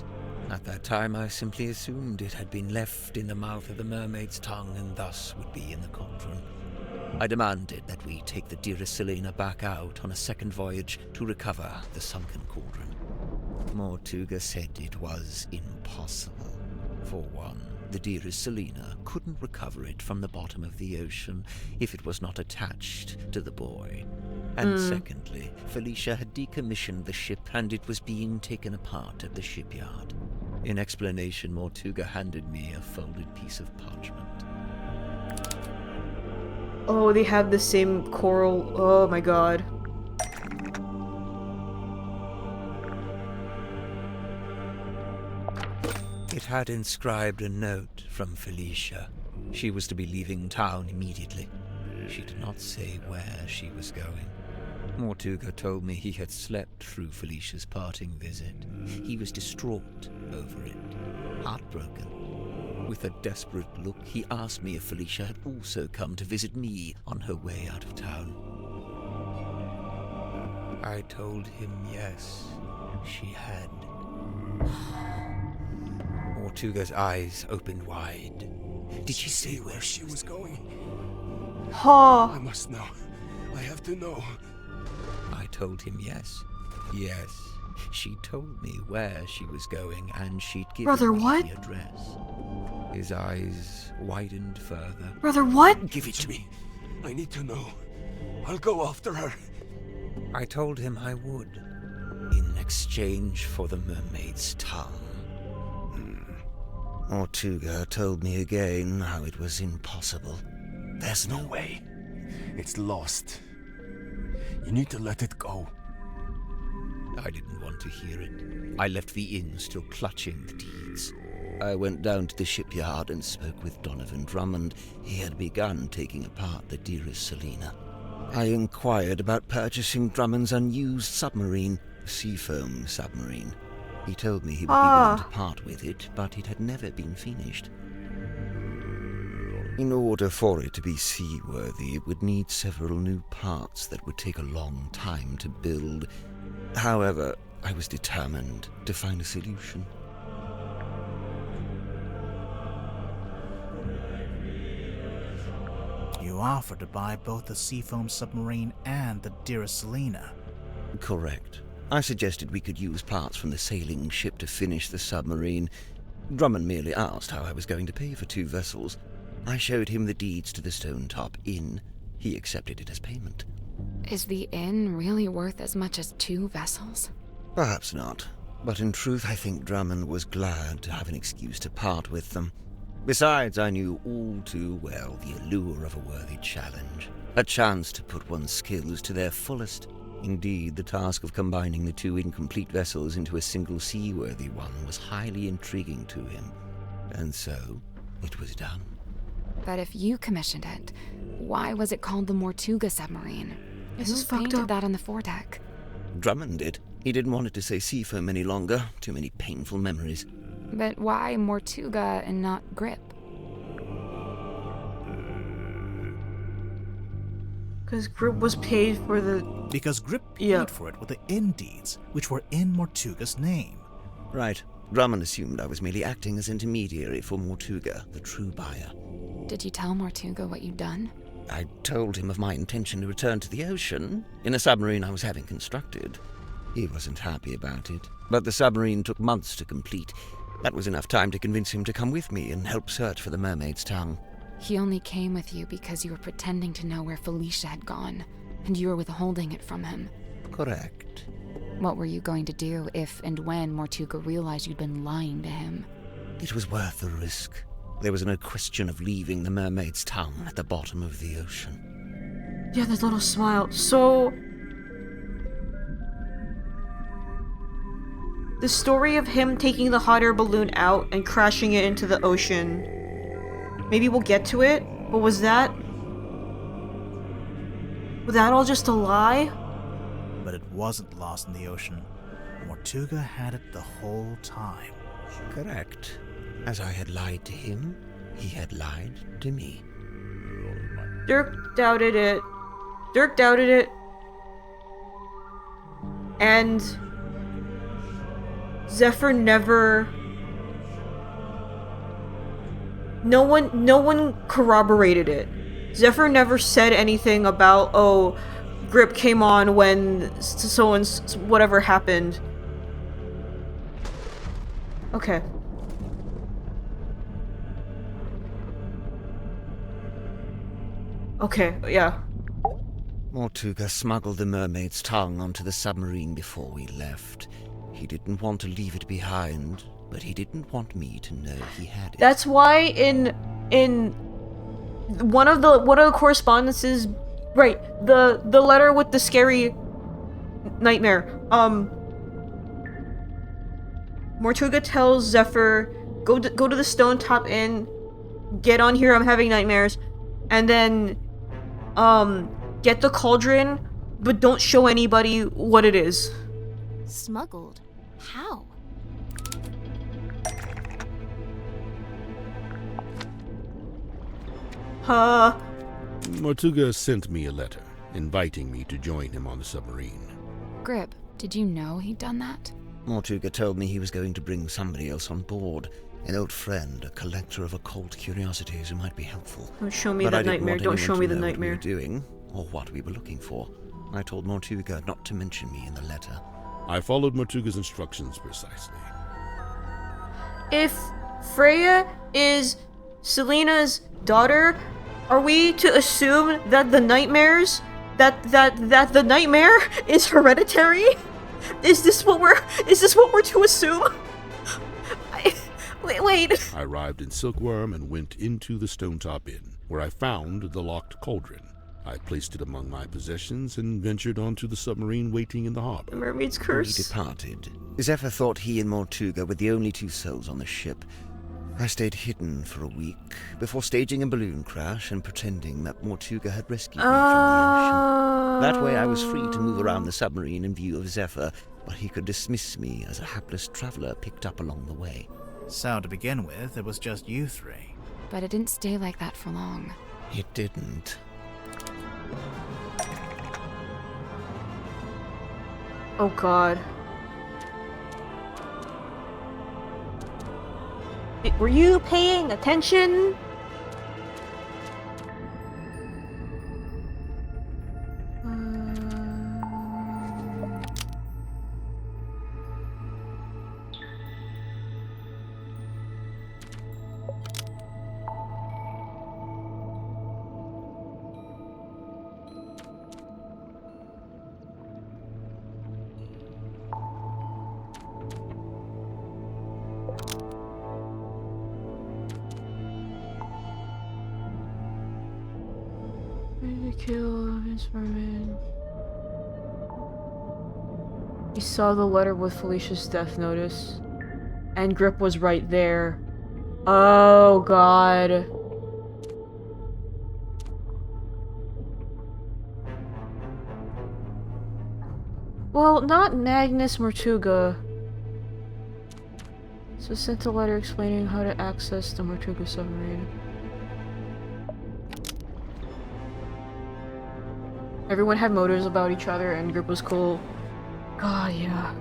At that time, I simply assumed it had been left in the mouth of the mermaid's tongue and thus would be in the cauldron. I demanded that we take the dearest Selena back out on a second voyage to recover the sunken cauldron. Mortuga said it was impossible. For one, the dearest Selena couldn't recover it from the bottom of the ocean if it was not attached to the boy. And secondly, Felicia had decommissioned the ship and it was being taken apart at the shipyard. In explanation, Mortuga handed me a folded piece of parchment. Oh, they have the same coral. Oh my god. It had inscribed a note from Felicia. She was to be leaving town immediately. She did not say where she was going. Mortuga told me he had slept through Felicia's parting visit. He was distraught over it, heartbroken. With a desperate look, he asked me if Felicia had also come to visit me on her way out of town. I told him yes, she had. Mortuga's eyes opened wide. Did she say where she was going? Ha! I must know. I have to know. I told him yes. Yes, she told me where she was going and she'd given Brother, me what? the address. His eyes widened further. Brother, what? Give it to me. I need to know. I'll go after her. I told him I would, in exchange for the mermaid's tongue. Mortuga told me again how it was impossible. There's no way. It's lost. You need to let it go. I didn't want to hear it. I left the inn still clutching the deeds. I went down to the shipyard and spoke with Donovan Drummond. He had begun taking apart the dearest Selena. I inquired about purchasing Drummond's unused submarine. seafoam submarine. He told me he would be willing to part with it, but it had never been finished. In order for it to be seaworthy, it would need several new parts that would take a long time to build. However, I was determined to find a solution. You offered to buy both the seafoam submarine and the dearest Selena. Correct. I suggested we could use parts from the sailing ship to finish the submarine. Drummond merely asked how I was going to pay for 2 vessels. I showed him the deeds to the Stone Top Inn. He accepted it as payment. Is the inn really worth as much as 2 vessels? Perhaps not, but in truth I think Drummond was glad to have an excuse to part with them. Besides, I knew all too well the allure of a worthy challenge, a chance to put one's skills to their fullest. Indeed, the task of combining the 2 incomplete vessels into a single seaworthy one was highly intriguing to him, and so it was done. But if you commissioned it, why was it called the Mortuga submarine? This is Who fucked painted up. that on the foredeck? Drummond did. He didn't want it to say seafoam any longer. Too many painful memories. But why Mortuga and not Grip? Because Grip was paid for the... Because Grip paid for it with the inn deeds, which were in Mortuga's name. Right. Drummond assumed I was merely acting as intermediary for Mortuga, the true buyer. Did you tell Mortuga what you'd done? I told him of my intention to return to the ocean in a submarine I was having constructed. He wasn't happy about it, but the submarine took months to complete. That was enough time to convince him to come with me and help search for the Mermaid's tongue. He only came with you because you were pretending to know where Felicia had gone, and you were withholding it from him. Correct. What were you going to do if and when Mortuga realized you'd been lying to him? It was worth the risk. There was no question of leaving the Mermaid's tongue at the bottom of the ocean. Yeah, that little smile. So... the story of him taking the hot air balloon out and crashing it into the ocean. Maybe we'll get to it, but was that all just a lie? But it wasn't lost in the ocean. Mortuga had it the whole time. Correct. As I had lied to him, he had lied to me. Dirk doubted it. And Zephyr never... No one corroborated it. Zephyr never said anything about, oh, Grip came on when so and whatever happened. Okay. Okay, yeah. Mortuga smuggled the Mermaid's tongue onto the submarine before we left. He didn't want to leave it behind, but he didn't want me to know he had it. That's why in one of the correspondences, right, the letter with the scary nightmare, Mortuga tells Zephyr, go to the Stone Top Inn, get on here, I'm having nightmares, and then get the cauldron, but don't show anybody what it is. Smuggled? How? Mortuga sent me a letter, inviting me to join him on the submarine. Grip, did you know he'd done that? Mortuga told me he was going to bring somebody else on board. An old friend, a collector of occult curiosities who might be helpful. Don't show me But that I didn't nightmare. want Don't anyone show to me the know nightmare. What we were doing, or what we were looking for. I told Mortuga not to mention me in the letter. I followed Mortuga's instructions precisely. If Freya is Selena's daughter, are we to assume that the nightmares, that the nightmare is hereditary? Is this what we're to assume? Wait. I arrived in Silkworm and went into the Stone Top Inn, where I found the locked cauldron. I placed it among my possessions and ventured onto the submarine waiting in the harbor. The Mermaid's curse. We departed. Zephyr thought he and Mortuga were the only 2 souls on the ship. I stayed hidden for a week before staging a balloon crash and pretending that Mortuga had rescued me from the ocean. That way I was free to move around the submarine in view of Zephyr, or he could dismiss me as a hapless traveler picked up along the way. So, to begin with, it was just you three. But it didn't stay like that for long. It didn't. Oh god. Were you paying attention? Kill his Mermaid. He saw the letter with Felicia's death notice. And Grip was right there. Oh god. Well, not Magnus Mortuga. So sent a letter explaining how to access the Mortuga submarine. Everyone had motives about each other and Grip was cool. God, yeah.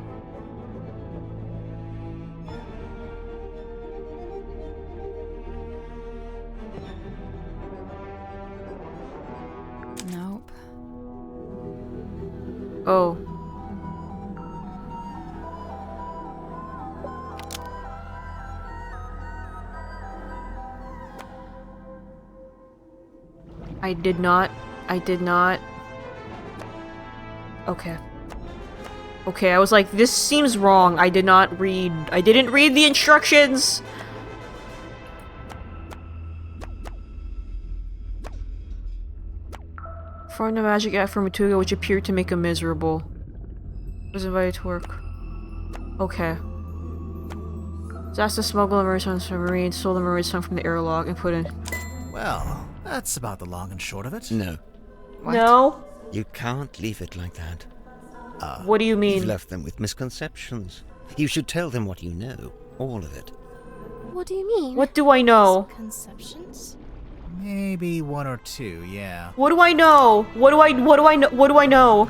Nope. Oh. I did not. Okay. Okay, I was like, this seems wrong. I didn't read the instructions! Formed a magic act for Mortuga which appeared to make him miserable. Was invited to work. Okay. Zasta smuggled a merchant submarine, stole the mermaid's tongue from the airlock, and put in... Well, that's about the long and short of it. No. What? No? You can't leave it like that. What do you mean? You've left them with misconceptions. You should tell them what you know. All of it. What do you mean? What do I know? Misconceptions? Maybe one or two, yeah. What do I know? What do I know?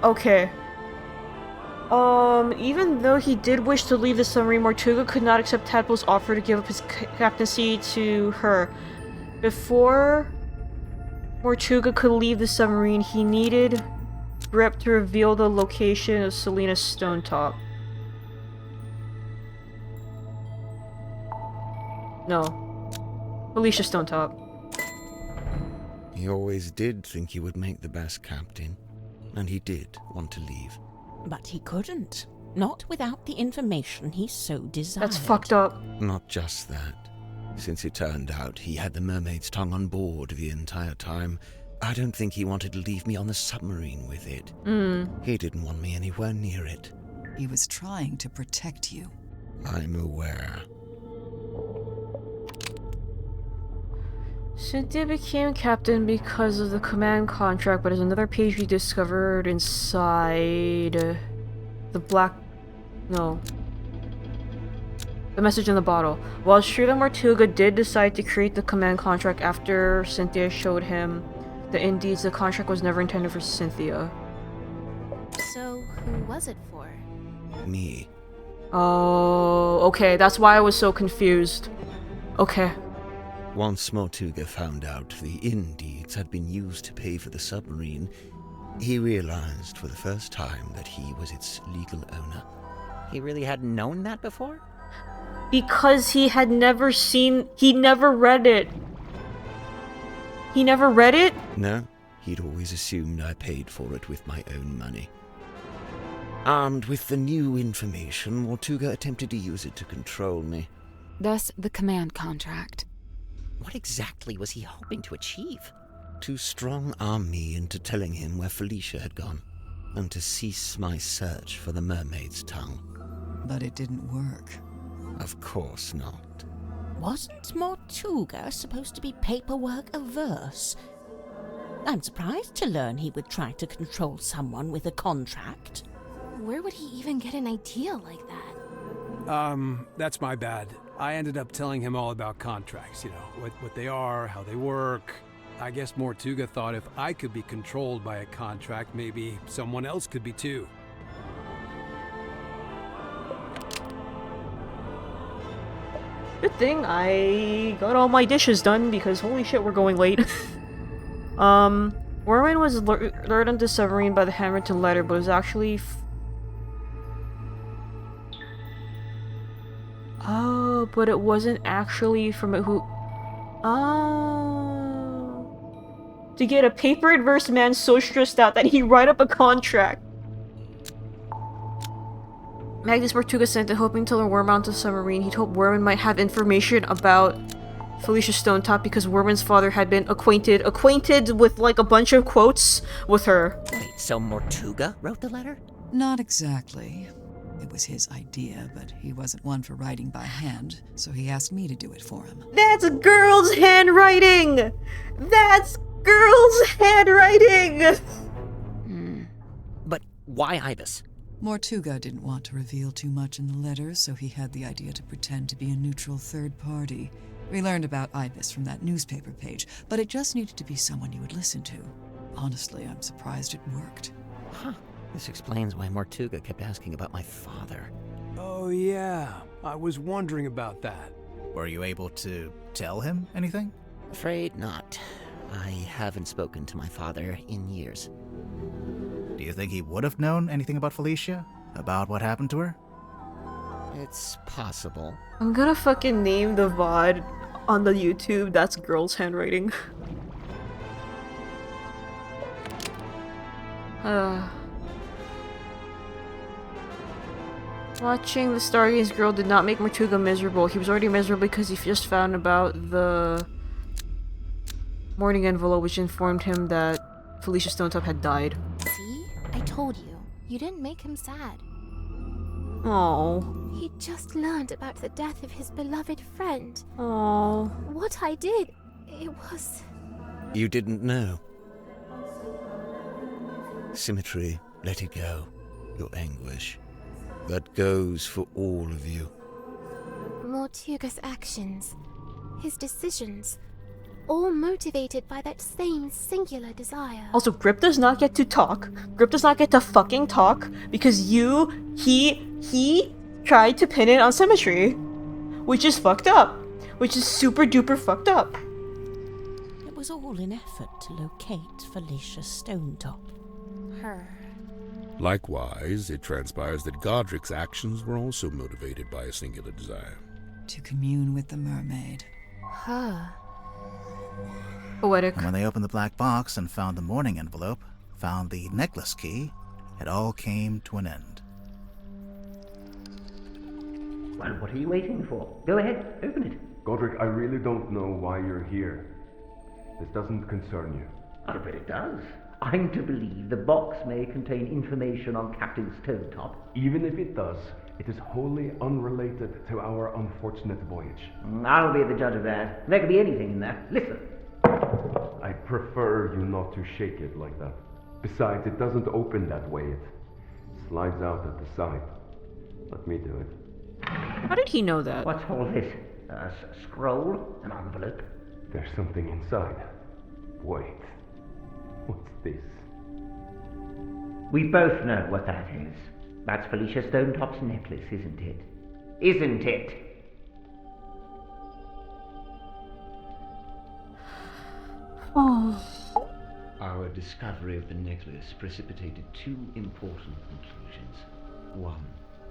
Okay. Even though he did wish to leave the submarine, Mortuga could not accept Tadpole's offer to give up his captaincy to her. Before Mortuga could leave the submarine, he needed Grip to reveal the location of Selena's stone top. No. Felicia Stone Top. He always did think he would make the best captain. And he did want to leave. But he couldn't. Not without the information he so desired. That's fucked up. Not just that. Since it turned out he had the mermaid's tongue on board the entire time, I don't think he wanted to leave me on the submarine with it. He didn't want me anywhere near it. He was trying to protect you. I'm aware. Cynthia became captain because of the command contract, but there's another page we discovered inside the message in the bottle. While it's true that Mortuga did decide to create the command contract after Cynthia showed him the indeeds, the contract was never intended for Cynthia. So, who was it for? Me. Oh, okay, that's why I was so confused. Okay. Once Mortuga found out the indeeds had been used to pay for the submarine, he realized for the first time that he was its legal owner. He really hadn't known that before? Because he had never he never read it. He never read it? No, he'd always assumed I paid for it with my own money. Armed with the new information, Mortuga attempted to use it to control me. Thus, the command contract. What exactly was he hoping to achieve? To strong-arm me into telling him where Felicia had gone, and to cease my search for the mermaid's tongue. But it didn't work. Of course not. Wasn't Mortuga supposed to be paperwork averse? I'm surprised to learn he would try to control someone with a contract. Where would he even get an idea like that? That's my bad. I ended up telling him all about contracts, you know, what they are, how they work. I guess Mortuga thought if I could be controlled by a contract, maybe someone else could be too. Good thing I got all my dishes done because holy shit, we're going late. Werman was lured on the submarine by the handwritten letter, but was actually oh, but it wasn't actually from who. Oh. To get a paper-adverse man so stressed out that he write up a contract. Magnus Mortuga sent it, hoping to lure Werman onto the submarine. He hoped Werman might have information about Felicia Stonetop because Werman's father had been acquainted with like a bunch of quotes with her. Wait, so Mortuga wrote the letter? Not exactly. It was his idea, but he wasn't one for writing by hand, so he asked me to do it for him. That's girl's handwriting! That's girl's handwriting! But why Ibis? Mortuga didn't want to reveal too much in the letter, so he had the idea to pretend to be a neutral third party. We learned about Ibis from that newspaper page, but it just needed to be someone you would listen to. Honestly, I'm surprised it worked. Huh. This explains why Mortuga kept asking about my father. Oh yeah, I was wondering about that. Were you able to tell him anything? Afraid not. I haven't spoken to my father in years. Do you think he would have known anything about Felicia? About what happened to her? It's possible. I'm gonna fucking name the VOD on the YouTube, That's Girl's Handwriting. Watching the Stargaze girl did not make Mortuga miserable. He was already miserable because he just found about the morning envelope which informed him that Felicia Stonetop had died. See? I told you. You didn't make him sad. Oh. He just learned about the death of his beloved friend. Oh. What I did, it was... You didn't know. Symmetry, let it go. Your anguish. That goes for all of you. Mortuga's actions, his decisions, all motivated by that same singular desire. Also, Grip does not get to talk. Grip does not get to fucking talk because he tried to pin it on Symmetry. Which is fucked up. Which is super duper fucked up. It was all an effort to locate Felicia Stonetop. Her. Likewise, it transpires that Godric's actions were also motivated by a singular desire. To commune with the mermaid. Her. Poetic. And when they opened the black box and found the mourning envelope, found the necklace key, it all came to an end. Well, what are you waiting for? Go ahead, open it. Godric, I really don't know why you're here. This doesn't concern you. Oh, but it does. I'm to believe the box may contain information on Captain Stonetop. Even if it does, it is wholly unrelated to our unfortunate voyage. I'll be the judge of that. There could be anything in there. Listen. I prefer you not to shake it like that. Besides, it doesn't open that way. It slides out at the side. Let me do it. How did he know that? What's all this? A scroll? An envelope? There's something inside. Wait. What's this? We both know what that is. That's Felicia Stonetop's necklace, isn't it? Isn't it? Oh. Our discovery of the necklace precipitated two important conclusions. One,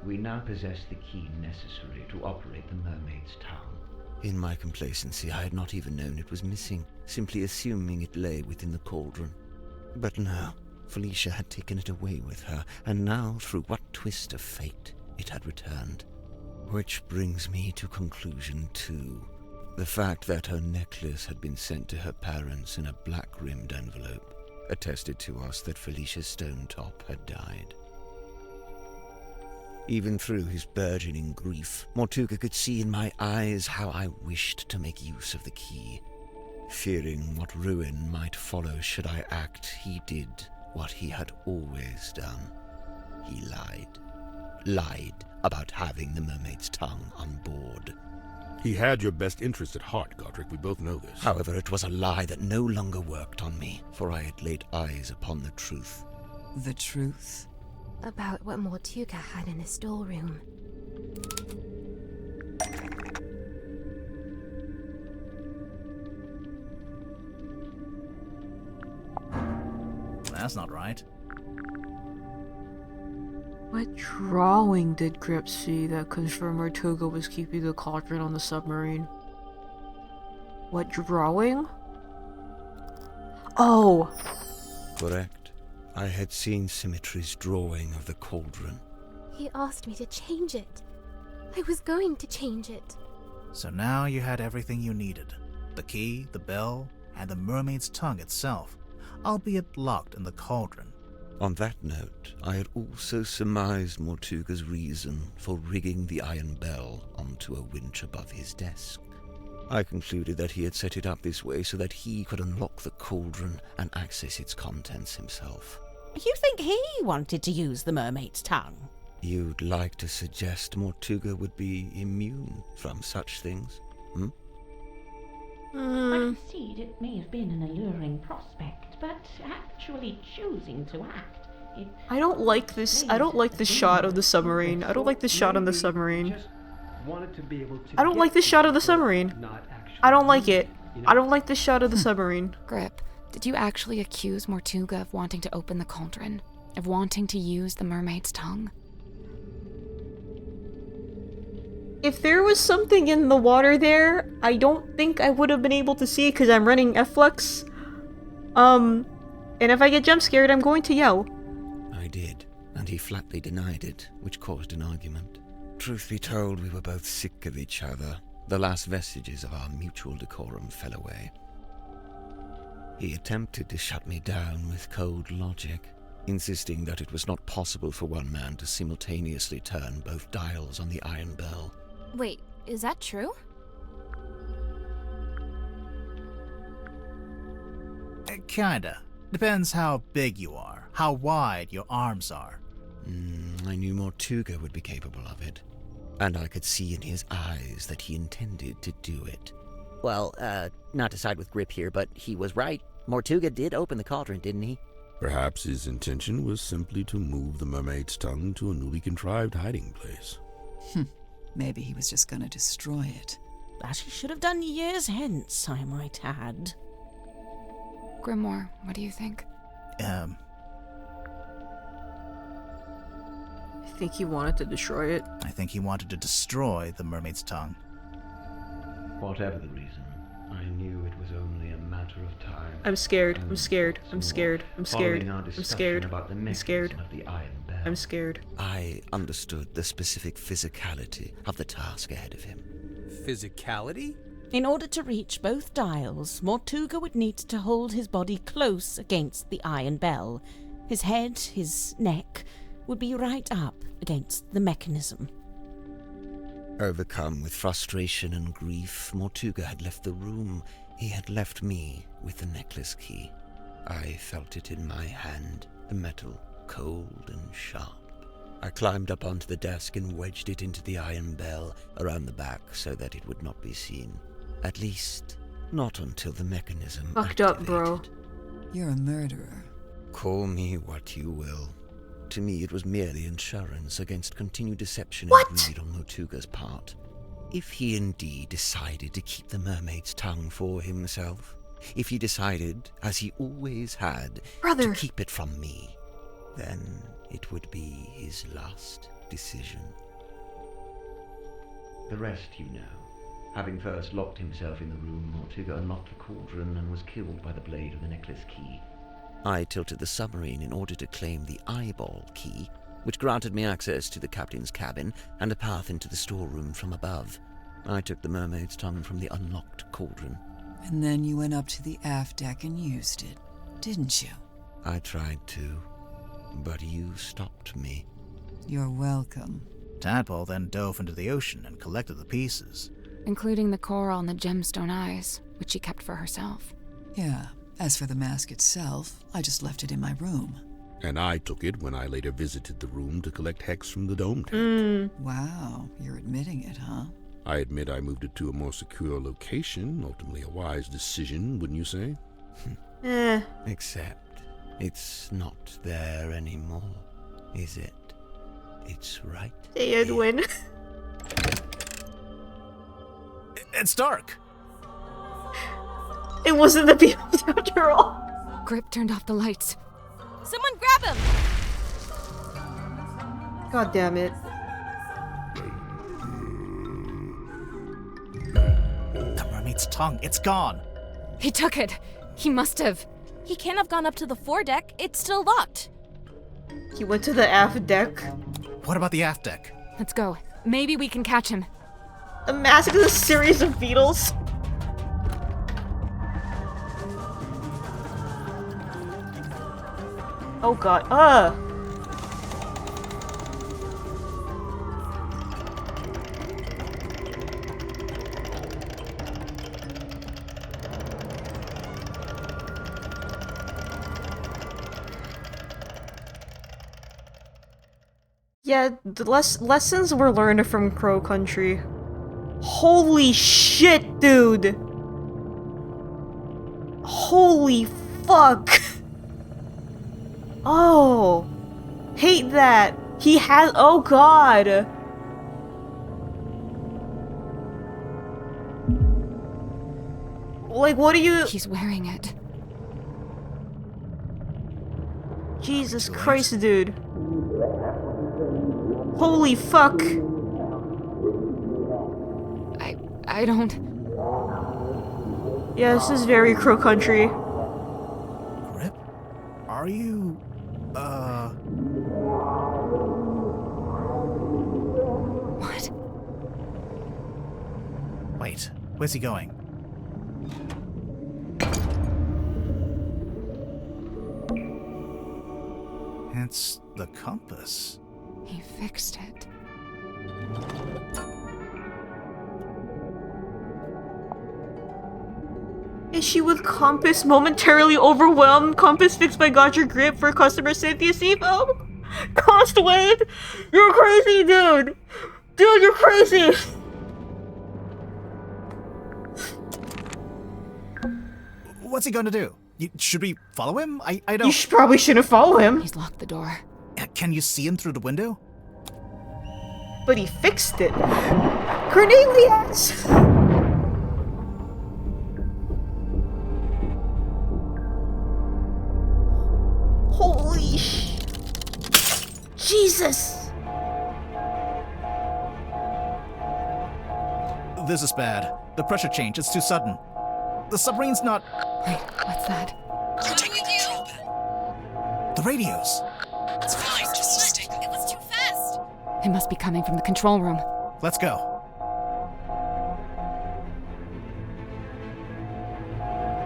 we now possess the key necessary to operate the Mermaid's tongue. In my complacency, I had not even known it was missing, simply assuming it lay within the cauldron. But no, Felicia had taken it away with her, and now, through what twist of fate, it had returned. Which brings me to conclusion 2. The fact that her necklace had been sent to her parents in a black-rimmed envelope attested to us that Felicia Stonetop had died. Even through his burgeoning grief, Mortuga could see in my eyes how I wished to make use of the key. Fearing what ruin might follow should I act, he did what he had always done. He lied. Lied about having the mermaid's tongue on board. He had your best interest at heart, Godric. We both know this. However, it was a lie that no longer worked on me, for I had laid eyes upon the truth. The truth? About what Mortuga had in the storeroom. That's not right. What drawing did Grip see that confirmed Mortuga was keeping the cauldron on the submarine? What drawing? Oh! Correct. I had seen Symmetry's drawing of the cauldron. He asked me to change it. I was going to change it. So now you had everything you needed. The key, the bell, and the mermaid's tongue itself, albeit locked in the cauldron. On that note, I had also surmised Mortuga's reason for rigging the iron bell onto a winch above his desk. I concluded that he had set it up this way so that he could unlock the cauldron and access its contents himself. You think he wanted to use the mermaid's tongue? You'd like to suggest Mortuga would be immune from such things, hmm? I concede it may have been an alluring prospect, but actually choosing to act, I don't like this. I don't like this shot of the submarine. I don't like this shot on the submarine. I don't like this shot of the submarine. I don't like it. I don't like this shot of the submarine. Grip, did you actually accuse Mortuga of wanting to open the cauldron? Of wanting to use the mermaid's tongue? If there was something in the water there, I don't think I would have been able to see it because I'm running F-Lux. And if I get jump scared, I'm going to yell. I did, and he flatly denied it, which caused an argument. Truth be told, we were both sick of each other. The last vestiges of our mutual decorum fell away. He attempted to shut me down with cold logic, insisting that it was not possible for one man to simultaneously turn both dials on the iron bell. Wait, is that true? Kinda. Depends how big you are, how wide your arms are. I knew Mortuga would be capable of it, and I could see in his eyes that he intended to do it. Well, not to side with Grip here, but he was right. Mortuga did open the cauldron, didn't he? Perhaps his intention was simply to move the mermaid's tongue to a newly contrived hiding place. Maybe he was just gonna destroy it. That he should have done years hence, I might add. Grimoire, what do you think? I think he wanted to destroy it. I think he wanted to destroy the mermaid's tongue. Whatever the reason, I knew it was only a matter of time. I'm scared. I'm scared. I'm scared. I'm scared. Following our I'm discussion scared. about the I'm scared. mechanism of the iron bell. I'm scared. I understood the specific physicality of the task ahead of him. Physicality? In order to reach both dials, Mortuga would need to hold his body close against the iron bell. His head, his neck, would be right up against the mechanism. Overcome with frustration and grief, Mortuga had left the room. He had left me with the necklace key. I felt it in my hand, the metal cold and sharp. I climbed up onto the desk and wedged it into the iron bell around the back so that it would not be seen. At least, not until the mechanism Fucked up, bro. You're a murderer. Call me what you will. To me, it was merely insurance against continued deception What? and greed on Mortuga's part. If he indeed decided to keep the mermaid's tongue for himself, if he decided, as he always had, Brother. to keep it from me, then it would be his last decision. The rest you know. Having first locked himself in the room, Mortuga unlocked the cauldron and was killed by the blade of the necklace key. I tilted the submarine in order to claim the eyeball key, which granted me access to the captain's cabin and a path into the storeroom from above. I took the mermaid's tongue from the unlocked cauldron. And then you went up to the aft deck and used it, didn't you? I tried to, but you stopped me. You're welcome. Tadpole then dove into the ocean and collected the pieces. including the coral and the gemstone eyes, which she kept for herself. Yeah, as for the mask itself, I just left it in my room. And I took it when I later visited the room to collect hex from the dome tank. Wow, you're admitting it, huh? I admit I moved it to a more secure location, ultimately a wise decision, wouldn't you say? Except it's not there anymore, is it? It's right. Hey, Edwin. It's dark. It wasn't the Beatles after all. Grip turned off the lights. Someone grab him! God damn it. The mermaid's tongue, it's gone. He took it. He must have. He can't have gone up to the foredeck. It's still locked. He went to the aft deck. What about the aft deck? Let's go. Maybe we can catch him. The mask is a series of beetles. Oh god, Yeah, the lessons were learned from Crow Country. Holy shit, dude! Holy fuck! Oh! Hate that! He has- oh god! Like, what are you- He's wearing it. Jesus Christ, dude. Holy fuck! I don't... Yeah, this is very Crow Country. Grip? Are you... What? Wait, where's he going? It's the compass. He fixed it. Issue with Compass momentarily overwhelmed. Compass fixed by Got Your Grip for customer Cynthia Seafoam. Cost Wade! You're crazy, dude! Dude, you're crazy! What's he gonna do? Should we follow him? I don't... You probably shouldn't follow him. He's locked the door. Can you see him through the window? But he fixed it. Cornelius! Holy sh... Jesus! This is bad. The pressure change, it's too sudden. The submarine's not... Wait, what's that? You're taking control, Ben. The radios. It's fine, just stay. It was too fast! It must be coming from the control room. Let's go.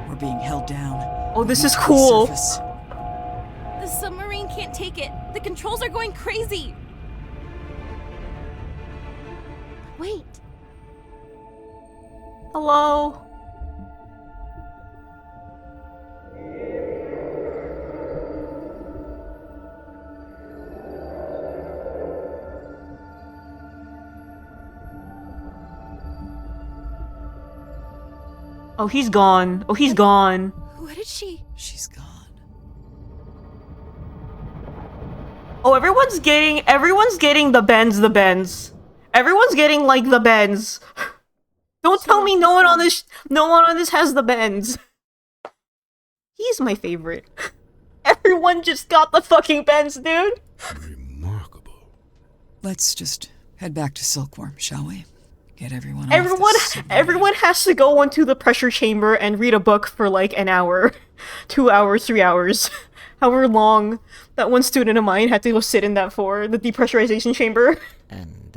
We're being held down. Oh, this is cool. The submarine can't take it. The controls are going crazy. Wait. Hello? Oh, he's gone. Oh, he's gone. What did she? She's gone. Oh, everyone's getting the bends. Everyone's getting, like, the bends. Don't tell me no one on this has the bends. He's my favorite. Everyone just got the fucking bends, dude. Remarkable. Let's just head back to Silkworm, shall we? Get everyone off Everyone has to go into the pressure chamber and read a book for like an hour, 2 hours, 3 hours, however long that one student of mine had to go sit in that for, the depressurization chamber. And,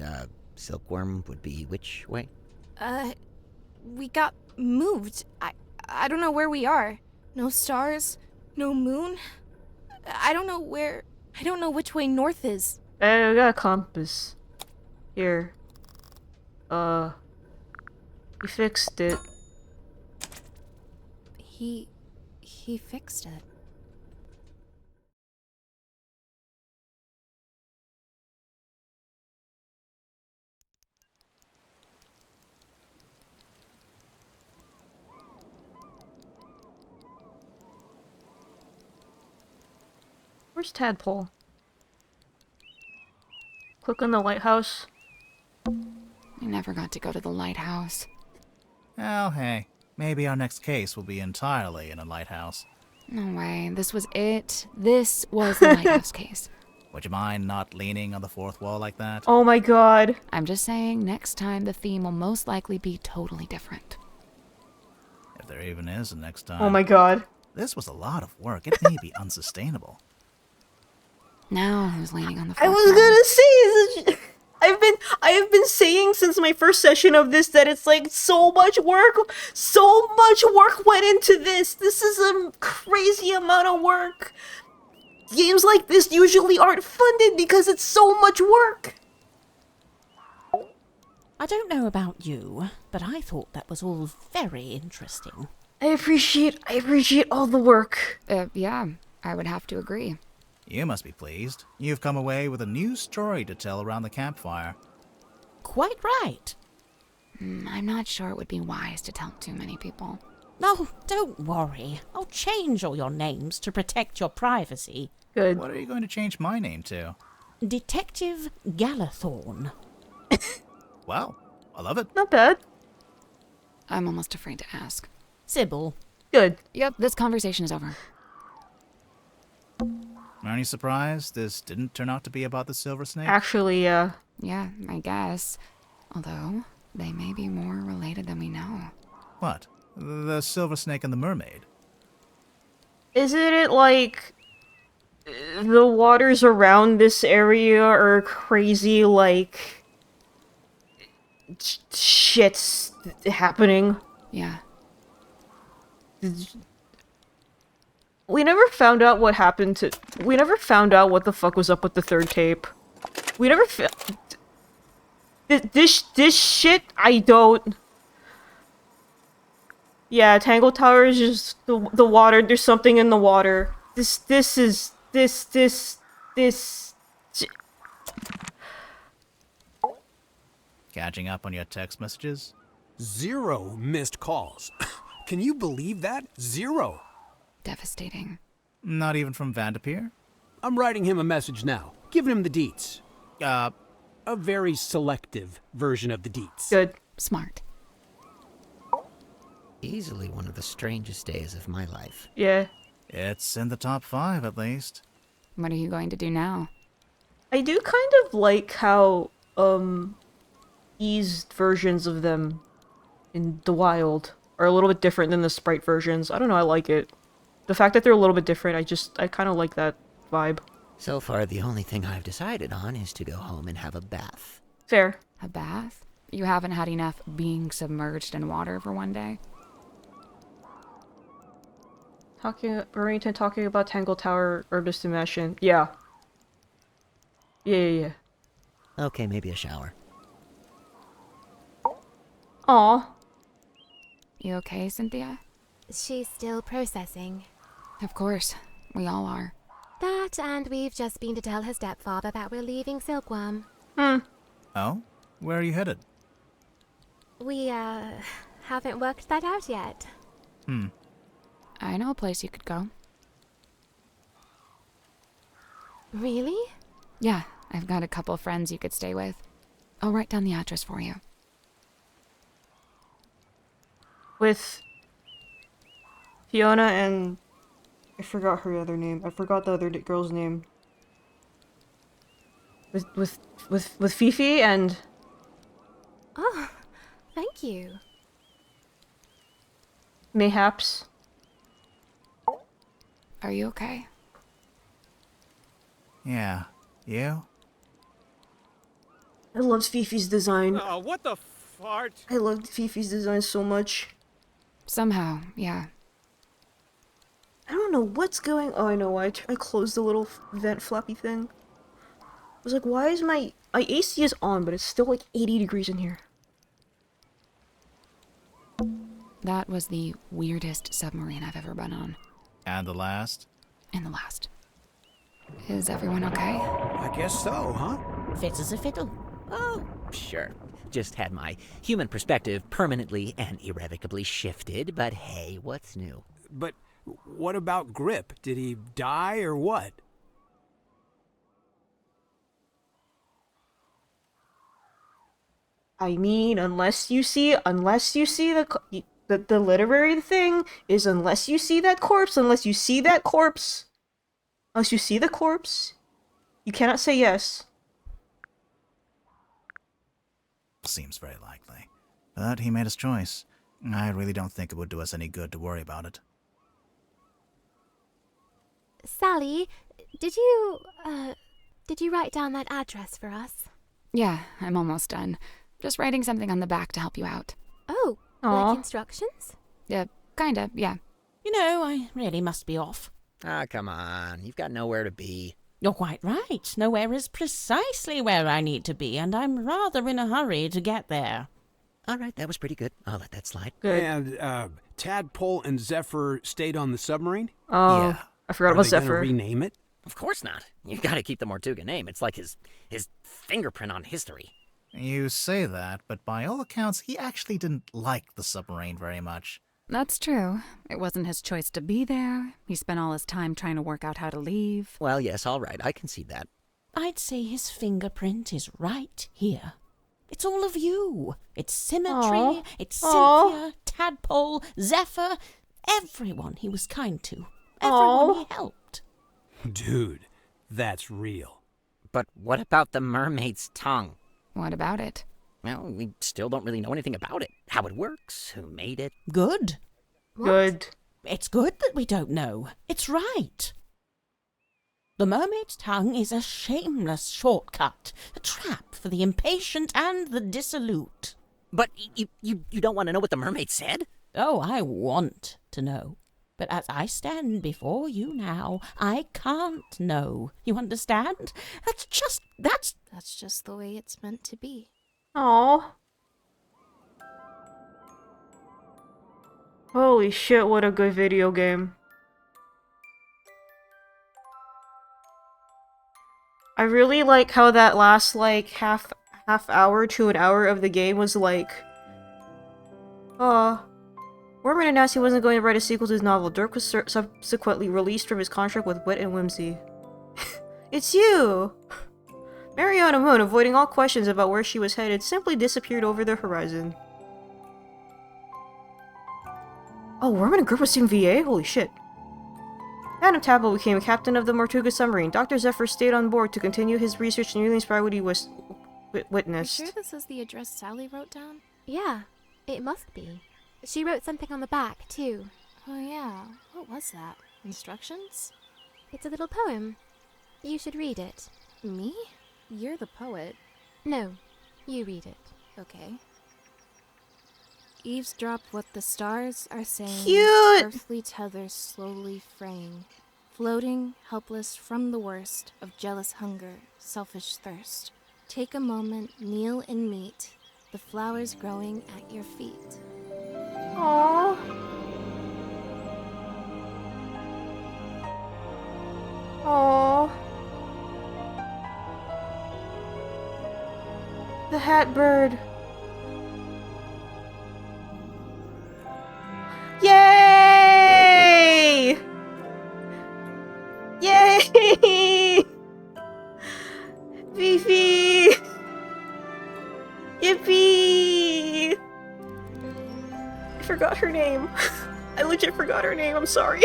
Silkworm would be which way? We got moved. I don't know where we are. No stars, no moon. I don't know which way north is. I got a compass. Here. He fixed it. He fixed it. Where's Tadpole? Click on the lighthouse. I never got to go to the lighthouse. Oh, hey. Maybe our next case will be entirely in a lighthouse. No way. This was it. This was the lighthouse case. Would you mind not leaning on the fourth wall like that? Oh my god. I'm just saying, next time the theme will most likely be totally different. If there even is a next time. Oh my god. This was a lot of work. It may be unsustainable. Now who's leaning on the fourth I was wall? gonna say, I have been saying since my first session of this that it's like so much work went into this. This is a crazy amount of work. Games like this usually aren't funded because it's so much work. I don't know about you, but I thought that was all very interesting. I appreciate all the work. Yeah, I would have to agree. You must be pleased. You've come away with a new story to tell around the campfire. Quite right. I'm not sure it would be wise to tell too many people. No, don't worry. I'll change all your names to protect your privacy. Good. What are you going to change my name to? Detective Galathorn. Wow, I love it. Not bad. I'm almost afraid to ask. Sybil. Good. Yep, this conversation is over. Aren't you surprised this didn't turn out to be about the silver snake? Actually, Yeah, I guess. Although, they may be more related than we know. What? The silver snake and the mermaid? Isn't it like the waters around this area are crazy, like shit's happening? Yeah. We never found out what happened to... We never found out what the fuck was up with the third tape. We never This shit, I don't... Yeah, Tangle Tower is just the water. There's something in the water. This... Catching up on your text messages? 0 missed calls. Can you believe that? 0. Devastating. Not even from Vanderpeer? I'm writing him a message now, giving him the deets. A very selective version of the deets. Good. Smart. Easily one of the strangest days of my life. Yeah. It's in the top 5, at least. What are you going to do now? I do kind of like how, eased versions of them in the wild are a little bit different than the sprite versions. I don't know, I like it. The fact that they're a little bit different, I kind of like that vibe. So far, the only thing I've decided on is to go home and have a bath. Fair. A bath? You haven't had enough being submerged in water for one day? Remington talking about Tangle Tower or Dimension. Yeah. Yeah. Okay, maybe a shower. Aw. You okay, Cynthia? She's still processing. Of course. We all are. That, and we've just been to tell her stepfather that we're leaving Silkworm. Oh? Where are you headed? We, haven't worked that out yet. I know a place you could go. Really? Yeah, I've got a couple friends you could stay with. I'll write down the address for you. With Fiona and... I forgot her other name. I forgot the other girl's name. With Fifi and... Oh, thank you. Mayhaps. Are you okay? Yeah. You? I loved Fifi's design. What the fart? I loved Fifi's design so much. Somehow, yeah. I don't know what's going... Oh, I know why. I closed the little vent flappy thing. I was like, why is my... My AC is on, but it's still like 80 degrees in here. That was the weirdest submarine I've ever been on. And the last? And the last. Is everyone okay? I guess so, huh? Fit as a fiddle. Oh, sure. Just had my human perspective permanently and irrevocably shifted, but hey, what's new? But what about Grip? Did he die or what? I mean, unless you see the literary thing is unless you see the corpse, you cannot say yes. Seems very likely. But he made his choice. I really don't think it would do us any good to worry about it. Sally, did you write down that address for us? Yeah, I'm almost done. Just writing something on the back to help you out. Oh, Aww. like instructions? Kinda, yeah. You know, I really must be off. Ah, come on. You've got nowhere to be. You're quite right. Nowhere is precisely where I need to be, and I'm rather in a hurry to get there. All right, that was pretty good. I'll let that slide. Good. And Tadpole and Zephyr stayed on the submarine? Oh, yeah. I forgot about Zephyr. Are they gonna rename it? Of course not. You gotta keep the Mortuga name. It's like his fingerprint on history. You say that, but by all accounts, he actually didn't like the submarine very much. That's true. It wasn't his choice to be there. He spent all his time trying to work out how to leave. Well, yes, all right. I can see that. I'd say his fingerprint is right here. It's all of you. It's Symmetry, Aww. it's Aww. Cynthia, Tadpole, Zephyr, everyone he was kind to, everyone he helped. Dude, that's real. But what about the mermaid's tongue? What about it? Well, we still don't really know anything about it. How it works, who made it. Good. What? Good. It's good that we don't know. It's right. The mermaid's tongue is a shameless shortcut, a trap for the impatient and the dissolute. But you don't want to know what the mermaid said? Oh, I want to know. But as I stand before you now, I can't know. You understand? That's just the way it's meant to be. Aww. Holy shit, what a good video game. I really like how that last, like, half hour to an hour of the game was like... Warman announced he wasn't going to write a sequel to his novel. Dirk was subsequently released from his contract with Wit and Whimsy. It's you! Mariana Moon, avoiding all questions about where she was headed, simply disappeared over the horizon. Oh, Warman and Grip was in VA? Holy shit. Adam Tadpole became captain of the Mortuga submarine. Dr. Zephyr stayed on board to continue his research and nearly inspired what he witnessed. You sure this is the address Sally wrote down? Yeah, it must be. She wrote something on the back, too. Oh yeah, what was that? Instructions? It's a little poem. You should read it. Me? You're the poet. No, you read it. Okay. Eavesdrop what the stars are saying. Cute! Earthly tethers slowly fraying. Floating, helpless from the worst of jealous hunger, selfish thirst. Take a moment, kneel and meet the flowers growing at your feet. Aww. Aww. The hat bird. Yay! Yay! Fifi! Yippee! I forgot her name. I legit forgot her name, I'm sorry.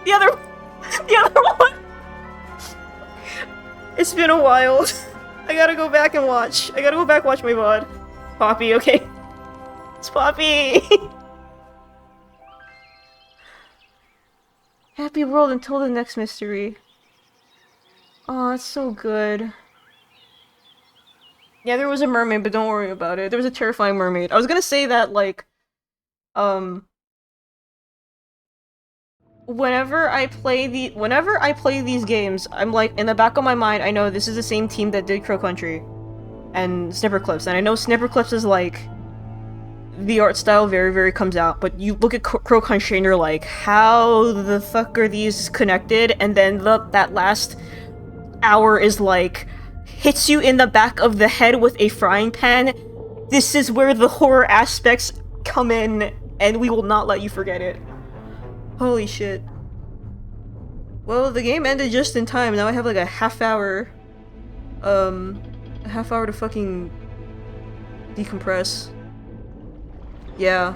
The other one! It's been a while. I gotta go back and watch. I gotta go back and watch my VOD. Poppy, okay. It's Poppy! Happy world until the next mystery. Oh, it's so good. Yeah, there was a mermaid, but don't worry about it. There was a terrifying mermaid. I was gonna say that, like, whenever I play these games, I'm like, in the back of my mind, I know this is the same team that did Crow Country and Snipperclips, and I know Snipperclips is like the art style very comes out, but you look at Crow Country and you're like, how the fuck are these connected? And then that last hour is like, hits you in the back of the head with a frying pan. This is where the horror aspects come in, and we will not let you forget it. Holy shit. Well, the game ended just in time. Now I have like a half hour to fucking decompress. Yeah.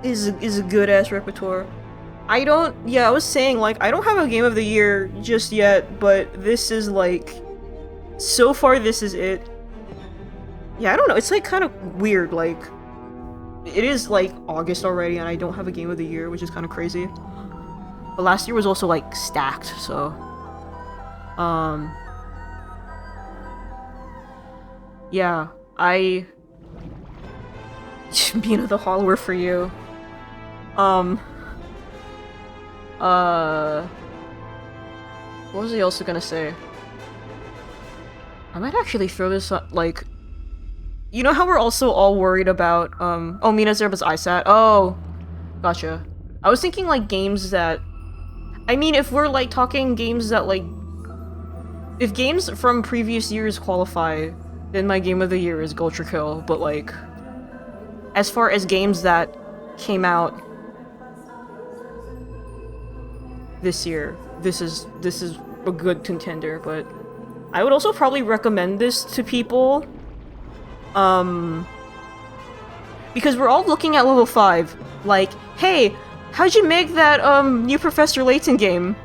Is a good ass repertoire. I was saying, like, I don't have a game of the year just yet, but this is like, so far this is it. Yeah, I don't know, it's like kind of weird, like, it is like August already and I don't have a game of the year, which is kind of crazy. But last year was also like stacked, so yeah, being the Hollower for you. What was I also gonna say? I might actually throw this up, like, you know how we're also all worried about, oh, Mina Zerba's ISAT? Oh, gotcha. I was thinking, like, games that, I mean, if we're, like, talking games that, like, if games from previous years qualify, then my game of the year is Gulcher Kill, but, like, as far as games that came out this year, this is a good contender, but I would also probably recommend this to people, because we're all looking at level 5, like, hey, how'd you make that, new Professor Layton game?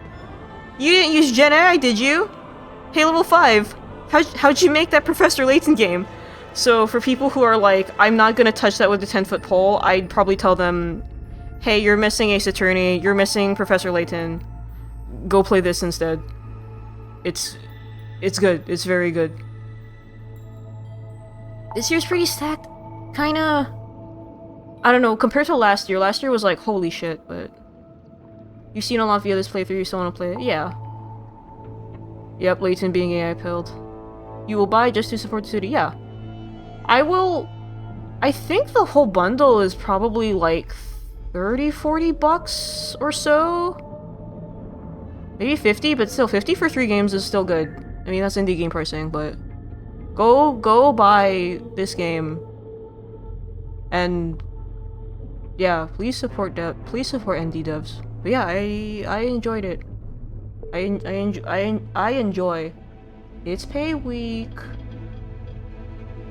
You didn't use Gen AI, did you? Hey, level 5, how'd you make that Professor Layton game? So for people who are like, I'm not gonna touch that with a 10-foot pole, I'd probably tell them, hey, you're missing Ace Attorney, you're missing Professor Layton, go play this instead. It's good, it's very good. This year's pretty stacked, kinda, I don't know, compared to last year was like, holy shit, but you've seen a lot via this playthrough, you still wanna play it? Yeah. Yep, Layton being AI pilled. You will buy just to support the city? Yeah. I think the whole bundle is probably like 30-40 bucks or so? Maybe 50, but still 50 for 3 games is still good. I mean, that's indie game pricing, but go buy this game. And yeah, please support indie devs. But yeah, I enjoyed it. I enjoy. It's pay week.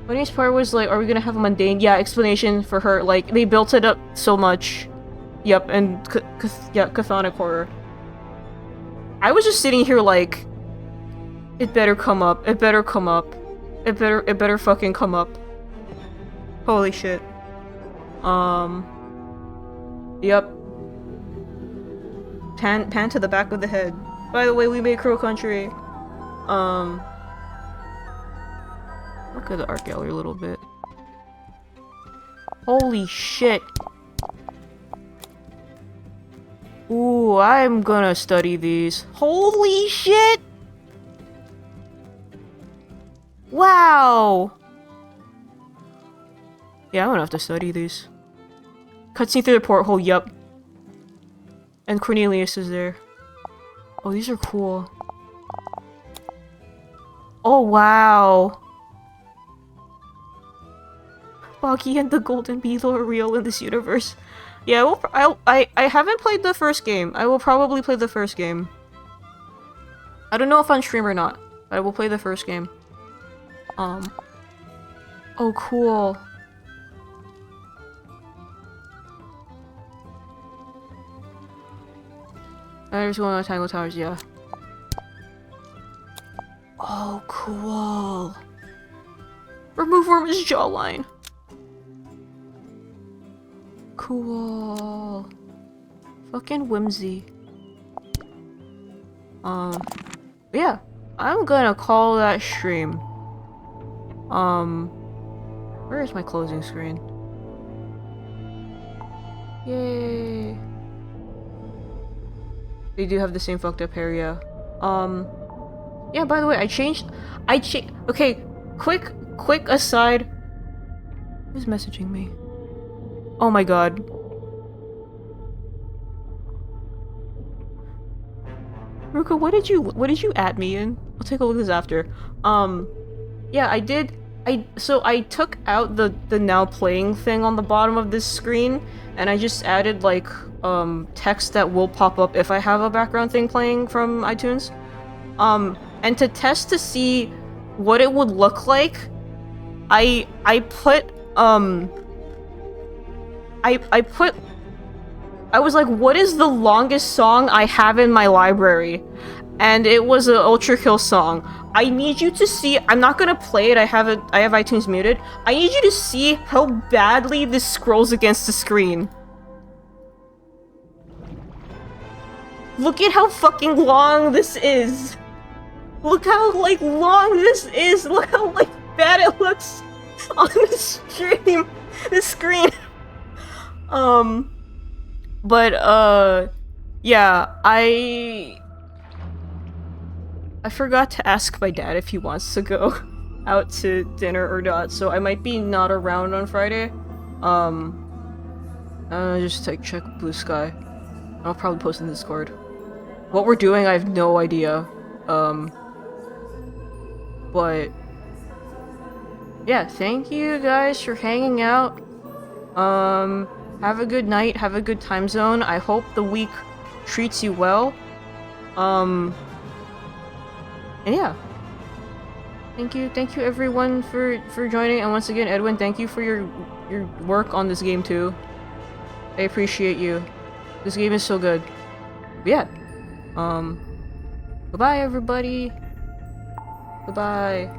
Funniest part was like, are we gonna have a mundane? Yeah, explanation for her. Like, they built it up so much. Yep, and chthonic horror. I was just sitting here like, it better come up. It better come up. It better fucking come up. Holy shit. Yep. Pan to the back of the head. By the way, we made Crow Country. Look at the art gallery a little bit. Holy shit. Ooh, I'm gonna study these. Holy shit! Wow! Yeah, I'm gonna have to study these. Cutscene through the porthole, yup. And Cornelius is there. Oh, these are cool. Oh, wow. Boggy and the Golden Beetle are real in this universe. Yeah, I haven't played the first game. I will probably play the first game. I don't know if on stream or not, but I will play the first game. Oh, cool. There's one on Tangle Towers, yeah. Oh, cool. Remove Worm's jawline. Cool. Fucking whimsy. Yeah. I'm gonna call that stream. Where is my closing screen? Yay. They do have the same fucked up hair, yeah. Yeah, by the way, okay, quick aside. Who's messaging me? Oh my god. Ruka, what did you add me in? I'll take a look at this after. Yeah, I did. So I took out the now playing thing on the bottom of this screen, and I just added like text that will pop up if I have a background thing playing from iTunes. And to test to see what it would look like, I was like, what is the longest song I have in my library? And it was an Ultra Kill song. I need you to see, I'm not gonna play it, I have iTunes muted. I need you to see how badly this scrolls against the screen. Look at how fucking long this is. Look how, like, long this is. Look how, like, bad it looks on the stream. The screen. But, yeah, I forgot to ask my dad if he wants to go out to dinner or not, so I might be not around on Friday. Just like check Blue Sky. I'll probably post in Discord. What we're doing, I have no idea. But yeah, thank you guys for hanging out. Have a good night, have a good time zone. I hope the week treats you well. And yeah. Thank you everyone for joining, and once again, Edwin, thank you for your work on this game too. I appreciate you. This game is so good. But yeah. Goodbye everybody. Goodbye.